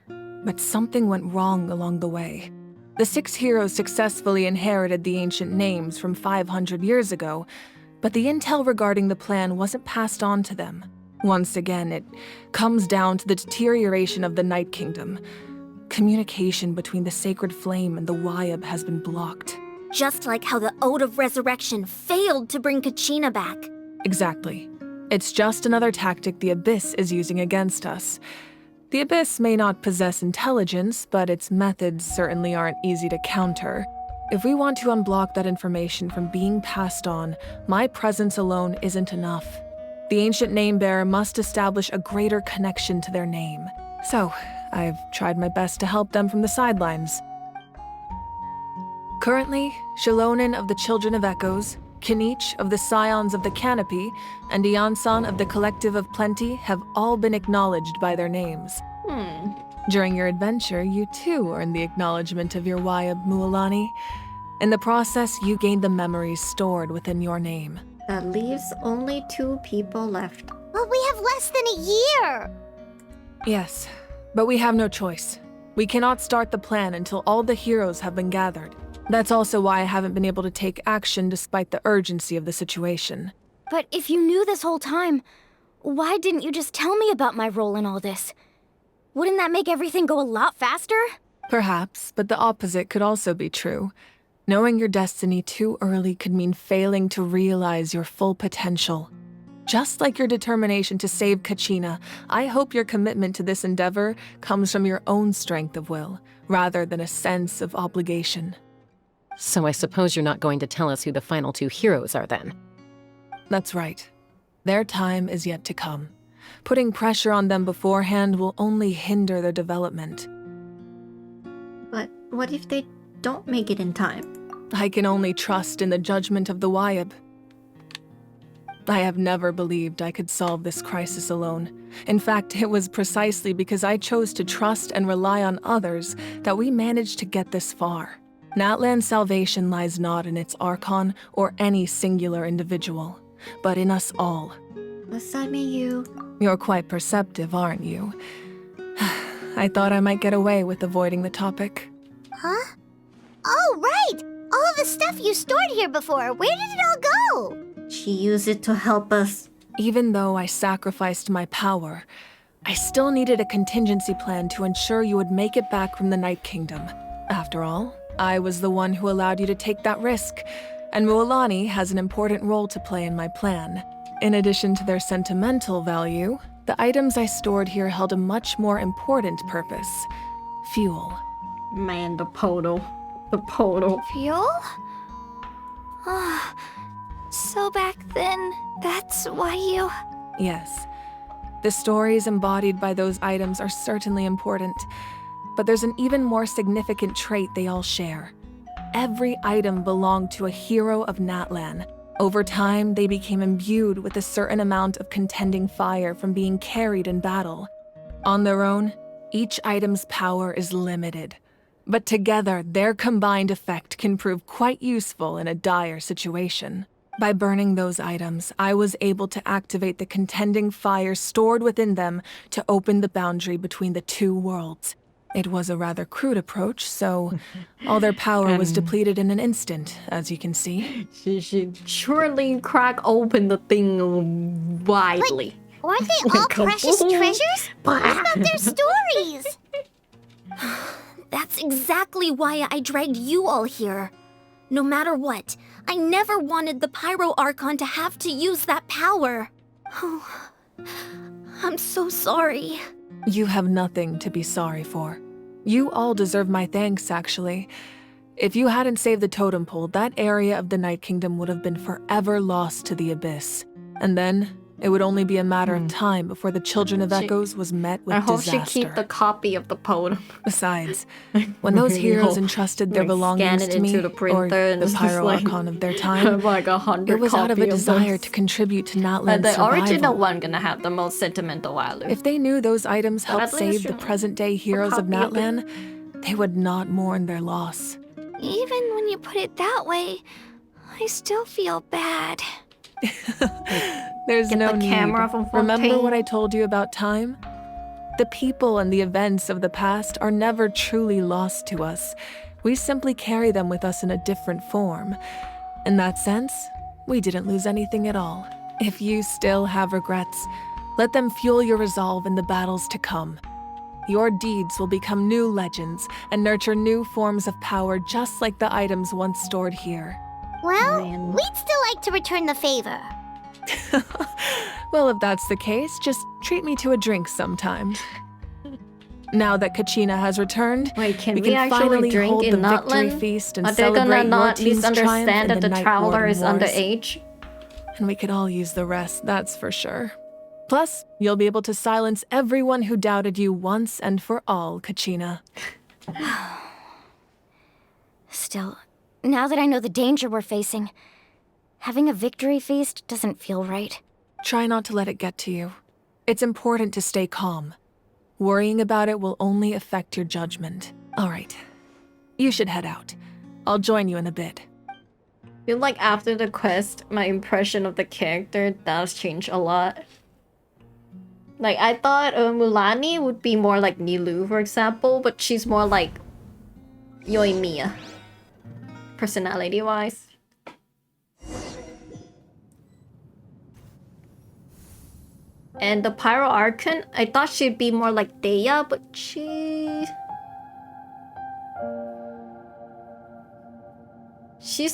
But something went wrong along the way. The 6 heroes successfully inherited the ancient names from 500 years ago, but the intel regarding the plan wasn't passed on to them. Once again, it comes down to the deterioration of the Night Kingdom. Communication between the sacred flame and the Wayab has been blocked. Just like how the Ode of Resurrection failed to bring Kachina back. Exactly. It's just another tactic the Abyss is using against us. The Abyss may not possess intelligence, but its methods certainly aren't easy to counter. If we want to unblock that information from being passed on, my presence alone isn't enough. The ancient name-bearer must establish a greater connection to their name. So, I've tried my best to help them from the sidelines. Currently, Shilonin of the Children of Echoes, Kinich of the Scions of the Canopy, and Iansan of the Collective of Plenty have all been acknowledged by their names. During your adventure, you too earned the acknowledgement of your Wayab, Mualani. In the process, you gained the memories stored within your name. That leaves only 2 people left. Well, we have less than a year. Yes, but we have no choice. We cannot start the plan until all the heroes have been gathered. That's also why I haven't been able to take action despite the urgency of the situation. But if you knew this whole time, why didn't you just tell me about my role in all this? Wouldn't that make everything go a lot faster? Perhaps, but the opposite could also be true. Knowing your destiny too early could mean failing to realize your full potential. Just like your determination to save Kachina, I hope your commitment to this endeavor comes from your own strength of will, rather than a sense of obligation. So I suppose you're not going to tell us who the final 2 heroes are then? That's right. Their time is yet to come. Putting pressure on them beforehand will only hinder their development. But what if they don't make it in time? I can only trust in the judgment of the Wyab. I have never believed I could solve this crisis alone. In fact, it was precisely because I chose to trust and rely on others that we managed to get this far. Natlan's salvation lies not in its Archon or any singular individual, but in us all. Does that mean you... You're quite perceptive, aren't you? I thought I might get away with avoiding the topic. Huh? Oh, right! All the stuff you stored here before, where did it all go? She used it to help us. Even though I sacrificed my power, I still needed a contingency plan to ensure you would make it back from the Night Kingdom. After all, I was the one who allowed you to take that risk, and Mualani has an important role to play in my plan. In addition to their sentimental value, the items I stored here held a much more important purpose: fuel. Man, the podal. The podal. Fuel? So back then, that's why you... Yes. The stories embodied by those items are certainly important, but there's an even more significant trait they all share. Every item belonged to a hero of Natlan. Over time, they became imbued with a certain amount of contending fire from being carried in battle. On their own, each item's power is limited, but together, their combined effect can prove quite useful in a dire situation. By burning those items, I was able to activate the contending fire stored within them to open the boundary between the 2 worlds. It was a rather crude approach, so all their power was depleted in an instant, as you can see. She surely crack open the thing widely. Weren't they all precious treasures? What about their stories? That's exactly why I dragged you all here. No matter what, I never wanted the Pyro Archon to have to use that power. Oh, I'm so sorry. You have nothing to be sorry for. You all deserve my thanks, actually. If you hadn't saved the totem pole, that area of the Night Kingdom would have been forever lost to the Abyss. And then, it would only be a matter of time before the Children of Echoes was met with disaster. I hope she keep the copy of the totem. Besides, when those heroes entrusted their belongings to me, or the Pyro Archon of their time, like 100 it was out of a desire to contribute to Natlan's survival. The original one gonna have the most sentimental value. If they knew those items helped save the present-day heroes of Natlan, they would not mourn their loss. Even when you put it that way, I still feel bad. There's no need. Camera from Remember what I told you about time? The people and the events of the past are never truly lost to us. We simply carry them with us in a different form. In that sense, we didn't lose anything at all. If you still have regrets, let them fuel your resolve in the battles to come. Your deeds will become new legends and nurture new forms of power just like the items once stored here. Well, we'd still like to return the favor. Well, if that's the case, just treat me to a drink sometime. Now that Kachina has returned, we can finally drink hold in the victory Natlan? feast and Are they celebrate gonna your not team's triumph misunderstand in that the Night traveler Warden is Wars? underage? And we could all use the rest, that's for sure. Plus, you'll be able to silence everyone who doubted you once and for all, Kachina. Still, now that I know the danger we're facing, having a victory feast doesn't feel right. Try not to let it get to you. It's important to stay calm. Worrying about it will only affect your judgment. All right. You should head out. I'll join you in a bit. I feel like after the quest, my impression of the character does change a lot. Like, I thought Mulani would be more like Nilou, for example, but she's more like Yoimiya, personality-wise. And the Pyro Archon, I thought she'd be more like Dea, but she's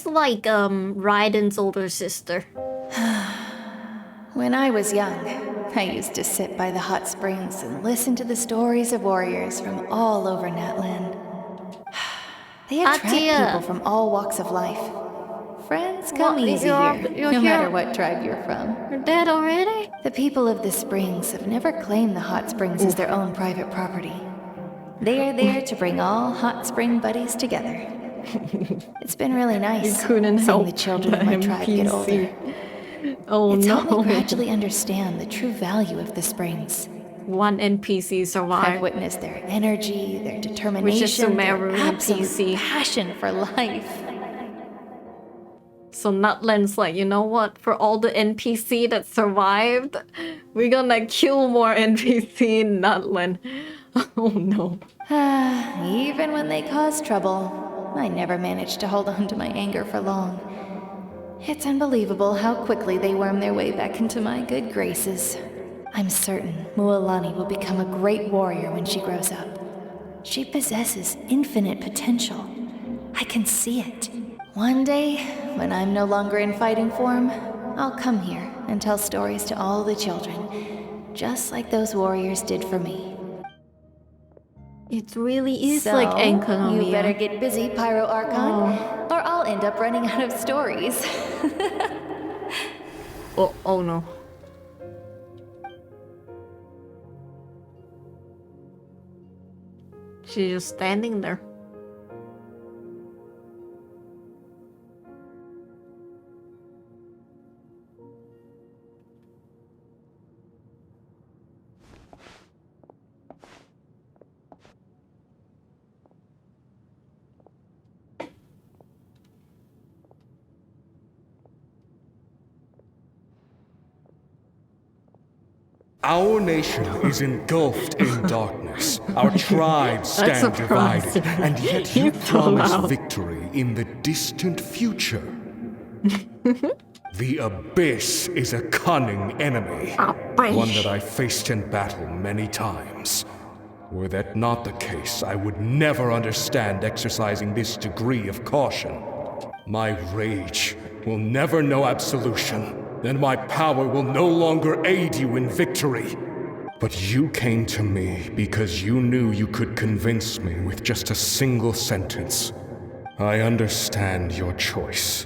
like Raiden's older sister. When I was young, I used to sit by the hot springs and listen to the stories of warriors from all over Natlan. They attract people from all walks of life. Friends come easy here, no matter what tribe you're from. You're dead already? The people of the springs have never claimed the hot springs as their own private property. They are there to bring all hot spring buddies together. It's been really nice seeing the children of my tribe get older. It's helped me gradually understand the true value of the springs. One NPC survived. I've witnessed their energy, their determination, their absolute passion for life. So Natlan's like, you know what? For all the NPC that survived, we're gonna kill more NPC in Natlan. Oh no. Even when they cause trouble, I never managed to hold on to my anger for long. It's unbelievable how quickly they worm their way back into my good graces. I'm certain Mualani will become a great warrior when she grows up. She possesses infinite potential. I can see it. One day, when I'm no longer in fighting form, I'll come here and tell stories to all the children, just like those warriors did for me. It really is like Enkanomiya. You better get busy, Pyro Archon, or I'll end up running out of stories. Oh no. She's just standing there. Our nation is engulfed in darkness. Our tribes stand divided, and yet you promise victory in the distant future. The Abyss is a cunning enemy, one that I faced in battle many times. Were that not the case, I would never understand exercising this degree of caution. My rage will never know absolution, and my power will no longer aid you in victory. But you came to me because you knew you could convince me with just a single sentence. I understand your choice.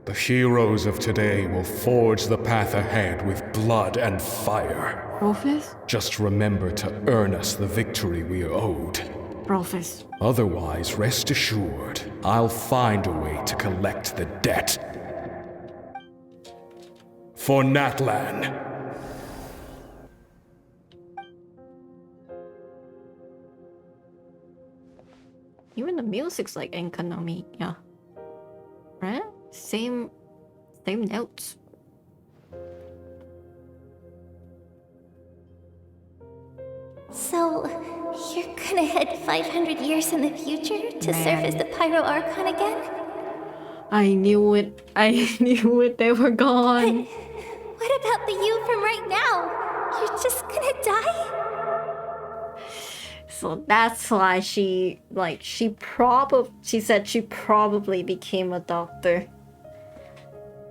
The heroes of today will forge the path ahead with blood and fire. Rufus? Just remember to earn us the victory we are owed. Rufus. Otherwise, rest assured, I'll find a way to collect the debt. For Natlan. Even the music's like Enkanomiya. Yeah. Right? Same notes. So, you're gonna head 500 years in the future to serve as the Pyro Archon again? I knew it. They were gone. What about the you from right now? You're just gonna die? So that's why she said she probably became a doctor.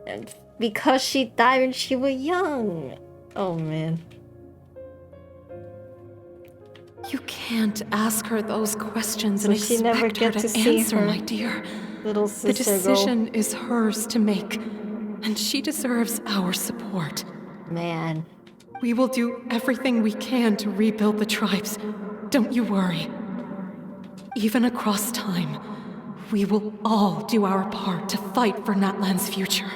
And because she died when she was young. Oh man. You can't ask her those questions and she never expect her gets to to see answer, her my dear. little The sister decision is hers to make, and she deserves our support. Man. We will do everything we can to rebuild the tribes. Don't you worry. Even across time, we will all do our part to fight for Natlan's future.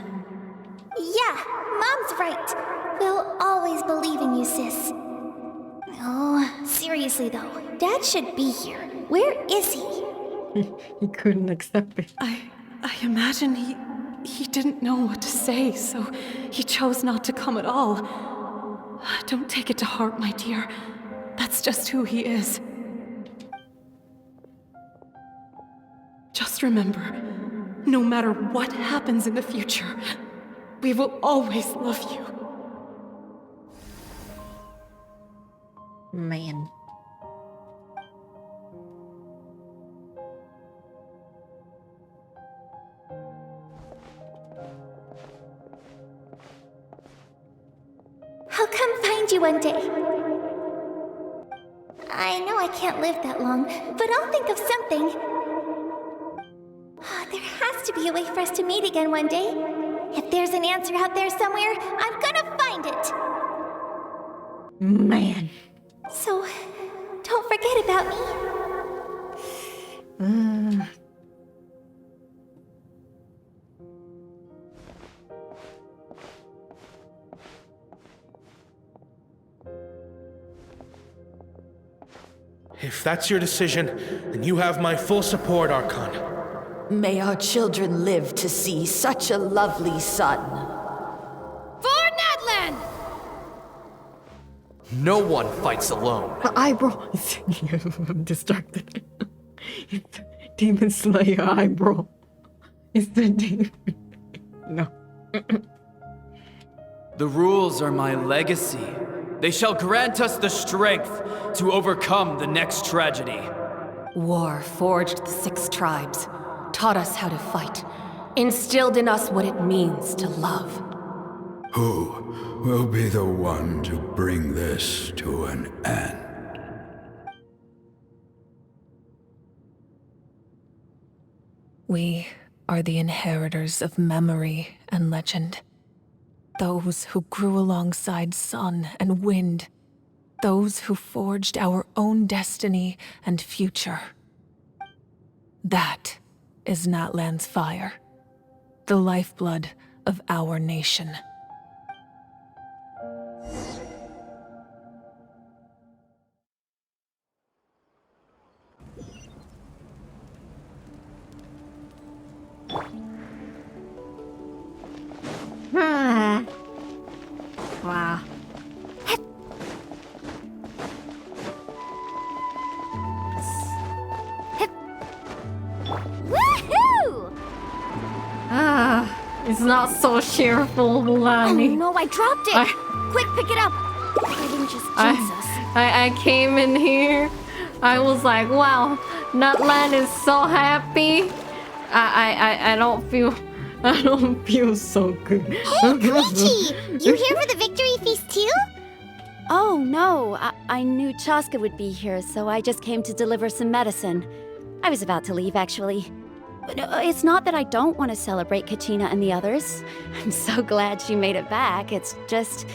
Yeah, Mom's right. We'll always believe in you, sis. Oh, seriously though, Dad should be here. Where is he? He couldn't accept it. I imagine he didn't know what to say, so he chose not to come at all. Don't take it to heart, my dear. That's just who he is. Just remember, no matter what happens in the future, we will always love you. Man. I'll come find you one day. I know I can't live that long, but I'll think of something. There has to be a way for us to meet again one day. If there's an answer out there somewhere, I'm gonna find it. Man. So, don't forget about me. If that's your decision, then you have my full support, Archon. May our children live to see such a lovely son. For Natlan! No one fights alone. The eyebrow. I'm distracted. It's Demon Slayer eyebrow. It's the demon. No. The rules are my legacy. They shall grant us the strength to overcome the next tragedy. War forged the 6 tribes, taught us how to fight, instilled in us what it means to love. Who will be the one to bring this to an end? We are the inheritors of memory and legend. Those who grew alongside sun and wind. Those who forged our own destiny and future. That is Natlan's fire, the lifeblood of our nation. Wow. Woohoo! It's not so cheerful, Mulani. Oh no, I dropped it! Quick, pick it up! I didn't just jinx us. I came in here. I was like, wow, Natlan is so happy. I don't feel so good. Hey, Koichi! You here for the victory feast too? Oh, no. I knew Chaska would be here, so I just came to deliver some medicine. I was about to leave, actually. But it's not that I don't want to celebrate Kachina and the others. I'm so glad she made it back. It's just...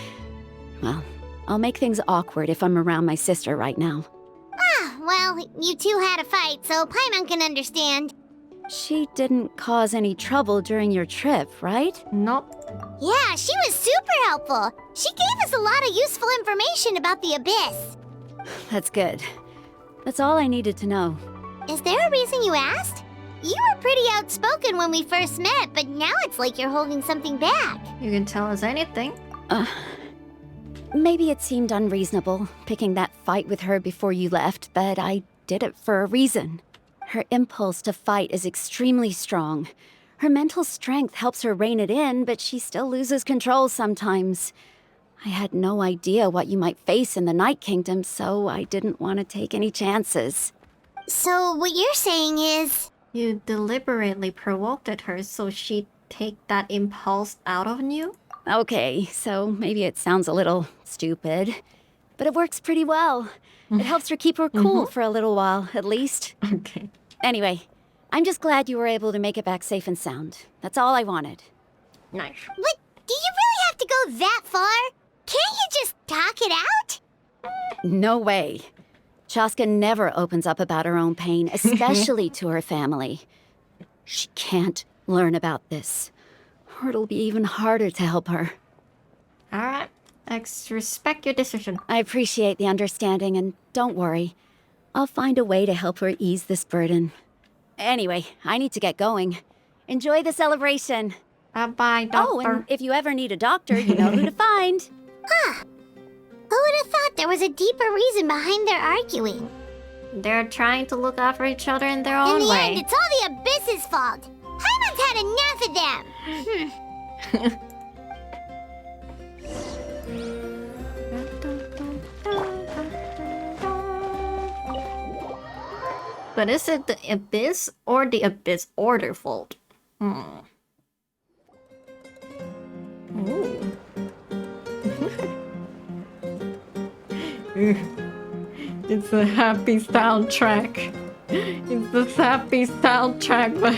well, I'll make things awkward if I'm around my sister right now. Well, you two had a fight, so Paimon can understand. She didn't cause any trouble during your trip, right? Nope. Yeah, she was super helpful. She gave us a lot of useful information about the Abyss. That's good. That's all I needed to know. Is there a reason you asked? You were pretty outspoken when we first met, but now it's like you're holding something back. You can tell us anything. Maybe it seemed unreasonable, picking that fight with her before you left, but I did it for a reason. Her impulse to fight is extremely strong. Her mental strength helps her rein it in, but she still loses control sometimes. I had no idea what you might face in the Night Kingdom, so I didn't want to take any chances. So what you're saying is... You deliberately provoked her so she'd take that impulse out of you? Okay, so maybe it sounds a little stupid, but it works pretty well. It helps her keep her cool for a little while, at least. Okay. Anyway, I'm just glad you were able to make it back safe and sound. That's all I wanted. Nice. But do you really have to go that far? Can't you just talk it out? No way. Chaska never opens up about her own pain, especially to her family. She can't learn about this, or it'll be even harder to help her. Alright, I respect your decision. I appreciate the understanding, and don't worry. I'll find a way to help her ease this burden. Anyway, I need to get going. Enjoy the celebration. Bye-bye, doctor. Oh, and if you ever need a doctor, you know who to find. Who would have thought there was a deeper reason behind their arguing? They're trying to look after each other in their own In the way. end, it's all the Abyss's fault. Paimon's had enough of them. But is it the Abyss or the Abyss Order fault? Ooh. It's a happy soundtrack. It's the happy soundtrack, but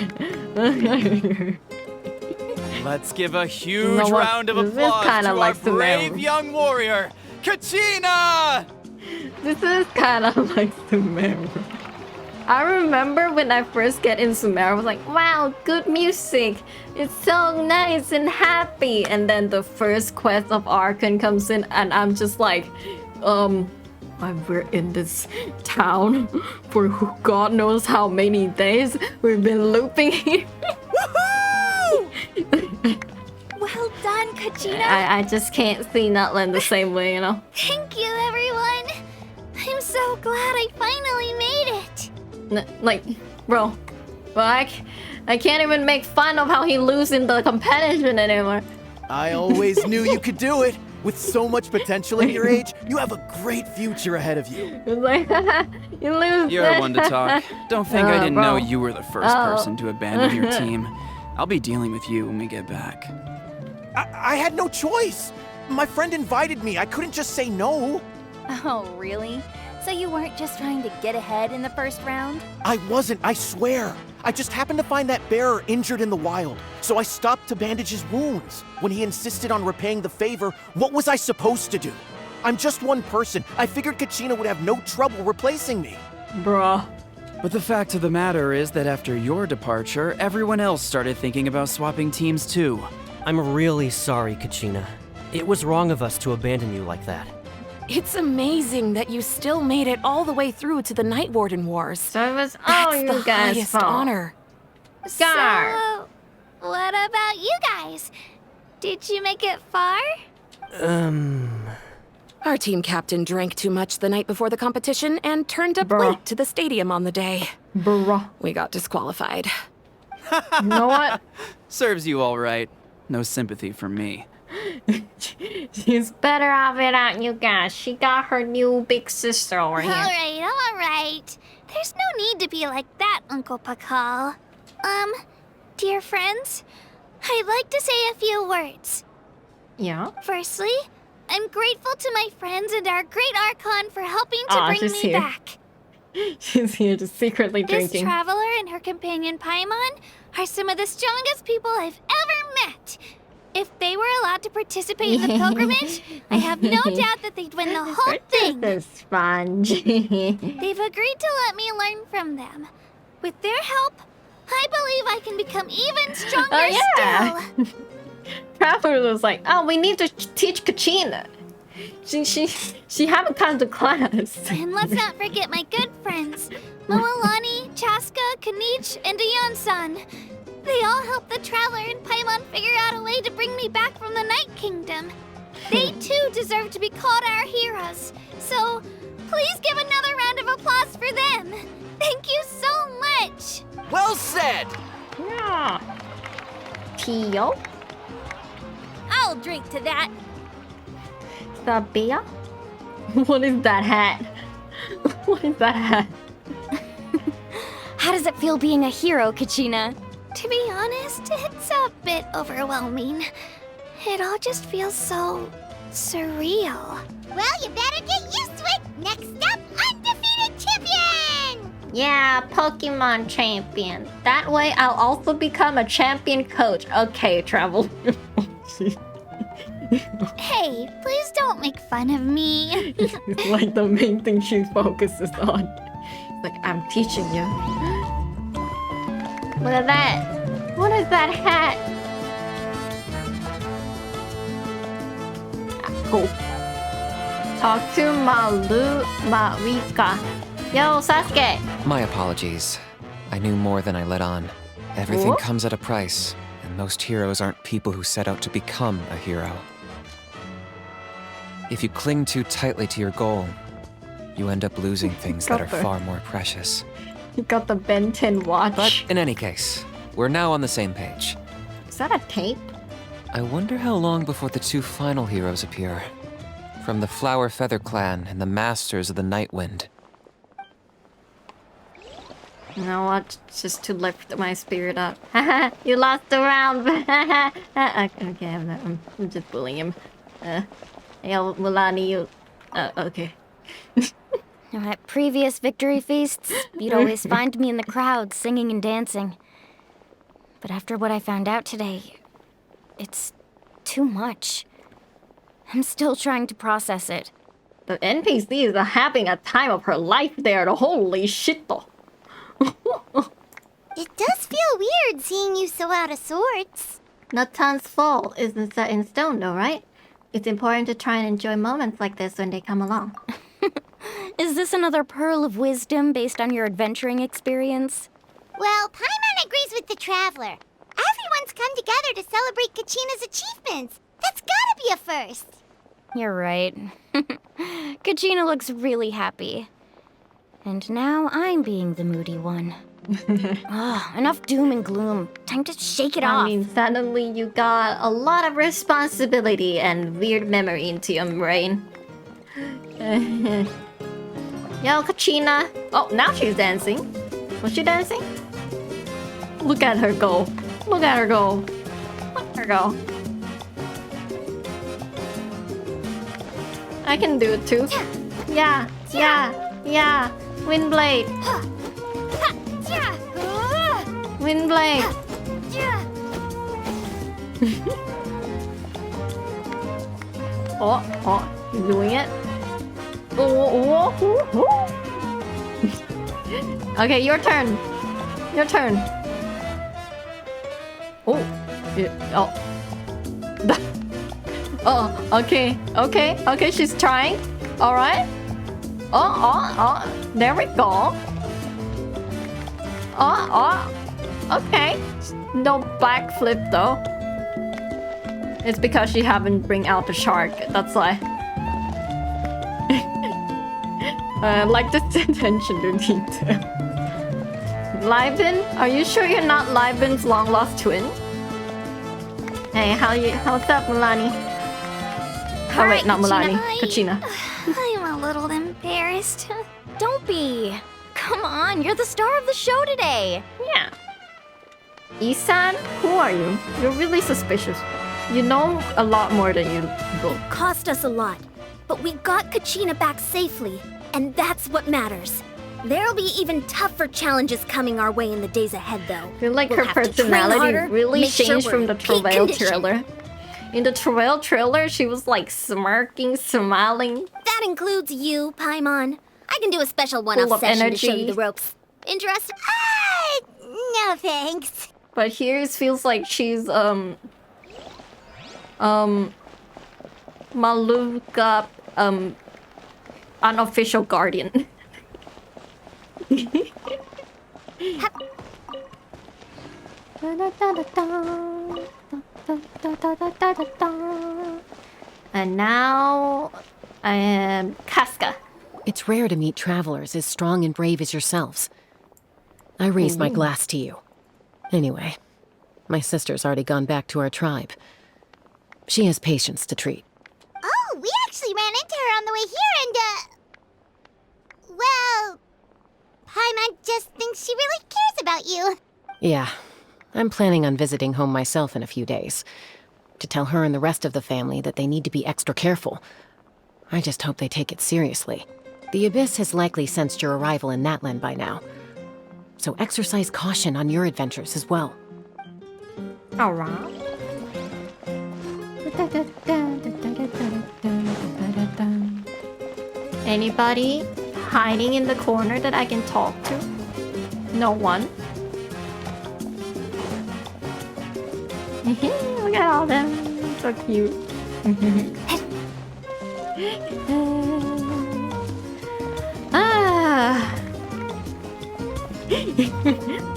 Let's give a huge You know what? round of This is applause kinda to like our brave Sumeru. young warrior, Kachina! this is kind of like Sumeru. I remember when I first get in Sumeru, I was like, wow, good music. It's so nice and happy. And then the first quest of Archon comes in and I'm just like, we're in this town for God knows how many days. We've been looping here. Well done, Kachina. I just can't see Natlan the same way, you know? Thank you, everyone. I'm so glad I finally made it. Like, bro, I can't even make fun of how he loses in the competition anymore. I always knew you could do it. With so much potential at your age, you have a great future ahead of you. It's like, you lose. You're one to talk. Don't think I didn't bro. know you were the first person to abandon your team. I'll be dealing with you when we get back. I had no choice. My friend invited me. I couldn't just say no. Oh, really? So you weren't just trying to get ahead in the first round? I wasn't, I swear. I just happened to find that bearer injured in the wild, so I stopped to bandage his wounds. When he insisted on repaying the favor, what was I supposed to do? I'm just one person. I figured Kachina would have no trouble replacing me. Bruh. But the fact of the matter is that after your departure, everyone else started thinking about swapping teams too. I'm really sorry, Kachina. It was wrong of us to abandon you like that. It's amazing that you still made it all the way through to the Night Warden Wars. So it was That's all the you guys' highest fault. honor. Gar. So, what about you guys? Did you make it far? Our team captain drank too much the night before the competition and turned up late to the stadium on the day. Bruh. We got disqualified. You know what? Serves you all right. No sympathy for me. She's better off without you guys. She got her new big sister over here. All right. There's no need to be like that, Uncle Pakal. Dear friends, I'd like to say a few words. Yeah? Firstly, I'm grateful to my friends and our great Archon for helping to bring she's me here. back. She's here just secretly This drinking. traveler and her companion Paimon are some of the strongest people I've ever met. If they were allowed to participate in the pilgrimage, I have no doubt that they'd win the whole thing. The sponge. They've agreed to let me learn from them. With their help, I believe I can become even stronger still. Traveler was like, oh, we need to teach Kachina. She haven't come to class. And let's not forget my good friends, Moalani, Chaska, Kanich, and Aeon-san. They all helped the Traveler and Paimon figure out a way to bring me back from the Night Kingdom. They too deserve to be called our heroes. So, please give another round of applause for them. Thank you so much. Well said! Yeah. Tio? I'll drink to that. Sabia? What is that hat? What is that hat? How does it feel being a hero, Kachina? To be honest, it's a bit overwhelming. It all just feels so surreal. Well, you better get used to it. Next up, undefeated champion! Yeah, Pokemon champion. That way I'll also become a champion coach. Okay, Travel. Hey, please don't make fun of me. It's like the main thing she focuses on. It's like, I'm teaching you. Look at that. What is that hat? Cool. Talk to Marika. Yo, Sasuke. My apologies. I knew more than I let on. Everything What? comes at a price, and most heroes aren't people who set out to become a hero. If you cling too tightly to your goal, you end up losing things that are Copper. far more precious. You got the Ben 10 watch. But in any case, we're now on the same page. Is that a tape? I wonder how long before the two final heroes appear. From the Flower Feather Clan and the Masters of the Night Wind. You know what? Just to lift my spirit up. You lost the round. Okay, I'm just bullying him. Yo, Mulani, you... okay. At previous victory feasts, you'd always find me in the crowd singing and dancing. But after what I found out today, it's too much. I'm still trying to process it. The NPCs are having a time of her life there. Holy shit, though. It does feel weird seeing you so out of sorts. Natlan's fall isn't set in stone though, right? It's important to try and enjoy moments like this when they come along. Is this another pearl of wisdom based on your adventuring experience? Well, Paimon agrees with the Traveler. Everyone's come together to celebrate Kachina's achievements. That's gotta be a first. You're right. Kachina looks really happy. And now I'm being the moody one. Enough doom and gloom. Time to shake it off. I mean, suddenly you got a lot of responsibility and weird memory into your brain. Yo, Kachina. Oh, now she's dancing. Was she dancing? Look at her go. Look at her go. Look at her go. I can do it too. Yeah, yeah, yeah. Windblade. Windblade. Oh, you doing it? Oh. Okay, your turn. Your turn. Oh. Oh, okay. Okay, she's trying. All right. Oh, there we go. Okay. No backflip though. It's because she haven't bring out the shark. That's why. I like this attention to detail. Liven? Are you sure you're not Liven's long lost twin? Hey, how's up, Mulani? Oh wait, not Mulani. Kachina. I'm a little embarrassed. Don't be. Come on, you're the star of the show today. Yeah. Isan, who are you? You're really suspicious. You know a lot more than you look. Cost us a lot, but we got Kachina back safely, and that's what matters. There'll be even tougher challenges coming our way in the days ahead, though. I feel like We'll her have to train personality harder, really make sure changed we're from in the peak Travail condition. trailer. In the Travail trailer, she was like smirking, smiling. That includes you, Paimon. I can do a special Full one-off of session to show energy. you the ropes. Interested? No thanks. But here it feels like she's Maluka unofficial guardian. And now I am Casca. It's rare to meet travelers as strong and brave as yourselves. I raise my glass to you. Anyway, my sister's already gone back to our tribe. She has patients to treat. Oh, we actually ran into her on the way here and, well, Paimon just thinks she really cares about you. Yeah, I'm planning on visiting home myself in a few days. To tell her and the rest of the family that they need to be extra careful. I just hope they take it seriously. The Abyss has likely sensed your arrival in Natlan by now. So exercise caution on your adventures as well. Alright. Anybody hiding in the corner that I can talk to? No one. Look at all them. So cute.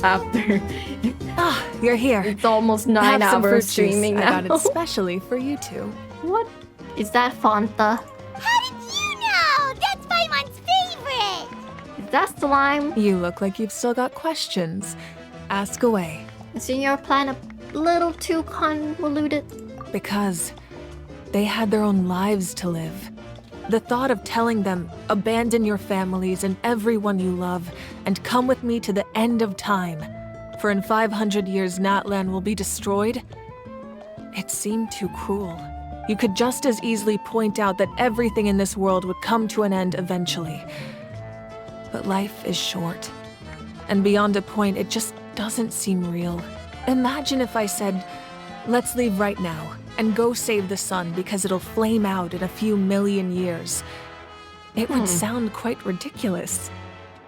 After. You're here. It's almost 9 Have some fruit hours juice. streaming I now. got it especially for you two. What? Is that Fanta? that's the line. You look like you've still got questions. Ask away. Isn't your plan a little too convoluted? Because they had their own lives to live. The thought of telling them, abandon your families and everyone you love, and come with me to the end of time, for in 500 years Natlan will be destroyed, it seemed too cruel. You could just as easily point out that everything in this world would come to an end eventually. But life is short. And beyond a point, it just doesn't seem real. Imagine if I said, let's leave right now and go save the sun because it'll flame out in a few million years. It would sound quite ridiculous.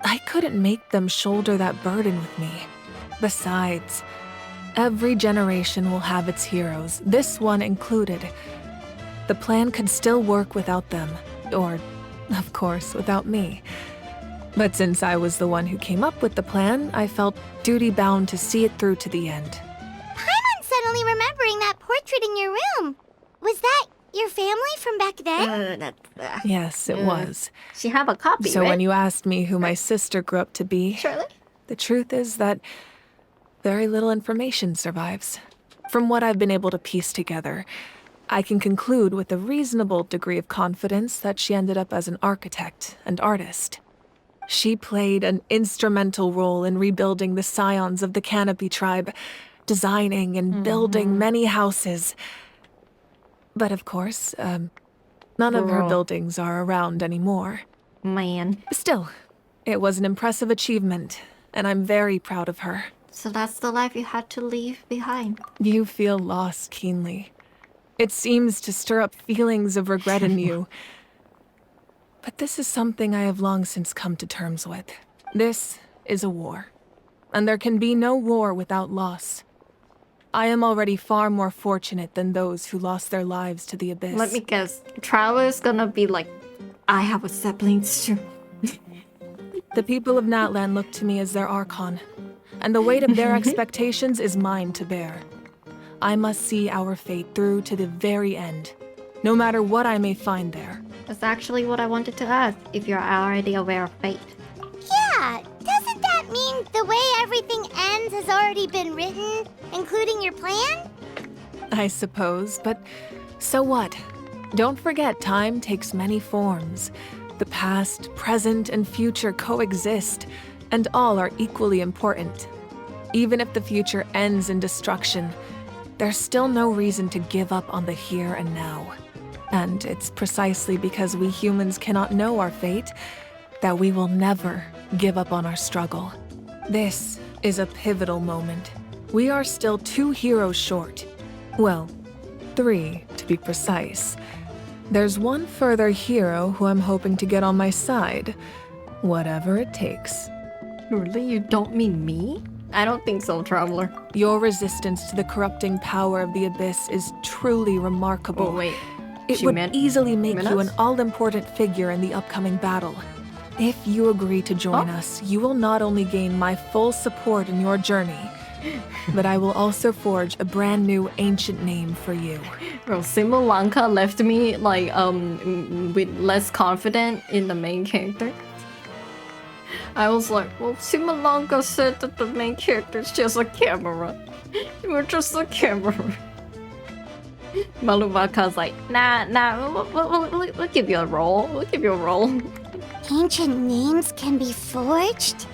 I couldn't make them shoulder that burden with me. Besides, every generation will have its heroes, this one included. The plan could still work without them, or, of course, without me. But since I was the one who came up with the plan, I felt duty-bound to see it through to the end. Paimon's suddenly remembering that portrait in your room. Was that your family from back then? Yes, it was. She have a copy, So right? when you asked me who my sister grew up to be, Shirley? The truth is that very little information survives. From what I've been able to piece together, I can conclude with a reasonable degree of confidence that she ended up as an architect and artist. She played an instrumental role in rebuilding the scions of the Canopy tribe, designing and building many houses. But of course, none of her buildings are around anymore. Man. Still, it was an impressive achievement, and I'm very proud of her. So that's the life you had to leave behind. You feel loss keenly. It seems to stir up feelings of regret in you. But this is something I have long since come to terms with. This is a war, and there can be no war without loss. I am already far more fortunate than those who lost their lives to the abyss. Let me guess. Trial is gonna be like, I have a sibling too. The people of Natlan look to me as their Archon, and the weight of their expectations is mine to bear. I must see our fate through to the very end, no matter what I may find there. That's actually what I wanted to ask, if you're already aware of fate. Yeah, doesn't that mean the way everything ends has already been written, including your plan? I suppose, but so what? Don't forget, time takes many forms. The past, present, and future coexist, and all are equally important. Even if the future ends in destruction, there's still no reason to give up on the here and now. And it's precisely because we humans cannot know our fate that we will never give up on our struggle. This is a pivotal moment. We are still 2 heroes short. Well, 3 to be precise. There's one further hero who I'm hoping to get on my side, whatever it takes. Really? You don't mean me? I don't think so, Traveler. Your resistance to the corrupting power of the Abyss is truly remarkable. Oh, wait. It would easily make you an all-important figure in the upcoming battle. If you agree to join us, you will not only gain my full support in your journey, but I will also forge a brand new ancient name for you. Bro, Simbalanka left me, like, with less confident in the main character. I was like, well, Simbalanka said that the main character is just a camera. We're just a camera. Maluvaka's like, nah, we'll give you a role. We'll give you a role. Ancient names can be forged?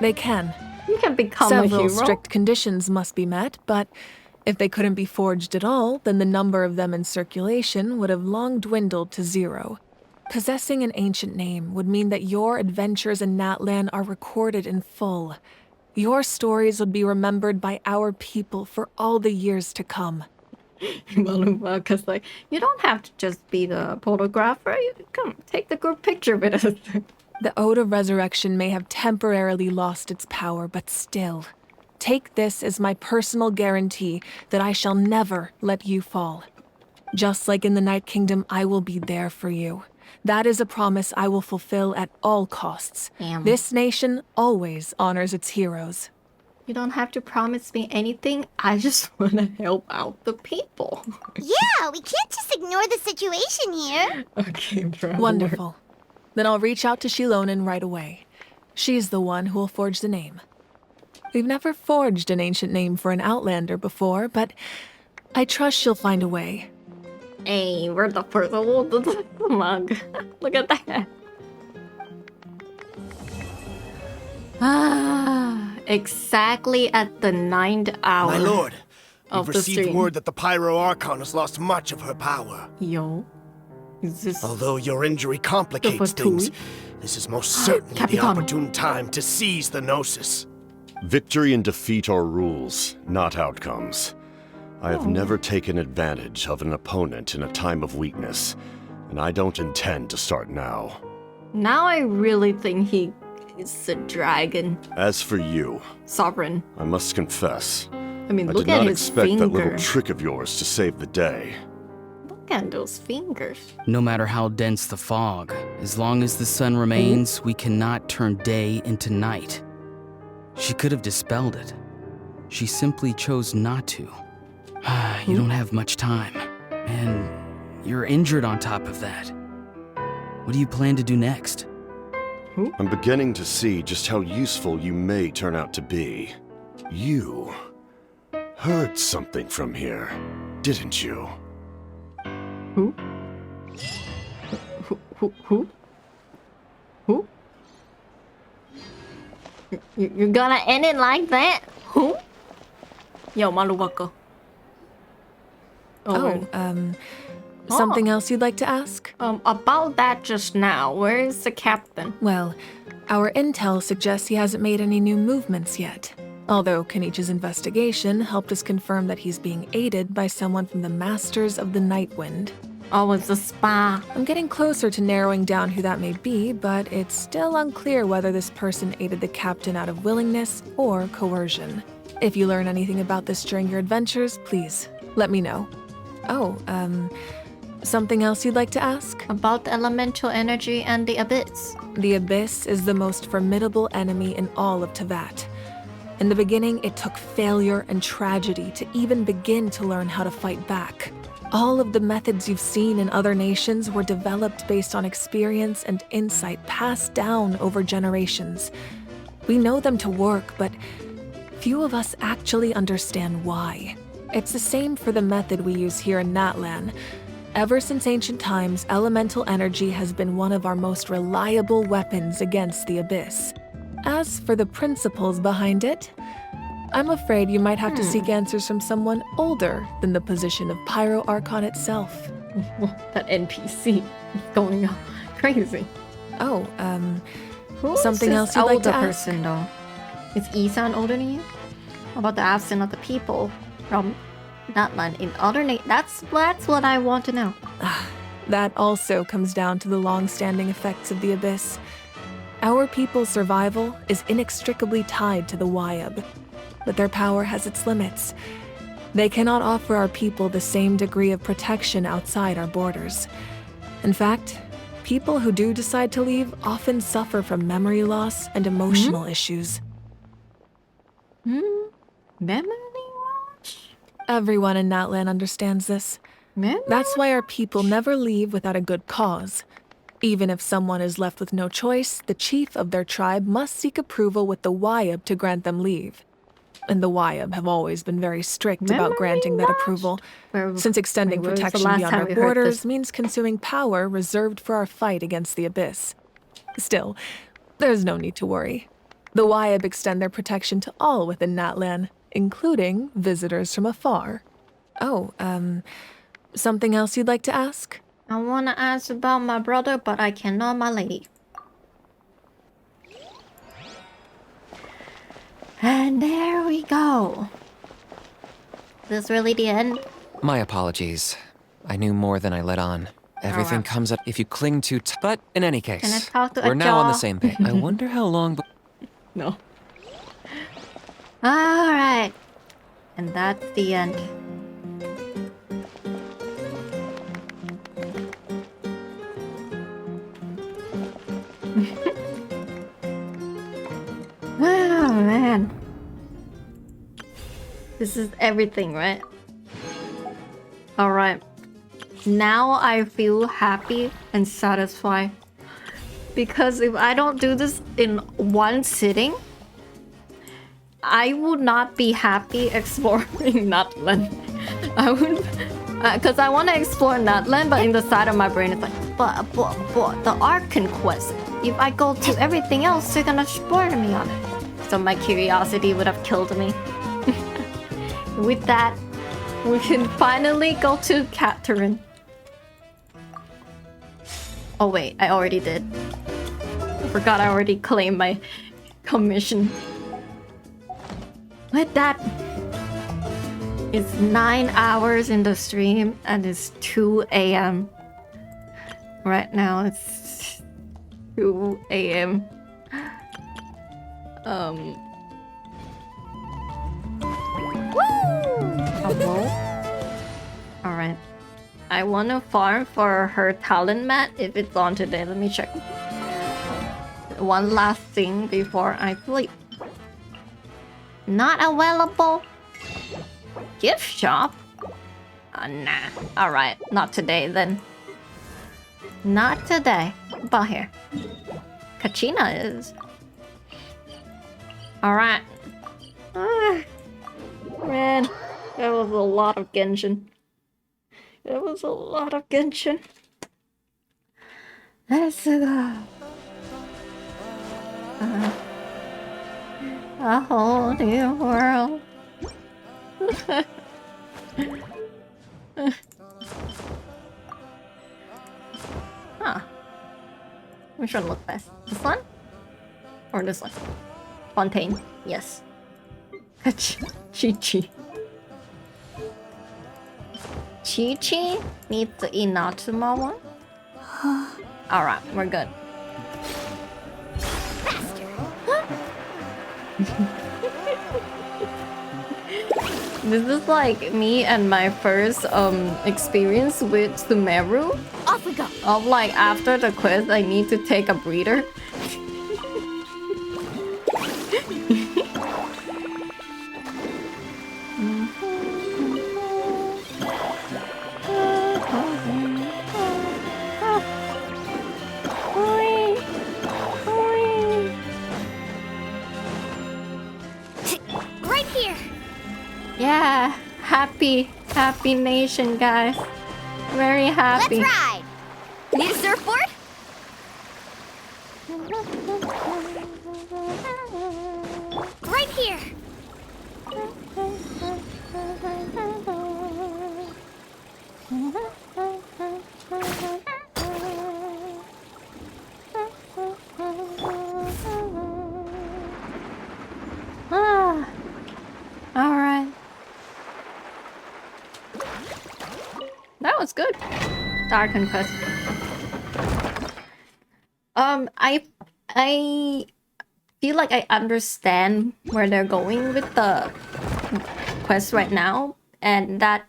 They can. You can become Several a hero. strict conditions must be met, but if they couldn't be forged at all, then the number of them in circulation would have long dwindled to 0. Possessing an ancient name would mean that your adventures in Natlan are recorded in full. Your stories would be remembered by our people for all the years to come. Maluvaka's like, you don't have to just be the photographer. You come take the group picture with us. The Ode of Resurrection may have temporarily lost its power, but still, take this as my personal guarantee that I shall never let you fall. Just like in the Night Kingdom, I will be there for you. That is a promise I will fulfill at all costs. Damn. This nation always honors its heroes. You don't have to promise me anything. I just want to help out the people. Yeah, we can't just ignore the situation here. Okay, bro. Wonderful. Then I'll reach out to Shilonen right away. She's the one who will forge the name. We've never forged an ancient name for an Outlander before, but I trust she'll find a way. Hey, we're the first. Oh, the mug. Look at that. Exactly at the 9th hour. My lord, of we've the received stream. word that the Pyro Archon has lost much of her power. Yo. Is this... Although your injury complicates things, this is most certainly the Capitano. opportune time to seize the Gnosis. Victory and defeat are rules, not outcomes. I have never taken advantage of an opponent in a time of weakness, and I don't intend to start now. Now I really think he is a dragon. As for you, Sovereign. I must confess, I mean, I look did at not his expect that little finger. trick of yours to save the day. Look at those fingers. No matter how dense the fog, as long as the sun remains, we cannot turn day into night. She could have dispelled it. She simply chose not to. You don't have much time, and you're injured on top of that. What do you plan to do next? I'm beginning to see just how useful you may turn out to be. You heard something from here, didn't you? Who? Who? You're gonna end it like that? Who? Yo, malu wako. Something else you'd like to ask? About that just now. Where is the captain? Well, our intel suggests he hasn't made any new movements yet. Although Kenichi's investigation helped us confirm that he's being aided by someone from the Masters of the Nightwind. Oh, it's a spa. I'm getting closer to narrowing down who that may be, but it's still unclear whether this person aided the captain out of willingness or coercion. If you learn anything about this during your adventures, please let me know. Something else you'd like to ask? About the elemental energy and the Abyss. The Abyss is the most formidable enemy in all of Teyvat. In the beginning, it took failure and tragedy to even begin to learn how to fight back. All of the methods you've seen in other nations were developed based on experience and insight passed down over generations. We know them to work, but few of us actually understand why. It's the same for the method we use here in Natlan. Ever since ancient times, elemental energy has been one of our most reliable weapons against the Abyss. As for the principles behind it, I'm afraid you might have to seek answers from someone older than the position of Pyro Archon itself. That NPC is going on crazy. Who's something else you'd like to ask? Person, though? Is Isan older than you? How about the absence of the people from Natlan in other that's what I want to know. That also comes down to the long-standing effects of the Abyss. Our people's survival is inextricably tied to the Wyab, but their power has its limits. They cannot offer our people the same degree of protection outside our borders. In fact, people who do decide to leave often suffer from memory loss and emotional issues. Memory? Everyone in Natlan understands this. That's why our people never leave without a good cause. Even if someone is left with no choice, the chief of their tribe must seek approval with the Wyab to grant them leave. And the Wyab have always been very strict about granting that approval, since extending protection beyond our borders means consuming power reserved for our fight against the Abyss. Still, there's no need to worry. The Wyab extend their protection to all within Natlan, including visitors from afar. Something else you'd like to ask? I want to ask about my brother, but I cannot, my lady. And there we go. Is this really the end? My apologies. I knew more than I let on. Everything comes up if you cling too but in any case, Can I talk to we're a now on the jaw? same page. I wonder how long No. Alright. And that's the end. Oh man. This is everything, right? Alright. Now I feel happy and satisfied Because if I don't do this in one sitting, I would not be happy exploring Natlan. I would, because I want to explore Natlan, but in the side of my brain it's like, but the Archon quest. If I go to everything else, they're gonna spoil me on it. So my curiosity would have killed me. With that, we can finally go to Catherine. Oh wait, I already did. I forgot I already claimed my commission. With that, it's 9 hours in the stream and it's 2 a.m. Right now it's 2 a.m. Alright. I wanna farm for her talent mat if it's on today. Let me check. One last thing before I sleep. Not available. Gift shop? Nah. Alright, not today then. Not today. What about here? Kachina is. Alright. Man, that was a lot of Genshin. That was a lot of Genshin. Let's go. A whole new world. Huh. Which one looks best? This one? Or this one? Fontaine. Yes. Chi-Chi. Chi-Chi needs the Inatsuma one? Alright, we're good. This is like me and my first experience with Sumeru. Off we go. Of like after the quest I need to take a breather. Right here. Yeah, happy nation, guys. Very happy. Let's ride. Need a surfboard? Right here. Alright. That was good. Dark Quest. I feel like I understand where they're going with the quest right now, and that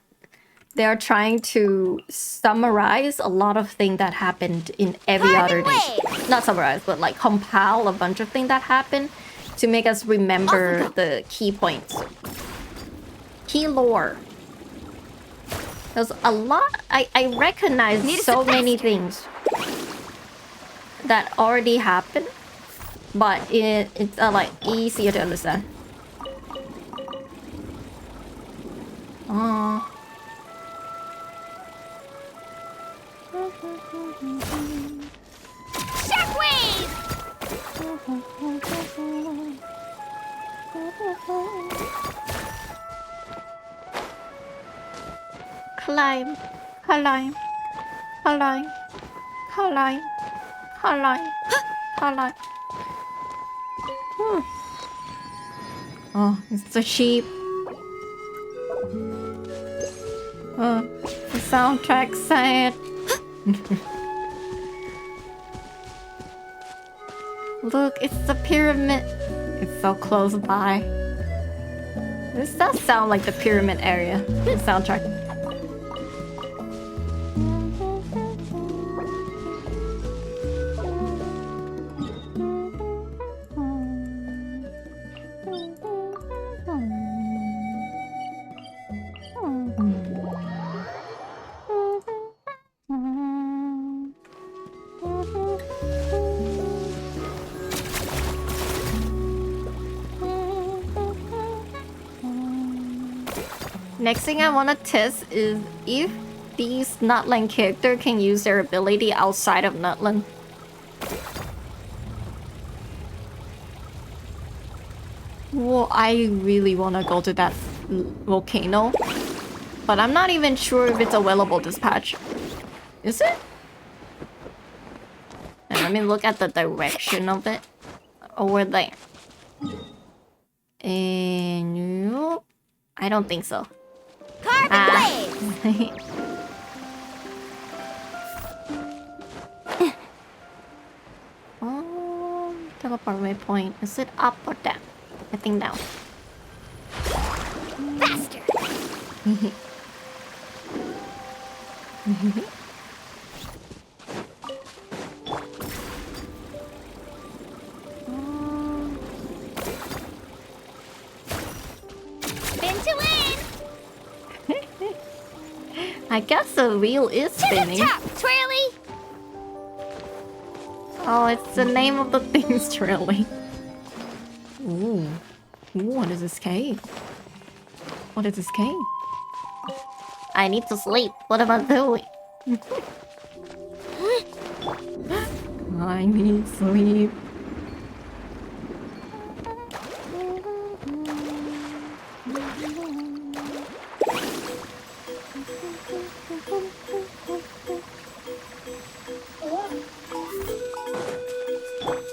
they're trying to summarize a lot of things that happened in every other nation. Not summarize, but like compile a bunch of things that happened to make us remember the key points. Key lore. There's a lot. I recognize so many things that already happened, but it's like easier to understand. Climb, climb, climb, climb, climb, climb. Oh, it's the sheep. Oh, the soundtrack sad. Look, it's the pyramid. It's so close by. This does sound like the pyramid area. The soundtrack. Next thing I want to test is if these Natlan character can use their ability outside of Natlan. Well, I really want to go to that volcano, but I'm not even sure if it's available this patch. Is it? And let me look at the direction of it. Over there. And nope. I don't think so. Carbon wave! Teleport waypoint. Is it up or down? I think down. Faster! Spin to win! I guess the wheel is spinning. To the top, Twirly! Oh, it's the name of the thing's Twirly. Ooh. Ooh, what is this cave? What is this cave? I need to sleep. What am I doing? I need sleep.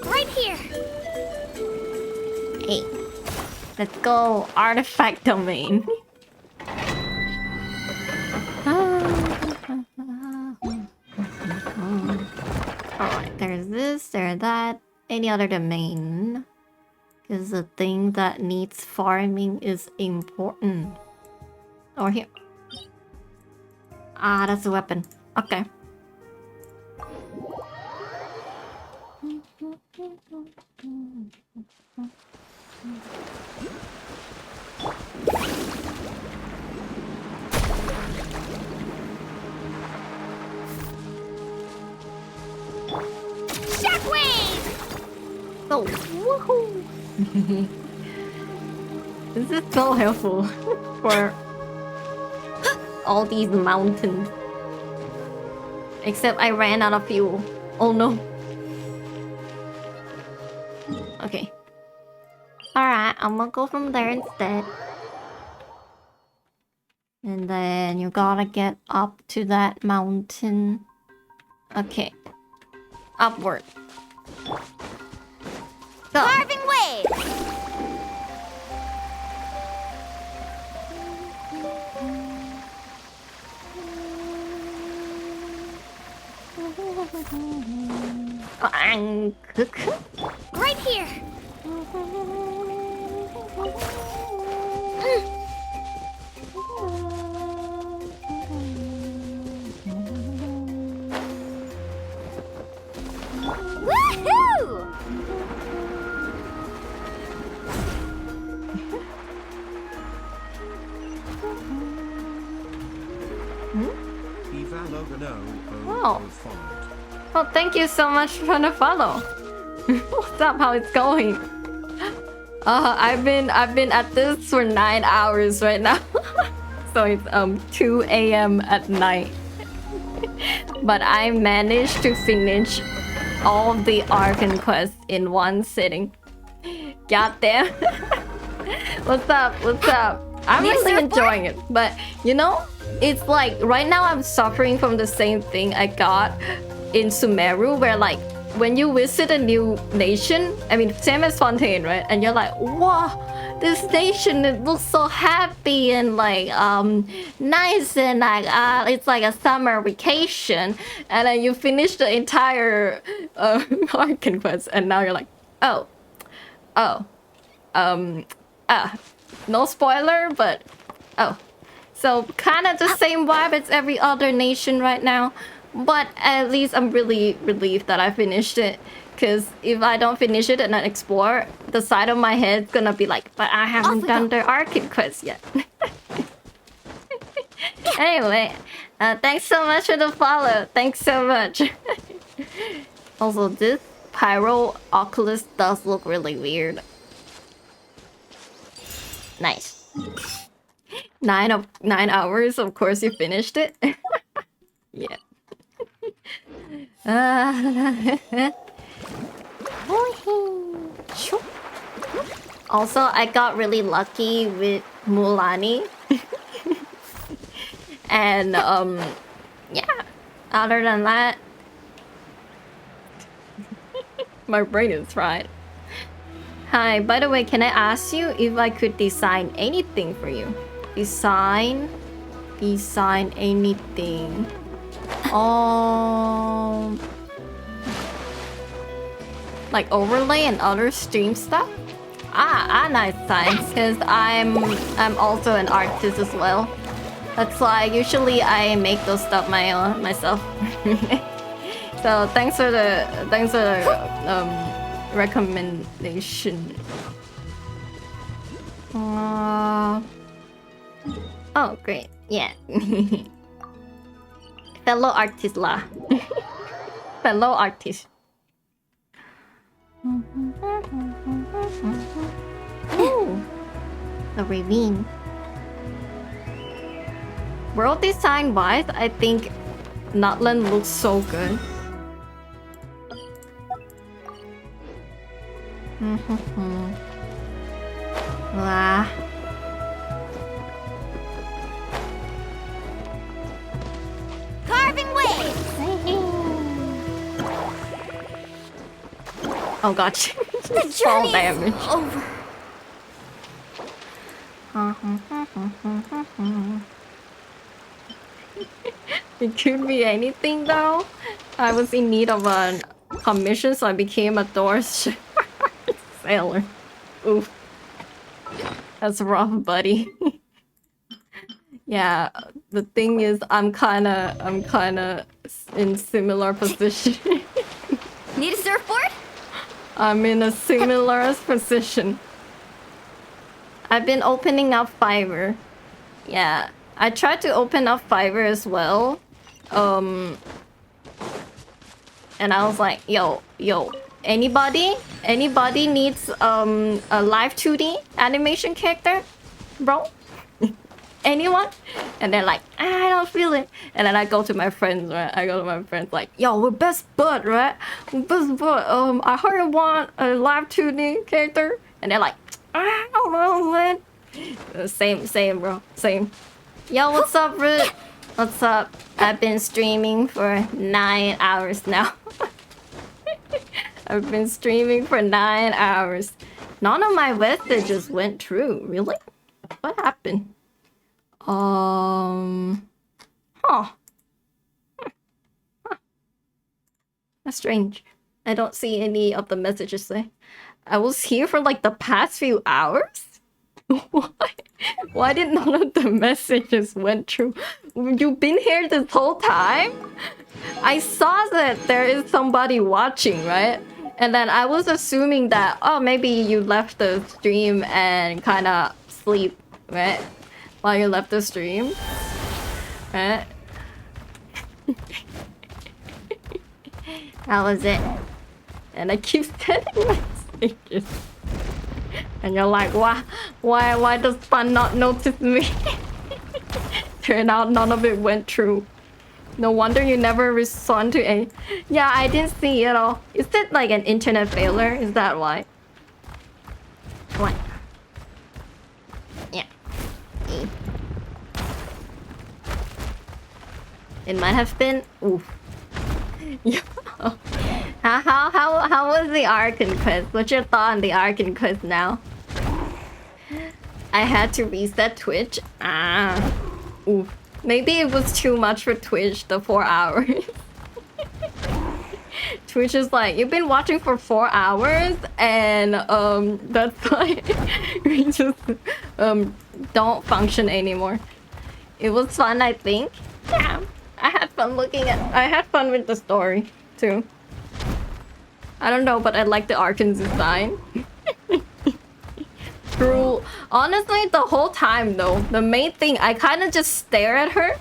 Right here! Hey. Let's go. Artifact domain. Alright, there's this, there's that. Any other domain? Because the thing that needs farming is important. Or here. Ah, that's a weapon. Okay. Shockwave! Oh, woohoo! This is so helpful for all these mountains. Except I ran out of fuel. Oh no. Okay. Alright, I'm gonna go from there instead. And then you gotta get up to that mountain. Okay. Upward. Go. Carving wave! Right here! Woohoo! Oh. Well, thank you so much for the follow. What's up? How it's going? I've been at this for 9 hours right now. So it's 2 a.m. at night. But I managed to finish all the Archon quests in one sitting. Goddamn. What's up? What's up? I'm really enjoying it. But you know, it's like right now I'm suffering from the same thing I got in Sumeru, where like when you visit a new nation, I mean same as Fontaine, right? And you're like, wow, this nation, it looks so happy and like nice and like it's like a summer vacation, and then you finish the entire Archon quest and now you're like, no spoiler, but so kind of the same vibe as every other nation right now. But at least I'm really relieved that I finished it. Because if I don't finish it and then explore, the side of my head's gonna be like, but I haven't done the Archon quest yet. Anyway, thanks so much for the follow. Thanks so much. Also, this Pyro Oculus does look really weird. Nice. 9 hours, of course you finished it. Yeah. Also, I got really lucky with Mulani. And yeah, other than that, my brain is fried. Hi, by the way, can I ask you if I could design anything for you? Design anything. Like overlay and other stream stuff? Nice science, because I'm also an artist as well. That's why usually I make those stuff myself. So thanks for the recommendation. Oh great, yeah. Fellow artist lah. Fellow artist. Ooh, the ravine. World design wise, I think Natlan looks so good. Wow. Carving waves. Oh gosh. The Fall journey damage. is over. It could be anything though. I was in need of a commission, so I became a door sailor. Oof. That's rough, buddy. Yeah, the thing is, I'm kinda in similar position. Need a surfboard? I'm in a similar position. I've been opening up Fiverr. Yeah, I tried to open up Fiverr as well. And I was like, yo, anybody needs a live 2D animation character, bro? Anyone? And they're like, I don't feel it. And then I go to my friends, right? I go to my friends like, yo, we're best bud, right? We're best bud. I heard you want a live 2D character. And they're like, I don't know, man. Same, bro. Same. Yo, what's up, Ruth? What's up? I've been streaming for 9 hours now. I've been streaming for 9 hours. None of my messages went through. Really? What happened? That's strange. I don't see any of the messages there. I was here for like the past few hours? Why did none of the messages went through? You've been here this whole time? I saw that there is somebody watching, right? And then I was assuming that, oh, maybe you left the stream and kind of sleep, right? While you left the stream, right? How was it? And I keep sending messages. And you're like, why does Fun not notice me? Turned out none of it went through. No wonder you never respond to a... Yeah, I didn't see it all. Is it like an internet failure? Is that why? What? Yeah. It might have been... Oof. Yeah. How was the Archon quest? What's your thought on the Archon quest now? I had to reset Twitch. Oof. Maybe it was too much for Twitch, the 4 hours. Twitch is like, you've been watching for 4 hours and that's why we just don't function anymore. It was fun, I think. Yeah. I had fun with the story too. I don't know, but I like the Archon's design. True. Honestly, the whole time though, the main thing, I kind of just stare at her.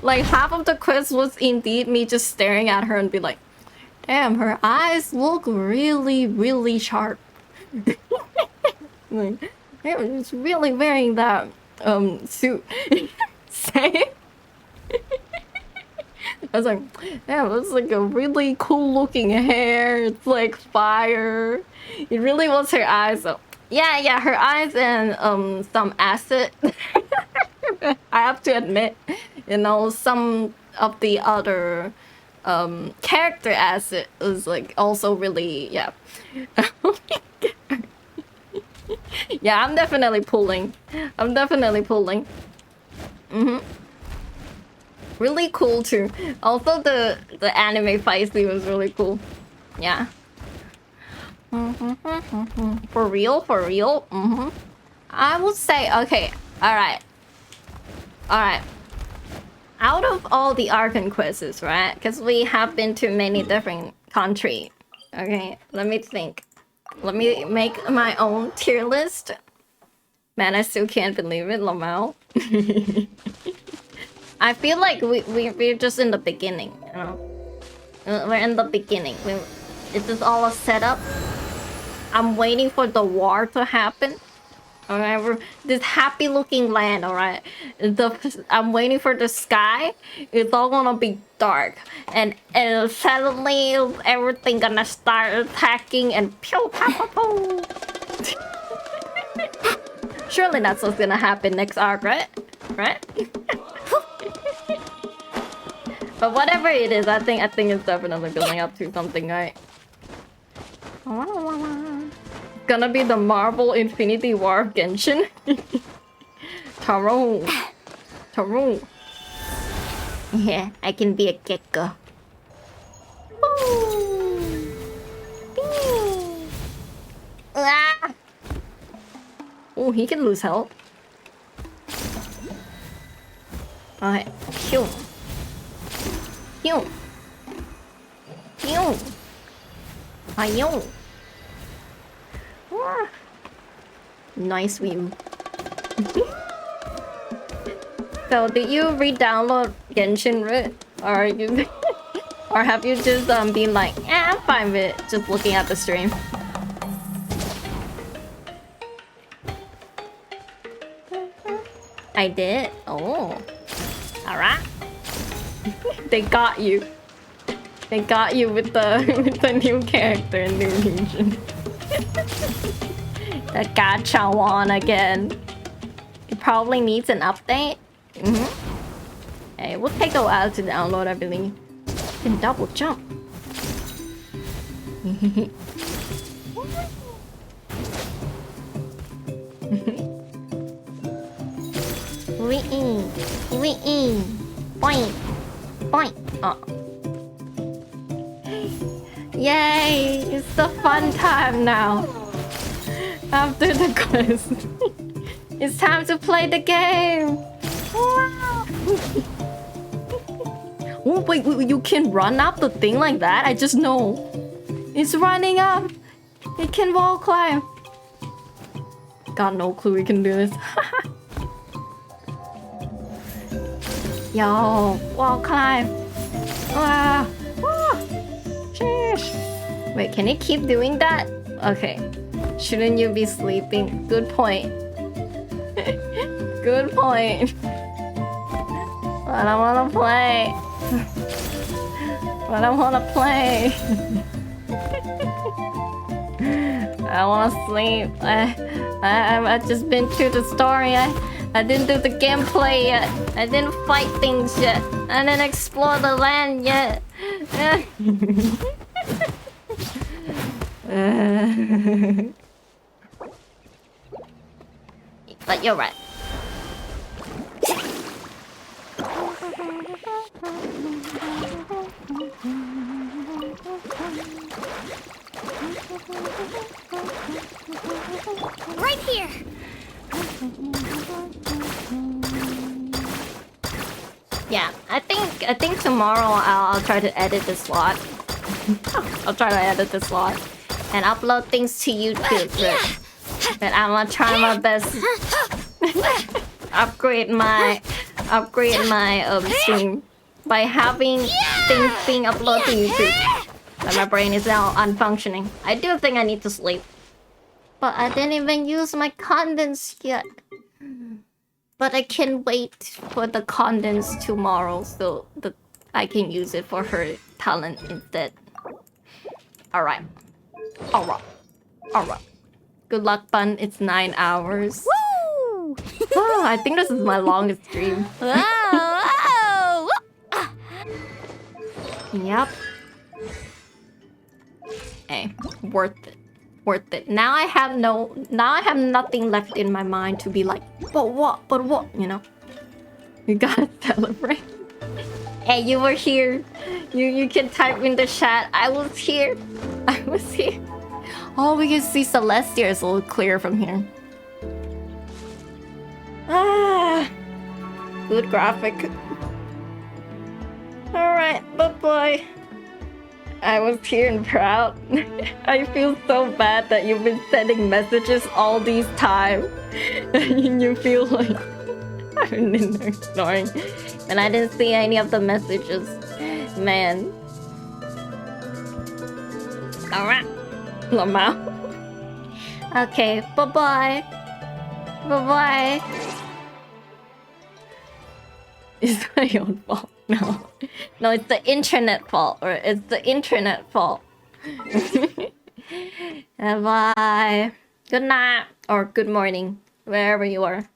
Like half of the quest was indeed me just staring at her and be like, damn, her eyes look really, really sharp. Like, it's really wearing that suit say. I was like, yeah, that's like a really cool looking hair. It's like fire. It really was her eyes though. Yeah, her eyes and some acid. I have to admit, you know, some of the other character acid was like also really, yeah. Yeah, I'm definitely pulling. Really cool too. Also the anime fight scene was really cool. Yeah. For real. I would say, okay, alright. Out of all the Archon quizzes, right? Because we have been to many different countries. Okay, let me think. Let me make my own tier list. Man, I still can't believe it, Lamau. I feel like we're just in the beginning, you know? We're in the beginning. It's just all a setup. I'm waiting for the war to happen. Alright, this happy looking land, alright? I'm waiting for the sky. It's all gonna be dark. And suddenly everything gonna start attacking and pew pow pow. Surely that's what's gonna happen next arc, right? But whatever it is, I think it's definitely building up to something, right? Gonna be the Marvel Infinity War of Genshin. Taro. Yeah, I can be a gecko. Ah! Oh, he can lose health. Alright, pew. Ayo. Nice view. So, did you re-download Genshin, Rit? Or you, or have you just been like, I'm fine with just looking at the stream? I did. Oh, alright. They got you. They got you with the new character in New Legion. The gacha one again. It probably needs an update. Hey, it will take a while to download, I believe. You can double jump. Point. Oh. Yay! It's the fun time now. After the quiz. It's time to play the game. Wow. Oh, wait, you can run up the thing like that? I just know. It's running up. It can wall climb. Got no clue we can do this. Yo, wall climb. Ah. Sheesh. Wait, can it keep doing that? Okay. Shouldn't you be sleeping? Good point. Good point. But I wanna play. I wanna sleep. I've just been through the story. I didn't do the gameplay yet. I didn't fight things yet. I didn't explore the land yet. But you're right. Right here. Yeah, I think tomorrow I'll try to edit the slot. I'll try to edit the slot and upload things to YouTube. But I'm gonna try my best. upgrade my stream by having things being uploaded to YouTube. But my brain is now unfunctioning. I do think I need to sleep. But I didn't even use my condens yet. But I can wait for the condense tomorrow so I can use it for her talent instead. Alright. Alright. Alright. Good luck, Bun. It's 9 hours. Woo! Oh, I think this is my longest stream. Whoa! Yep. Hey, worth it. Worth it. Now I have nothing left in my mind to be like, but what, you know? You gotta celebrate. Hey, you were here. You can type in the chat. I was here. I was here. Oh, we can see Celestia is a little clear from here. Ah, good graphic. Alright, bye-bye. I was here and proud. I feel so bad that you've been sending messages all these time. And you feel like I've been in there ignoring. And I didn't see any of the messages. Man. Alright. Lamau. Okay, bye-bye. Bye-bye. It's my own fault. No. No, it's the internet fault. Or it's the internet fault. Bye. Good night. Or good morning. Wherever you are.